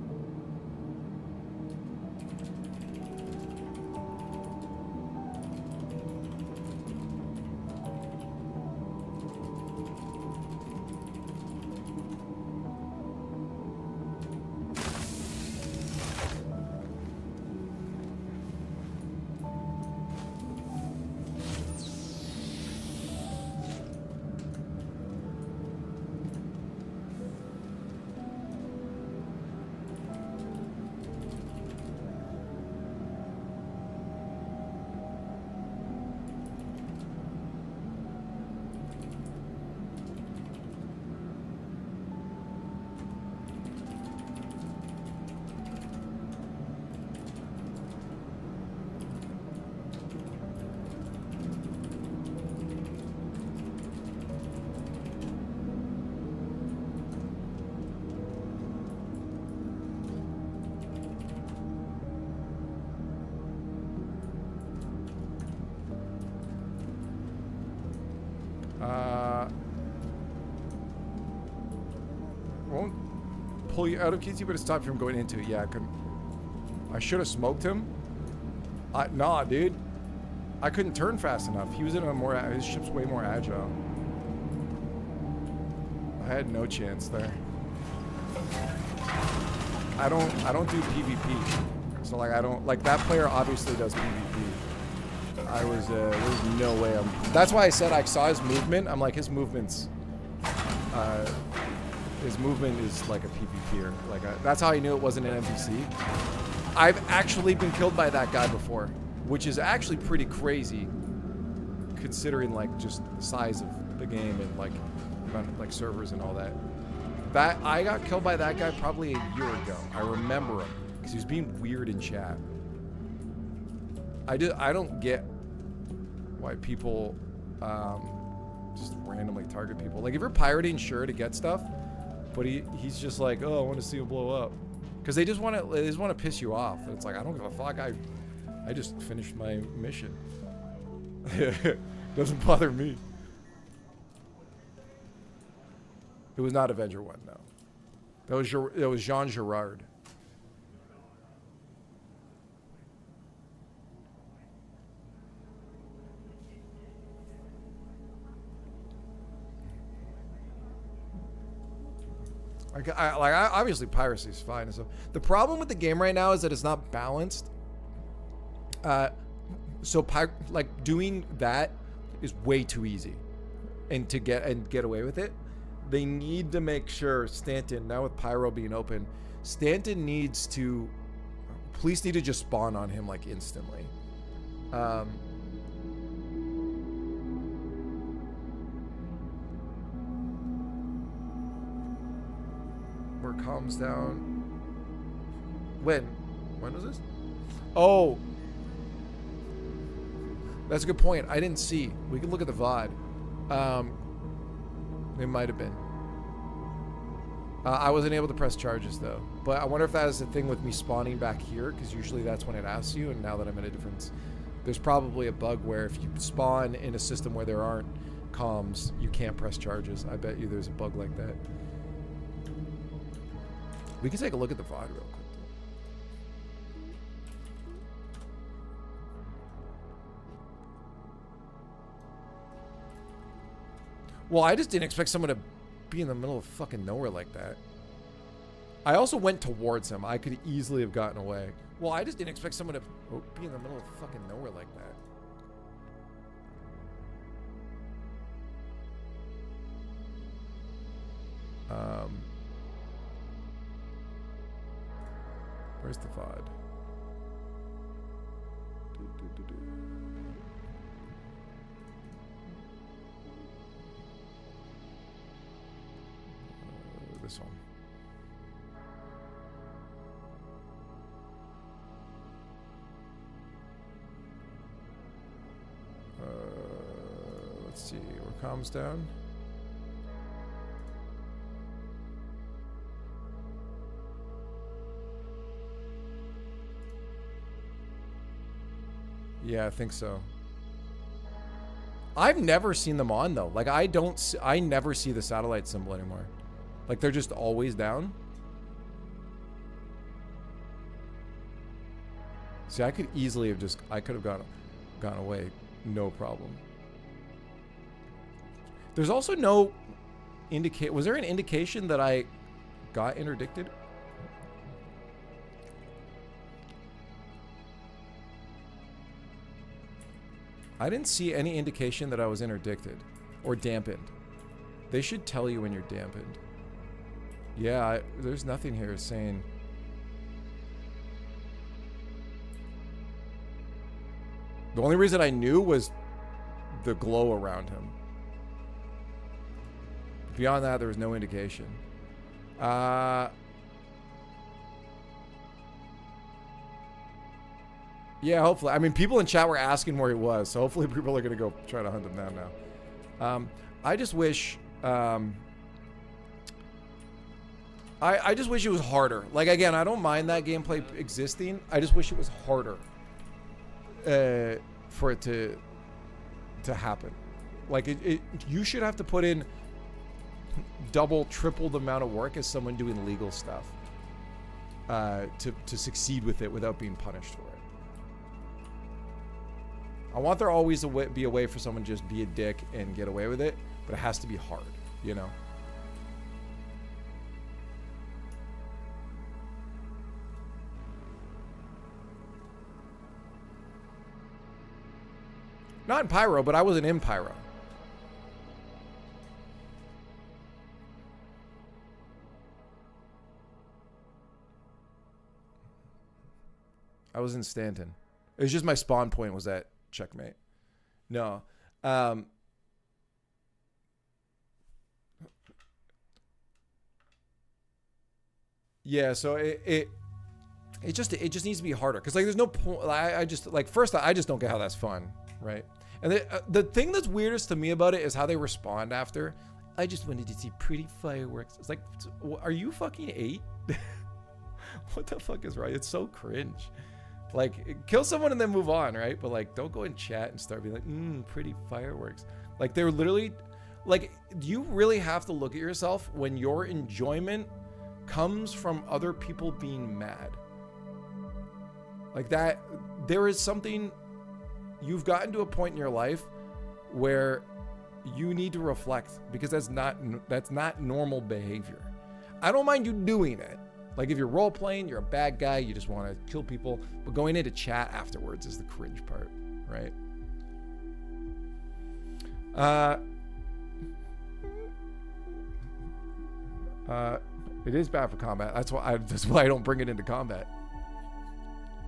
Won't pull you out of QT, but it stopped you from going into it. Yeah, I should have smoked him. Nah, dude. I couldn't turn fast enough. He was in a his ship's way more agile. I had no chance there. I don't do PvP. So like that player obviously does PvP. There's no way that's why I said I saw his movement. I'm like, his movement is like a PvPer. That's how I knew it wasn't an NPC. I've actually been killed by that guy before, which is actually pretty crazy considering like just the size of the game and like servers and all that. I got killed by that guy probably a year ago. I remember him because he was being weird in chat. I don't get why people just randomly target people. Like if you're pirating, sure, to get stuff, but he's just like, oh, I want to see him blow up, because they just want to piss you off. And it's like, I don't give a fuck. I just finished my mission. Doesn't bother me. It was not Avenger 1, no. That was Jean Girard. Obviously piracy is fine and stuff. The problem with the game right now is that it's not balanced. Doing that is way too easy, and to get away with it, they need to make sure Stanton, now with Pyro being open, Stanton needs to, police need to just spawn on him like instantly. Where calms down. When was this? Oh, That's a good point. I didn't see. We can look at the VOD. It might have been. I wasn't able to press charges though. But I wonder if that is the thing with me spawning back here, because usually that's when it asks you, and now that I'm in a different... There's probably a bug where if you spawn in a system where there aren't comms, you can't press charges. I bet you there's a bug like that. We can take a look at the VOD real quick. Well, I just didn't expect someone to be in the middle of fucking nowhere like that. I also went towards him. I could easily have gotten away. Well, I just didn't expect someone to be in the middle of fucking nowhere like that. Where's the VOD? This one. Let's see, were comms down? Yeah, I think so. I've never seen them on though. Like I never see the satellite symbol anymore. Like they're just always down. See, I could easily have I could have gone away, no problem. There's also no was there an indication that I got interdicted? I didn't see any indication that I was interdicted or dampened. They should tell you when you're dampened. Yeah, there's nothing here saying... The only reason I knew was the glow around him. Beyond that, there was no indication. Yeah, hopefully. I mean, people in chat were asking where he was, so hopefully people are going to go try to hunt him down now. I just wish... I just wish it was harder. Like, again, I don't mind that gameplay existing. I just wish it was harder for it to happen. Like, you should have to put in double, triple the amount of work as someone doing legal stuff to succeed with it without being punished for it. I want there always to be a way for someone to just be a dick and get away with it, but it has to be hard, you know? Not in Pyro, but I wasn't in Pyro. I was in Stanton. It was just my spawn point was at Checkmate. No. Yeah, so it just needs to be harder, because like there's no point. I just like, first I just don't get how that's fun, right? And the thing that's weirdest to me about it is how they respond after. I just wanted to see pretty fireworks. It's like, are you fucking 8? What the fuck is right? It's so cringe. Like, kill someone and then move on, right? But like, don't go in chat and start being like, pretty fireworks. Like, they're literally, like, you really have to look at yourself when your enjoyment comes from other people being mad. Like that, there is something, you've gotten to a point in your life where you need to reflect, because that's not normal behavior. I don't mind you doing it. Like, if you're role playing, you're a bad guy, you just want to kill people, but going into chat afterwards is the cringe part, right? It is bad for combat. That's why I don't bring it into combat.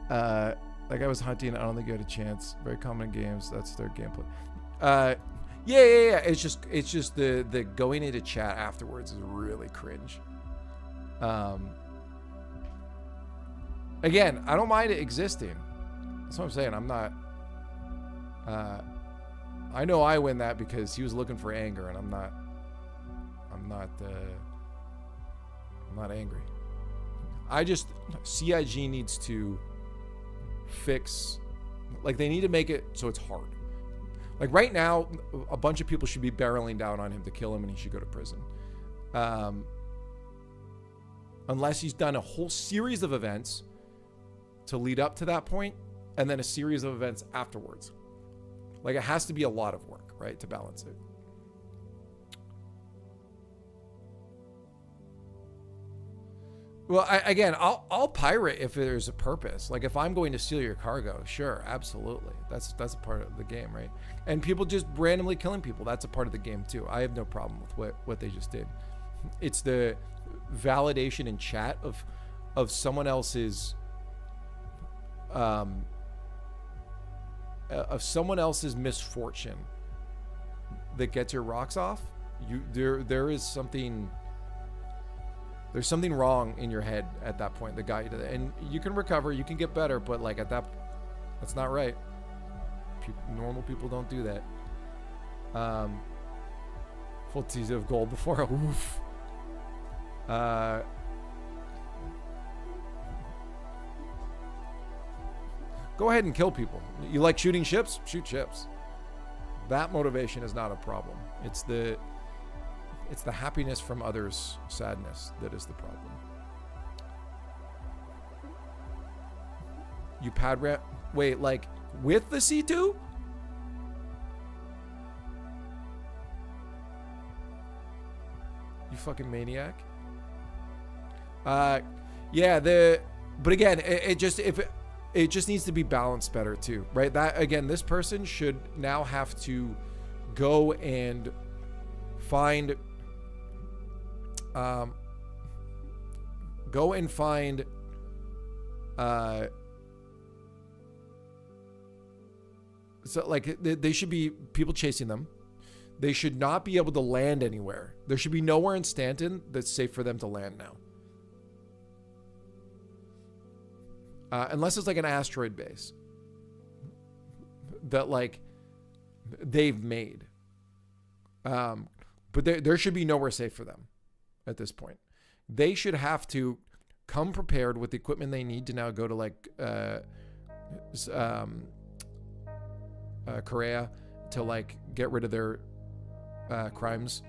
Like, I was hunting, I don't think you had a chance. Very common in games. That's their gameplay. Yeah. It's just the going into chat afterwards is really cringe. Again, I don't mind it existing. That's what I'm saying. I'm I know I win that because he was looking for anger, and I'm not angry. CIG needs to fix, like, they need to make it so it's hard. Like, right now, a bunch of people should be barreling down on him to kill him, and he should go to prison. Unless he's done a whole series of events to lead up to that point, and then a series of events afterwards. Like, it has to be a lot of work, right, to balance it. Well, I'll pirate if there's a purpose. Like, if I'm going to steal your cargo, sure, absolutely. That's a part of the game, right? And people just randomly killing people, that's a part of the game too. I have no problem with what they just did. It's the validation in chat of someone else's misfortune that gets your rocks off. There's something wrong in your head at that point that got you to that. And you can recover, you can get better, but like that's not right. Normal people don't do that. Full tease of gold before. Oof. Go ahead and kill people. You like shooting ships? Shoot ships. That motivation is not a problem. It's the happiness from others' sadness that is the problem. You pad ramp? Wait, like with the C2? You fucking maniac. Yeah, but again, it just needs to be balanced better too, right? That again, this person should now have to go and find so like they should be people chasing them. They should not be able to land anywhere. There should be nowhere in Stanton that's safe for them to land now. Unless it's like an asteroid base that like they've made. But there should be nowhere safe for them at this point. They should have to come prepared with the equipment they need to now go to like Korea to like get rid of their crimes.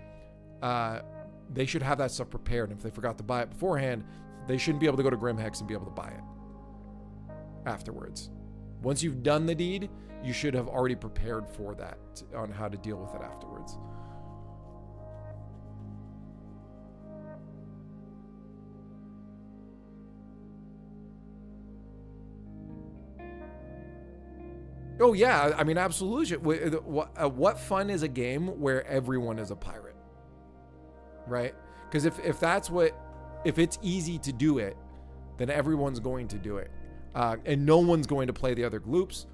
They should have that stuff prepared. And if they forgot to buy it beforehand, they shouldn't be able to go to Grimhex and be able to buy it afterwards. Once you've done the deed, you should have already prepared for that on how to deal with it afterwards. Oh yeah, I mean, absolutely. What fun is a game where everyone is a pirate, right? Because if it's easy to do it, then everyone's going to do it, and no one's going to play the other gloops,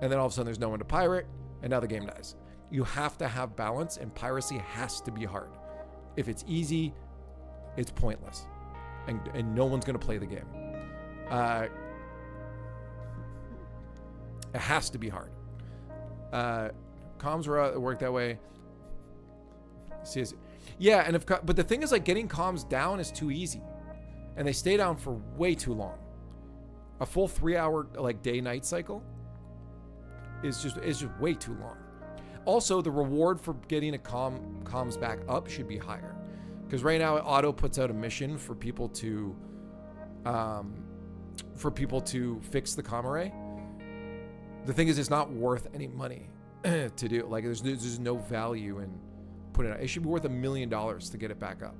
and then all of a sudden there's no one to pirate, and now the game dies. You have to have balance, and piracy has to be hard. If it's easy, it's pointless, and no one's going to play the game. It has to be hard. Comms work that way. Yeah, but the thing is, like, getting comms down is too easy, and they stay down for way too long. A full 3-hour like day-night cycle is just way too long. Also, the reward for getting a comms back up should be higher, because right now it auto puts out a mission for people to fix the comm array. The thing is, it's not worth any money to do. Like, there's no value in putting it out. It should be worth $1 million to get it back up.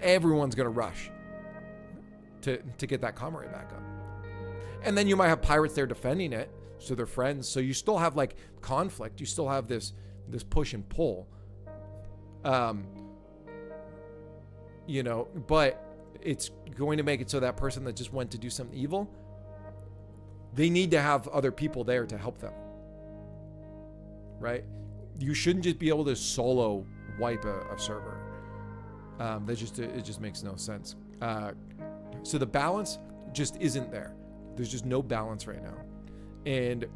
Everyone's gonna rush to get that comm array back up. And then you might have pirates there defending it, so they're friends. So you still have like conflict. You still have this push and pull. But it's going to make it so that person that just went to do something evil, they need to have other people there to help them, right? You shouldn't just be able to solo wipe a server. It just makes no sense. So the balance just isn't there. There's just no balance right now. And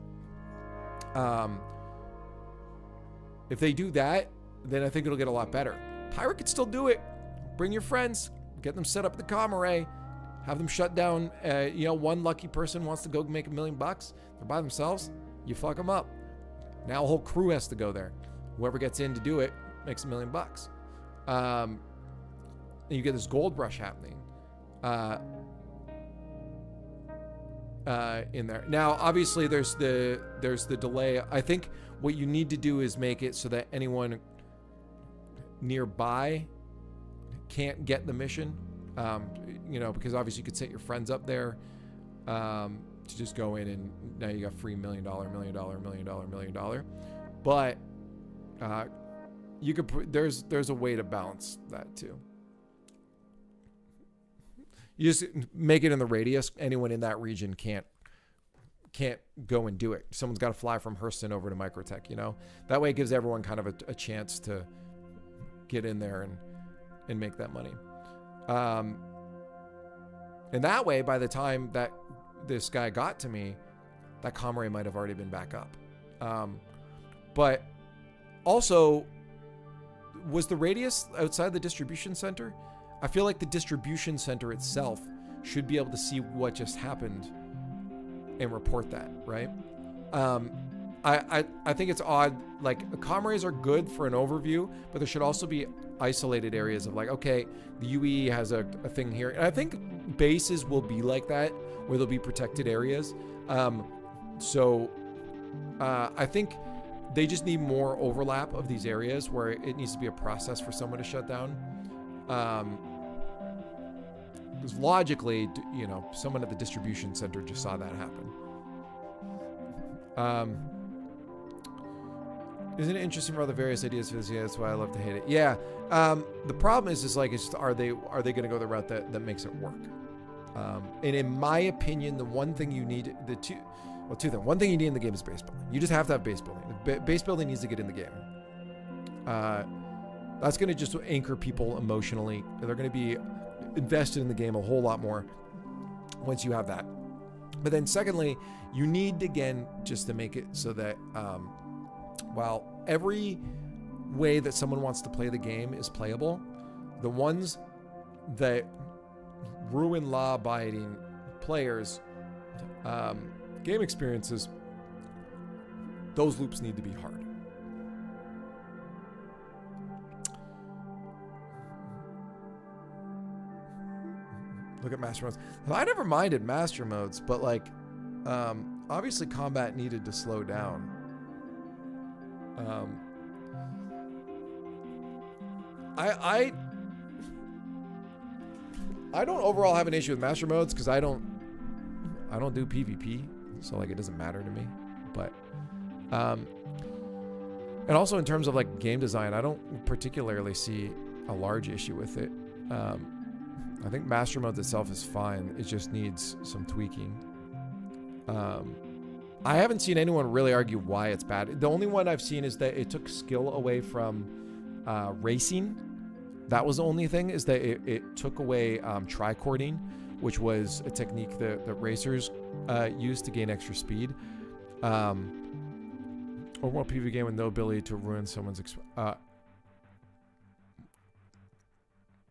If they do that, then I think it'll get a lot better. Pirate could still do it. Bring your friends, get them set up at the comm array, have them shut down. One lucky person wants to go make $1 million. They're by themselves. You fuck them up. Now a whole crew has to go there. Whoever gets in to do it makes $1 million. And you get this gold rush happening in there. Now, obviously, there's the delay. I think what you need to do is make it so that anyone nearby can't get the mission. Because obviously you could set your friends up there to just go in, and now you got free $1 million. But you could there's a way to balance that too. You just make it in the radius. Anyone in that region can't go and do it. Someone's got to fly from Hurston over to Microtech. That way it gives everyone kind of a chance to get in there and make that money. And that way, by the time that this guy got to me, that comm array might have already been back up. But also, was the radius outside the distribution center? I feel like the distribution center itself should be able to see what just happened and report that, right? I think it's odd. Like, the comm arrays are good for an overview, but there should also be isolated areas of like, okay, the UE has a thing here. And I think bases will be like that, where there'll be protected areas. I think they just need more overlap of these areas where it needs to be a process for someone to shut down. Because logically, someone at the distribution center just saw that happen. Isn't it interesting for all the various ideas for this? Yeah, that's why I love to hate it. Yeah. The problem is are they going to go the route that makes it work? And in my opinion, the one thing you need, two things. One thing you need in the game is base building. You just have to have base building. Base building needs to get in the game. That's going to just anchor people emotionally. They're going to be invested in the game a whole lot more once you have that. But then secondly, you need, again, just to make it so that while every way that someone wants to play the game is playable, the ones that ruin law-abiding players' game experiences, those loops need to be hard. Look at master modes. I never minded master modes, but obviously combat needed to slow down. I don't overall have an issue with master modes because I don't do PvP, so it doesn't matter to me. But and also in terms of game design, I don't particularly see a large issue with it. I think master modes itself is fine. It just needs some tweaking. I haven't seen anyone really argue why it's bad. The only one I've seen is that it took skill away from racing. That was the only thing, is that it took away tricording, which was a technique that racers used to gain extra speed. Open world PvP game with no ability to ruin someone's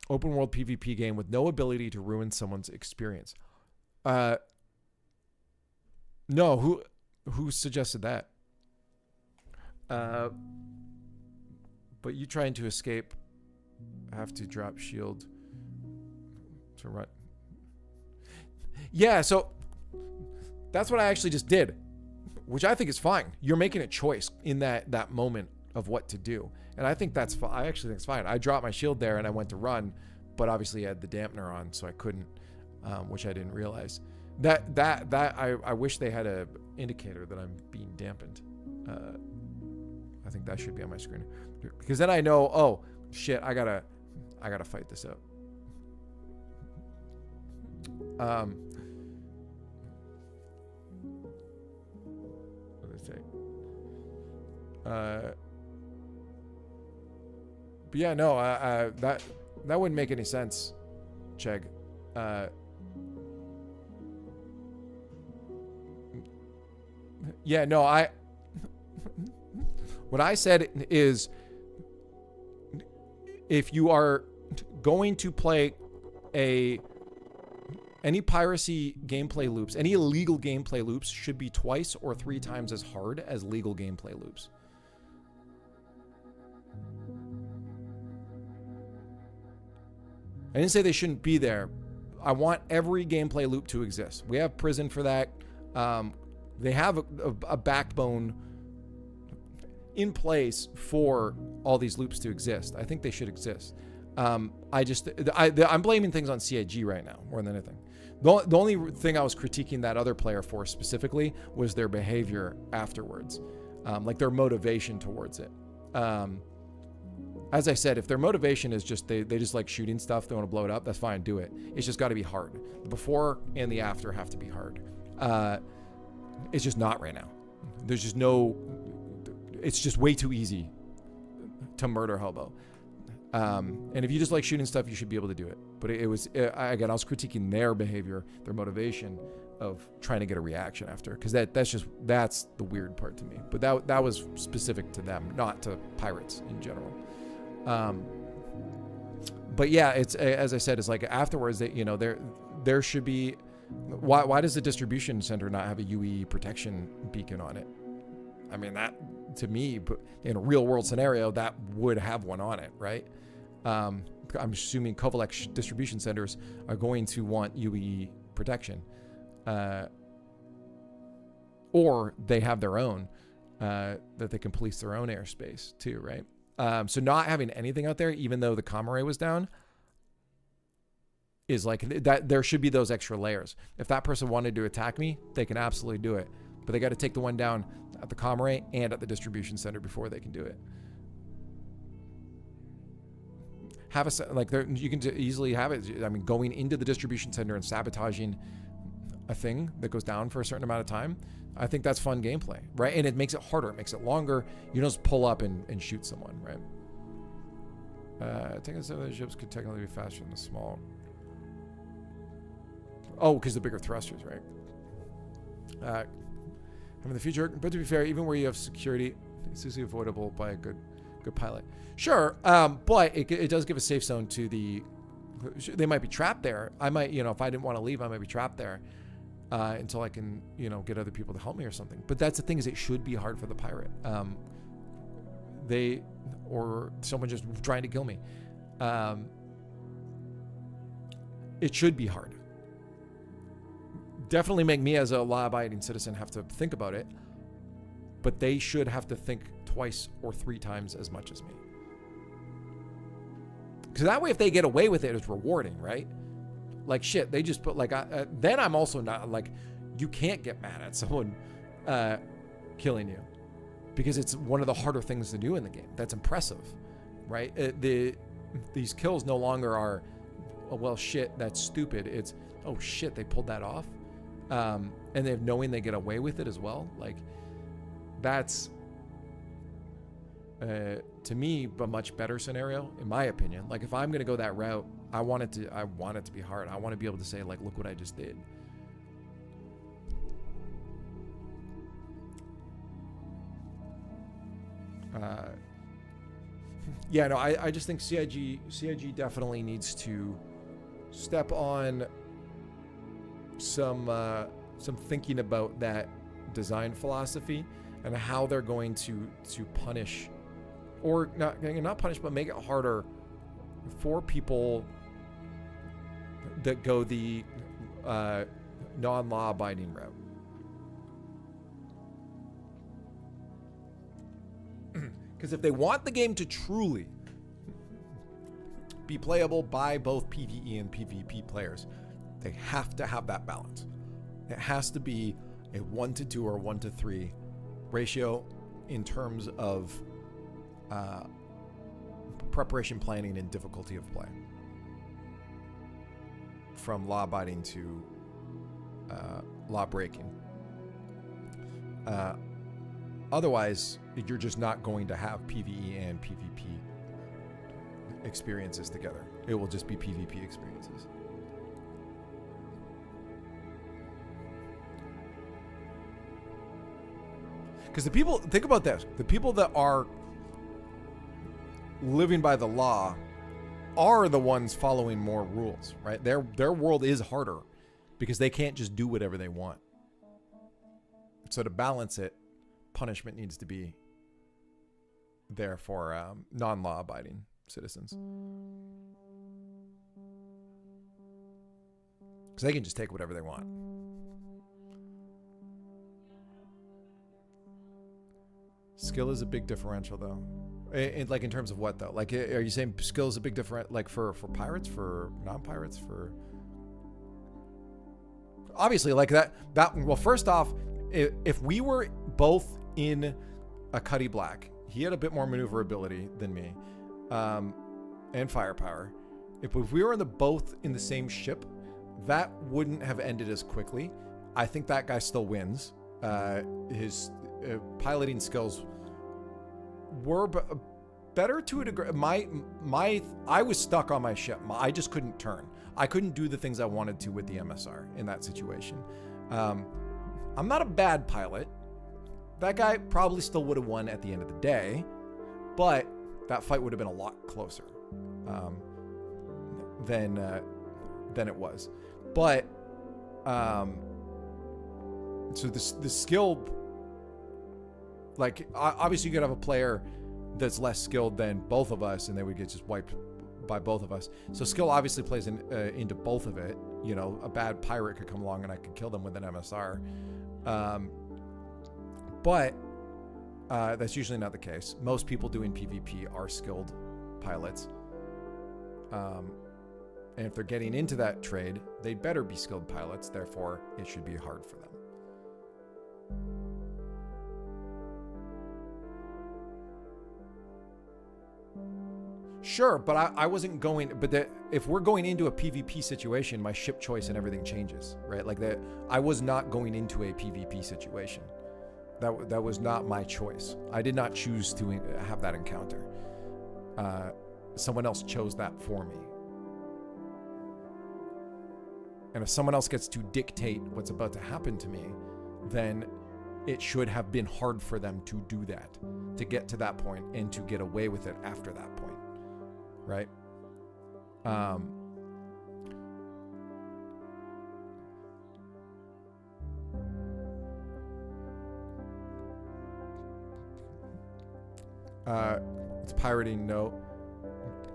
open world PvP game with no ability to ruin someone's experience. No, who suggested that? But you trying to escape have to drop shield to run. Yeah, so that's what I actually just did, which I think is fine. You're making a choice in that moment of what to do. And I think that's fine. I actually think it's fine. I dropped my shield there and I went to run, but obviously I had the dampener on, so I couldn't, which I didn't realize. I wish they had a indicator that I'm being dampened. I think that should be on my screen, because then I know, oh shit, I gotta fight this out. What did I say? But yeah, no, that wouldn't make any sense, Chegg. Yeah, no, What I said is, if you are going to play any piracy gameplay loops, any illegal gameplay loops should be twice or 3 times as hard as legal gameplay loops. I didn't say they shouldn't be there. I want every gameplay loop to exist. We have prison for that. They have a backbone in place for all these loops to exist. I think they should exist. I'm blaming things on CIG right now more than anything. The only thing I was critiquing that other player for specifically was their behavior afterwards, like their motivation towards it. As I said, if their motivation is just they just like shooting stuff, they want to blow it up, that's fine, do it. It's just got to be hard. The before and the after have to be hard. It's just not right now. There's just it's just way too easy to murder Hobo. And if you just like shooting stuff, you should be able to do it. But I was critiquing their behavior, their motivation of trying to get a reaction after, because that's the weird part to me. But that was specific to them, not to pirates in general. But yeah, it's, as I said, it's like afterwards that, there should be, why does the distribution center not have a UE protection beacon on it? I mean, that to me, in a real world scenario, that would have one on it, right? I'm assuming Kovalek distribution centers are going to want UE protection, or they have their own, that they can police their own airspace too, right? So not having anything out there, even though the comm array was down, is like that. There should be those extra layers. If that person wanted to attack me, they can absolutely do it, but they got to take the one down at the comm array and at the distribution center before they can do it. You can easily have it. I mean, going into the distribution center and sabotaging a thing that goes down for a certain amount of time, I think that's fun gameplay, right? And it makes it harder, it makes it longer. You don't just pull up and shoot someone, right? I think some of the ships could technically be faster than the small. Oh, because the bigger thrusters, right? In the future, but to be fair, even where you have security, it's easily avoidable by a good pilot. Sure, but it does give a safe zone to the. They might be trapped there. I might, if I didn't want to leave, I might be trapped there until I can, get other people to help me or something. But that's the thing, is it should be hard for the pirate. Or someone just trying to kill me. It should be hard. Definitely make me as a law-abiding citizen have to think about it, but they should have to think twice or 3 times as much as me. Because that way, if they get away with it, it's rewarding, right? Like, shit, they just put, then I'm also not, you can't get mad at someone killing you, because it's one of the harder things to do in the game. That's impressive, right? These kills no longer are, oh, well, shit, that's stupid. It's, oh, shit, they pulled that off. And they're knowing they get away with it as well. That's to me a much better scenario, in my opinion. If I'm gonna go that route, I want it to be hard. I want to be able to say, look what I just did. Yeah, no, I just think CIG definitely needs to step on some thinking about that design philosophy and how they're going to punish, or not punish, but make it harder for people that go the non-law abiding route. Because if they want the game to truly be playable by both PvE and PvP players, they have to have that balance. It has to be a 1-to-2 or 1-to-3 ratio in terms of preparation, planning, and difficulty of play. From law abiding to law breaking. Otherwise, you're just not going to have PvE and PvP experiences together. It will just be PvP experiences. Because the people, think about this, the people that are living by the law are the ones following more rules, right? Their world is harder because they can't just do whatever they want. So to balance it, punishment needs to be there for non-law abiding citizens. Because they can just take whatever they want. Skill is a big differential, though. Like in terms of what, though? Like, are you saying skill is a big different, like for pirates, for non-pirates, for? Obviously, like that. Well, first off, if we were both in a Cuddy Black, he had a bit more maneuverability than me, and firepower. If we were both in the same ship, that wouldn't have ended as quickly. I think that guy still wins. His piloting skills were better to a degree. I was stuck on my ship. I just couldn't turn. I couldn't do the things I wanted to with the MSR in that situation. I'm not a bad pilot. That guy probably still would have won at the end of the day, but that fight would have been a lot closer than it was. But so the skill, like obviously you could have a player that's less skilled than both of us, and they would get just wiped by both of us. So skill obviously plays into both of it. You know, a bad pirate could come along and I could kill them with an MSR. But that's usually not the case. Most people doing PvP are skilled pilots. And if they're getting into that trade, they better be skilled pilots. Therefore, it should be hard for them. Sure, but I wasn't going. But if we're going into a PvP situation, my ship choice and everything changes, right? Like that, I was not going into a PvP situation. That was not my choice. I did not choose to have that encounter. Someone else chose that for me. And if someone else gets to dictate what's about to happen to me, then it should have been hard for them to do that, to get to that point and to get away with it after that point. Right? It's pirating, no.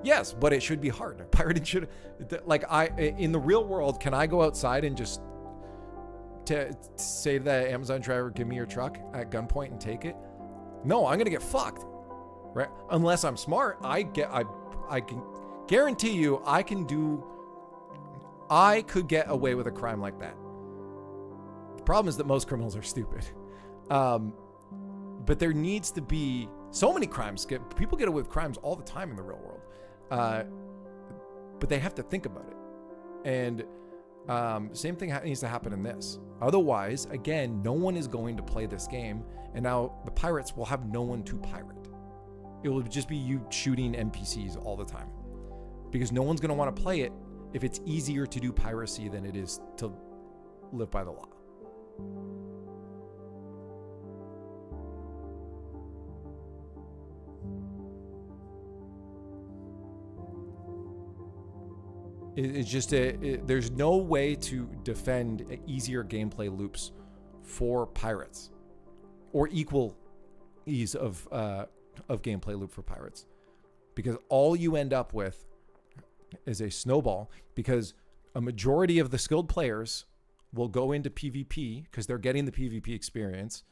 Yes, but it should be hard. Pirating should, like, in the real world, can I go outside and just say to the Amazon driver, give me your truck at gunpoint and take it? No, I'm gonna get fucked, right? Unless I'm smart, I can guarantee you I could get away with a crime like that. The problem is that most criminals are stupid. But there needs to be so many crimes. People get away with crimes all the time in the real world. But they have to think about it. And same thing needs to happen in this. Otherwise, again, no one is going to play this game. And now the pirates will have no one to pirate. It will just be you shooting NPCs all the time. Because no one's going to want to play it if it's easier to do piracy than it is to live by the law. It's just there's no way to defend easier gameplay loops for pirates, or equal ease of gameplay loop for pirates, because all you end up with is a snowball. Because a majority of the skilled players will go into PvP because they're getting the PvP experience.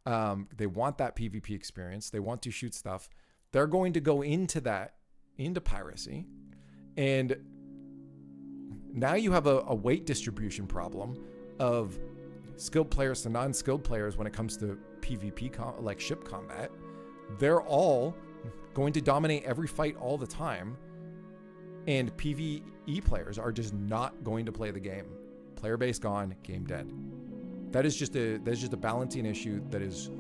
They want that PvP experience. They want to shoot stuff. They're going to go into piracy, and now you have a weight distribution problem of skilled players to non-skilled players when it comes to PvP, like ship combat. They're all going to dominate every fight all the time, and PvE players are just not going to play the game. Player base gone, game dead. That's just a balancing issue that is.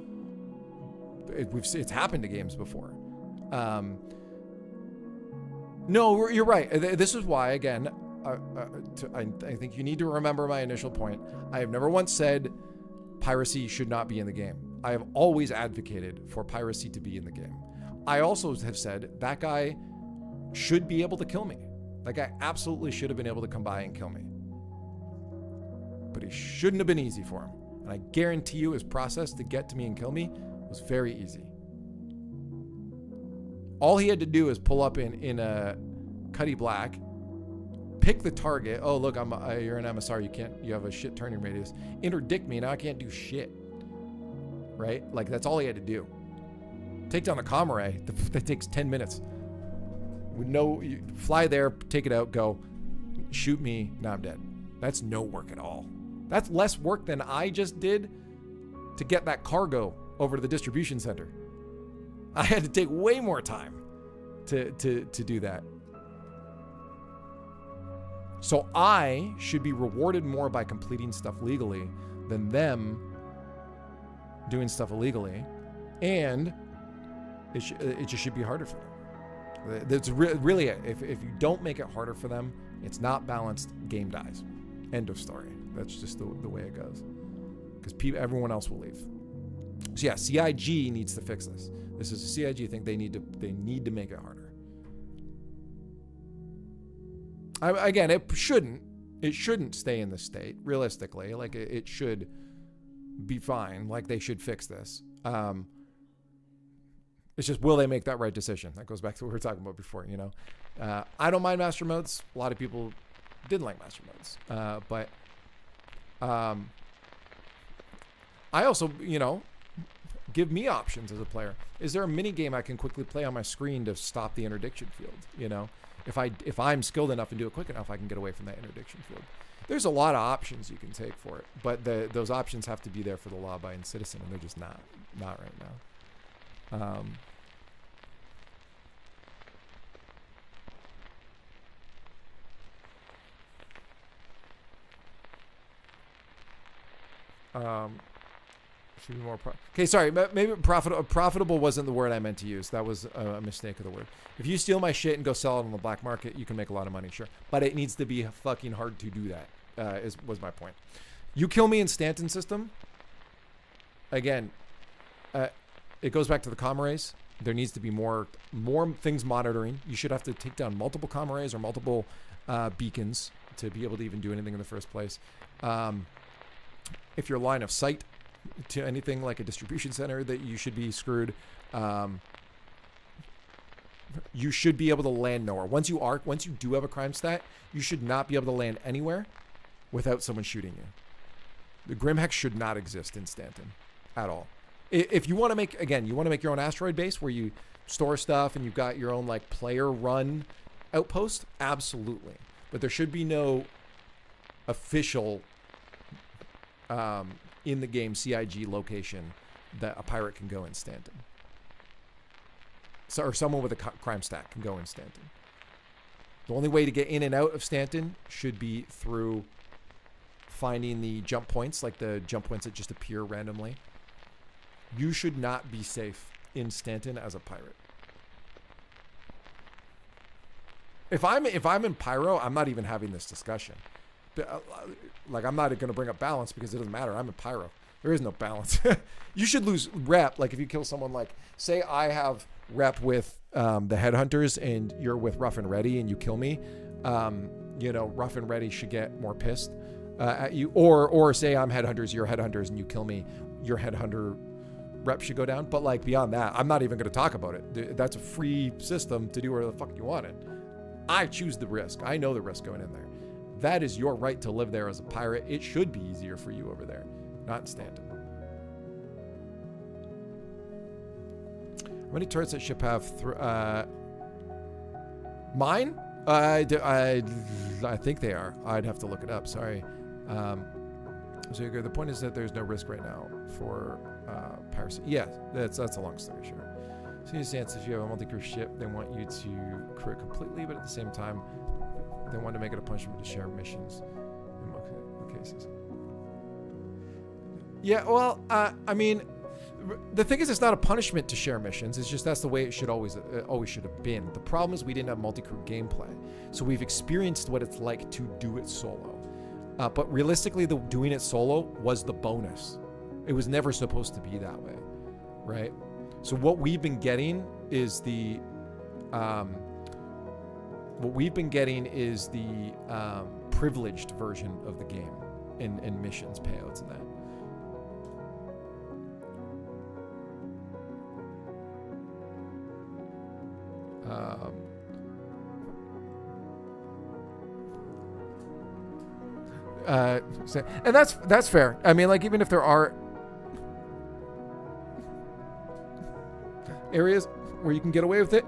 It's happened to games before. No, you're right. This is why, again. I think you need to remember my initial point. I have never once said piracy should not be in the game. I have always advocated for piracy to be in the game. I also have said that guy should be able to kill me. That guy absolutely should have been able to come by and kill me. But it shouldn't have been easy for him. And I guarantee you his process to get to me and kill me was very easy. All he had to do is pull up in a Cuddy Black, pick the target. Oh, look, you're an MSR. You have a shit turning radius. Interdict me. Now I can't do shit. Right? Like, that's all he had to do. Take down the comm array. That takes 10 minutes. You fly there, take it out, go, shoot me. Now I'm dead. That's no work at all. That's less work than I just did to get that cargo over to the distribution center. I had to take way more time to do that. So I should be rewarded more by completing stuff legally than them doing stuff illegally. And it just should be harder for them. That's really it. If you don't make it harder for them, it's not balanced, game dies. End of story. That's just the way it goes. Because everyone else will leave. So yeah, CIG needs to fix this. This is a CIG thing. They need to make it harder. Again, it shouldn't stay in this state. Realistically, like it should be fine. Like they should fix this. It's just, will they make that right decision? That goes back to what we were talking about before. You know, I don't mind master modes. A lot of people didn't like master modes, but I also, you know, give me options as a player. Is there a mini game I can quickly play on my screen to stop the interdiction field? You know, if I'm skilled enough and do it quick enough, I can get away from that interdiction field. There's a lot of options you can take for it, but those options have to be there for the law-abiding citizen, and they're just not right now. Should be more okay, sorry, maybe profitable wasn't the word I meant to use. That was a mistake of the word. If you steal my shit and go sell it on the black market, you can make a lot of money, sure, but it needs to be fucking hard to do that. Was my point. You kill me in Stanton system. Again, it goes back to the comm arrays. There needs to be more things monitoring. You should have to take down multiple comm arrays or multiple beacons to be able to even do anything in the first place. If your line of sight to anything like a distribution center, that you should be screwed. You should be able to land nowhere. Once you do have a crime stat, you should not be able to land anywhere without someone shooting you. The Grimhex should not exist in Stanton at all. If you want to make your own asteroid base where you store stuff and you've got your own like player run outpost, absolutely. But there should be no official in the game CIG location that a pirate can go in Stanton. So, or someone with a crime stat can go in Stanton. The only way to get in and out of Stanton should be through finding the jump points, like the jump points that just appear randomly. You should not be safe in Stanton as a pirate. If I'm in Pyro, I'm not even having this discussion. Like, I'm not going to bring up balance because it doesn't matter. I'm in Pyro. There is no balance. You should lose rep. Like, if you kill someone, like, say I have rep with the headhunters and you're with Rough and Ready and you kill me, you know, Rough and Ready should get more pissed at you. Or say I'm headhunters, you're headhunters, and you kill me, your headhunter rep should go down. But, like, beyond that, I'm not even going to talk about it. That's a free system to do whatever the fuck you want it. I choose the risk. I know the risk going in there. That is your right to live there as a pirate. It should be easier for you over there, not in Stanton. How many turrets that ship have? Mine? I think they are. I'd have to look it up. Sorry. So the point is that there's no risk right now for piracy. Yeah, that's a long story short. So in a sense, if you have a multi-crew ship, they want you to crew it completely, but at the same time, they want to make it a punishment to share missions in most cases. Yeah, well, I mean, the thing is, it's not a punishment to share missions. It's just that's the way it should always should have been. The problem is we didn't have multi-crew gameplay, so we've experienced what it's like to do it solo. But realistically, doing it solo was the bonus. It was never supposed to be that way, right? So what we've been getting is the privileged version of the game in missions, payouts, and that. And that's fair. I mean, like, even if there are areas where you can get away with it,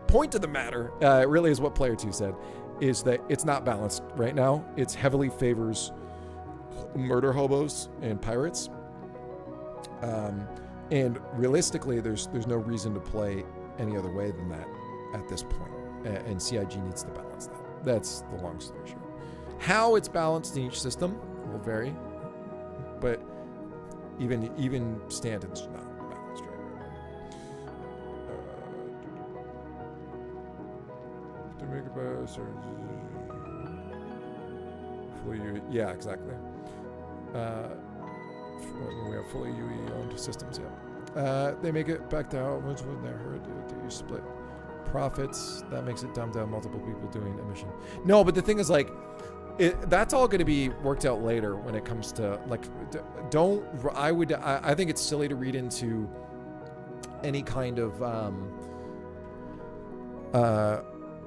point of the matter, really is what player 2 said, is that it's not balanced right now. It's heavily favors murder hobos and pirates. And realistically, there's no reason to play any other way than that at this point. And CIG needs to balance that. That's the long story short. How it's balanced in each system will vary, but even Stanton's not balanced right now. To make it better, yeah, exactly. We have fully UE owned systems, yeah. They make it back to how it was when they heard do you split profits. That makes it dumb to have multiple people doing a mission. No, but the thing is, like, that's all going to be worked out later when it comes to, like, I think it's silly to read into any kind of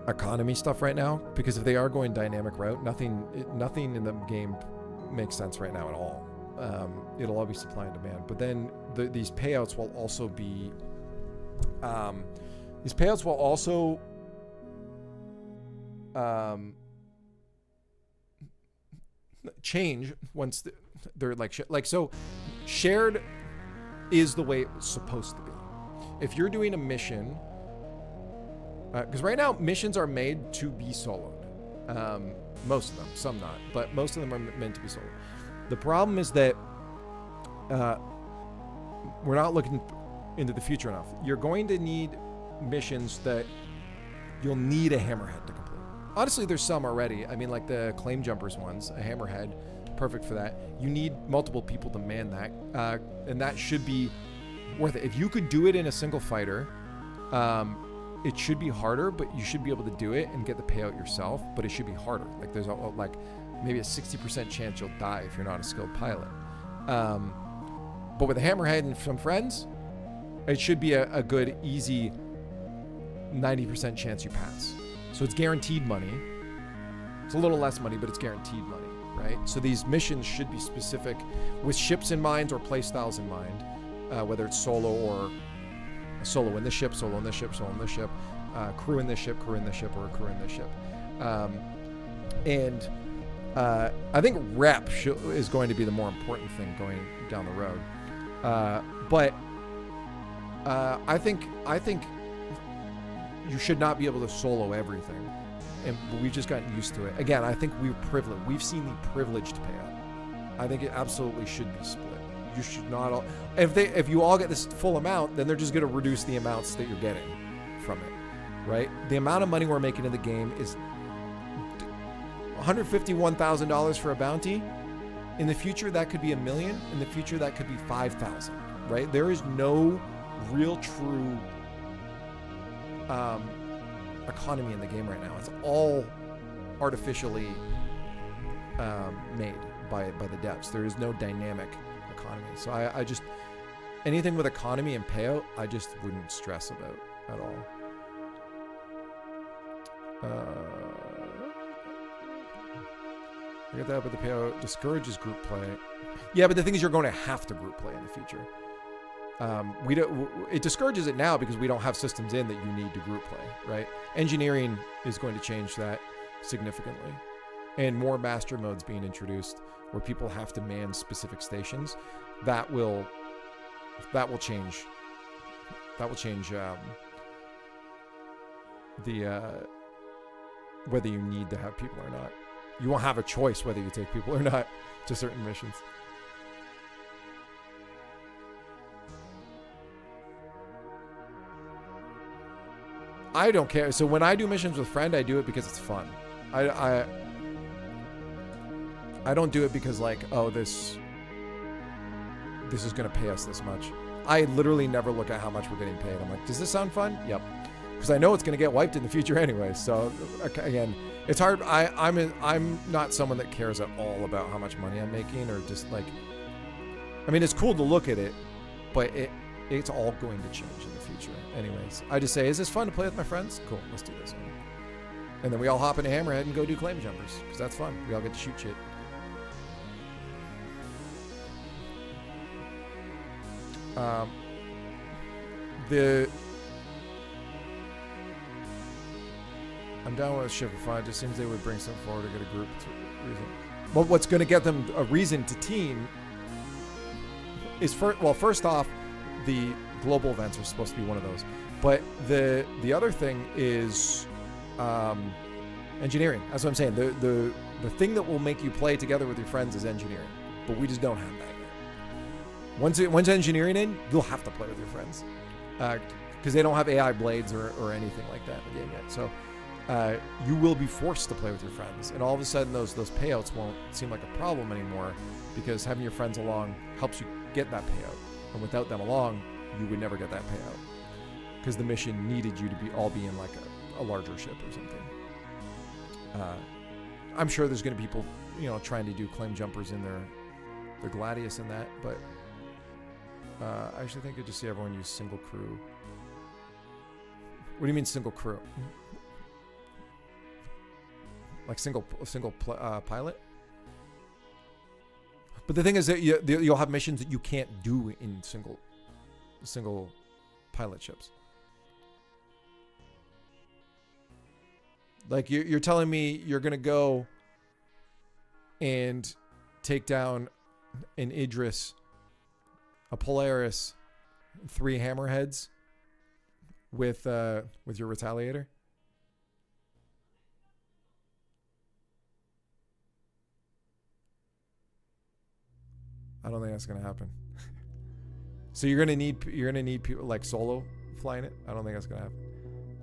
economy stuff right now, because if they are going dynamic route, nothing in the game makes sense right now at all. It'll all be supply and demand. But then these payouts will also be change once they're like so shared is the way it was supposed to be. If you're doing a mission, because right now missions are made to be soloed, most of them, some not, but most of them are meant to be soloed. The problem is that we're not looking into the future enough. You're going to need missions that you'll need a hammerhead to complete. Honestly, there's some already. I mean, like the claim jumpers ones, a hammerhead, perfect for that. You need multiple people to man that, and that should be worth it. If you could do it in a single fighter, it should be harder, but you should be able to do it and get the payout yourself, but it should be harder. Like, there's like maybe a 60% chance you'll die if you're not a skilled pilot. But with a hammerhead and some friends, it should be a good, easy 90% chance you pass. So it's guaranteed money. It's a little less money, but it's guaranteed money, right? So these missions should be specific with ships in mind or play styles in mind, whether it's solo or a solo in this ship, solo in this ship, solo in this ship, crew in this ship, crew in this ship, or a crew in this ship. And I think rep is going to be the more important thing going down the road. But I think you should not be able to solo everything, and we've just gotten used to it. Again, I think we're privileged. We've seen the privileged payout. I think it absolutely should be split. You should not all. If you all get this full amount, then they're just going to reduce the amounts that you're getting from it, right? The amount of money we're making in the game is $151,000 for a bounty. In the future, that could be $1 million. In the future, that could be $5,000, right? There is no real true economy in the game right now. It's all artificially made by the devs. There is no dynamic economy. So I just, anything with economy and payout, I just wouldn't stress about at all. I get that, but the payout discourages group play. Yeah, but the thing is, you're going to have to group play in the future. It discourages it now because we don't have systems in that you need to group play, right? Engineering is going to change that significantly, and more master modes being introduced where people have to man specific stations. That will change. That will change whether you need to have people or not. You won't have a choice whether you take people or not to certain missions. I don't care. So when I do missions with friend, I do it because it's fun. I don't do it because, like, oh, this this is going to pay us this much. I literally never look at how much we're getting paid. I'm like, does this sound fun? Yep. Because I know it's going to get wiped in the future anyway. So again, it's hard. I'm not someone that cares at all about how much money I'm making, or just like, I mean, it's cool to look at it, but it's all going to change in the future. Anyways, I just say, is this fun to play with my friends? Cool, let's do this one. And then we all hop into Hammerhead and go do claim jumpers, because that's fun. We all get to shoot shit. I'm down with shit for fun. It just seems they would bring something forward to get a group to reason. But what's going to get them a reason to team is first off, the global events are supposed to be one of those. But the other thing is engineering. That's what I'm saying. The thing that will make you play together with your friends is engineering. But we just don't have that yet. Once engineering in, you'll have to play with your friends. Because they don't have AI blades or anything like that in the game yet. So you will be forced to play with your friends. And all of a sudden those payouts won't seem like a problem anymore, because having your friends along helps you get that payout. And without them along, you would never get that payout. Because the mission needed you to be in like a larger ship or something. I'm sure there's going to be people, trying to do claim jumpers in their Gladius and that, but I actually think I just see everyone use single crew. What do you mean single crew? Like single pilot? But the thing is that you'll have missions that you can't do in single pilot ships. Like you're telling me you're gonna go and take down an Idris, a Polaris, 3 Hammerheads with your Retaliator? I don't think that's gonna happen. So you're gonna need people like Solo flying it. I don't think that's gonna happen.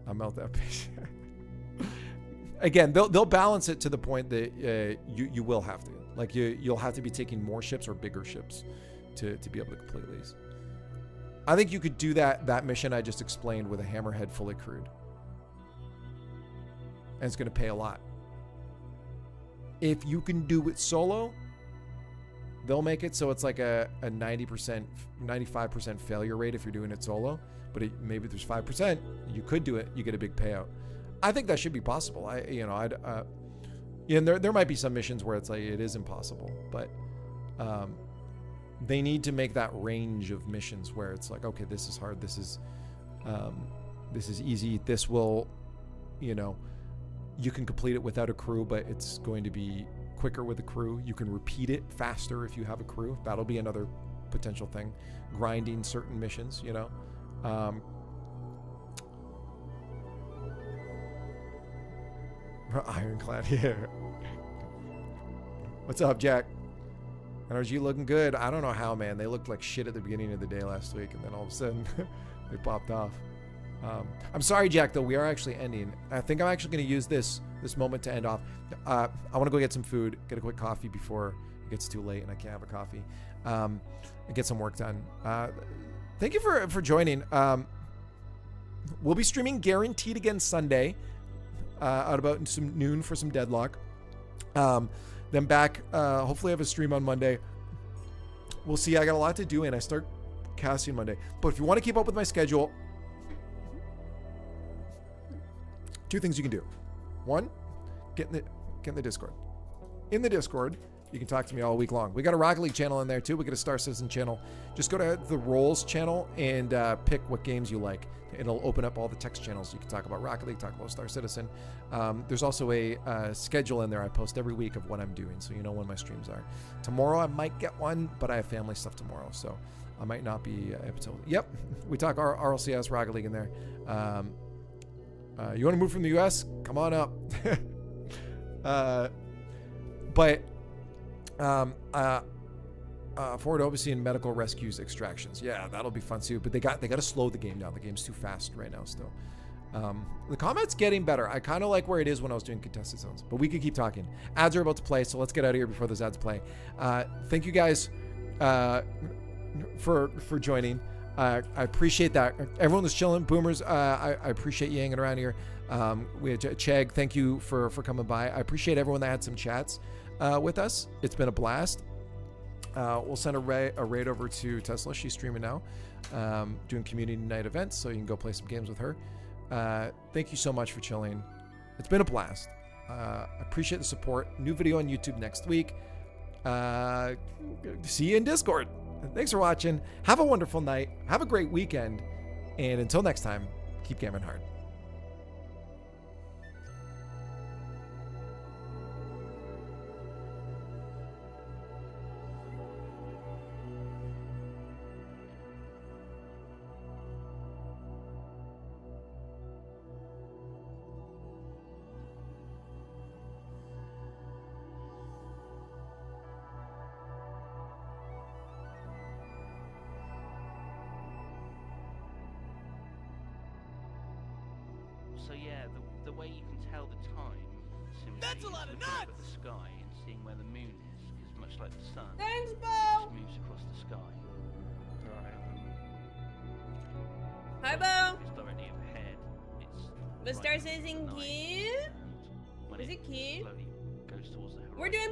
I'm out that patient. Again, they'll balance it to the point that you will have to. Like you'll have to be taking more ships or bigger ships to be able to complete these. I think you could do that mission I just explained with a Hammerhead fully crewed. And it's gonna pay a lot. If you can do it solo, they'll make it so it's like a 90%, 95% failure rate if you're doing it solo. But maybe there's 5%, you could do it, you get a big payout. I think that should be possible. There might be some missions where it's like it is impossible, but they need to make that range of missions where it's like, okay, this is hard, this is easy, this will, you can complete it without a crew, but it's going to be quicker with a crew. You can repeat it faster if you have a crew. That'll be another potential thing. Grinding certain missions, Ironclad here. What's up, Jack? NRG looking good. I don't know how, man. They looked like shit at the beginning of the day last week, and then all of a sudden they popped off. I'm sorry, Jack, though. We are actually ending. I think I'm actually going to use this moment to end off. I want to go get some food, get a quick coffee before it gets too late and I can't have a coffee, and get some work done. Thank you for joining. We'll be streaming guaranteed again Sunday. At about some noon for some Deadlock. Then back, hopefully I have a stream on Monday. We'll see. I got a lot to do and I start casting Monday. But if you want to keep up with my schedule, 2 things you can do. 1, get in the Discord. In the Discord, you can talk to me all week long. We got a Rocket League channel in there too. We got a Star Citizen channel. Just go to the Roles channel and pick what games you like. It'll open up all the text channels. You can talk about Rocket League, talk about Star Citizen. There's also a schedule in there I post every week of what I'm doing, so you know when my streams are. Tomorrow I might get one, but I have family stuff tomorrow, so I might not be able to. Yep, we talk RLCS, Rocket League in there. You want to move from the US? Come on up. Forward Overseeing and Medical Rescues Extractions. Yeah, that'll be fun too. But they got to slow the game down. The game's too fast right now still. The combat's getting better. I kind of like where it is when I was doing contested zones. But we could keep talking. Ads are about to play, so let's get out of here before those ads play. Thank you guys. for joining. I appreciate that. Everyone that's chilling, boomers. I appreciate you hanging around here. We had Chegg. Thank you for coming by. I appreciate everyone that had some chats with us. It's been a blast. We'll send a raid over to Tesla. She's streaming now, doing community night events, so you can go play some games with her. Thank you so much for chilling. It's been a blast. Appreciate the support. New video on YouTube next week. See you in Discord. Thanks for watching. Have a wonderful night. Have a great weekend. And until next time, keep gaming hard. So yeah, the way you can tell the time simply is looking up at the sky and seeing where the moon is, because much like the sun, Thanks, it Bo! just moves across the sky. Hi, Bo! It's directly overhead. It's The right star in says the thank night, you. and when Is it cute? slowly goes towards the horizon, We're doing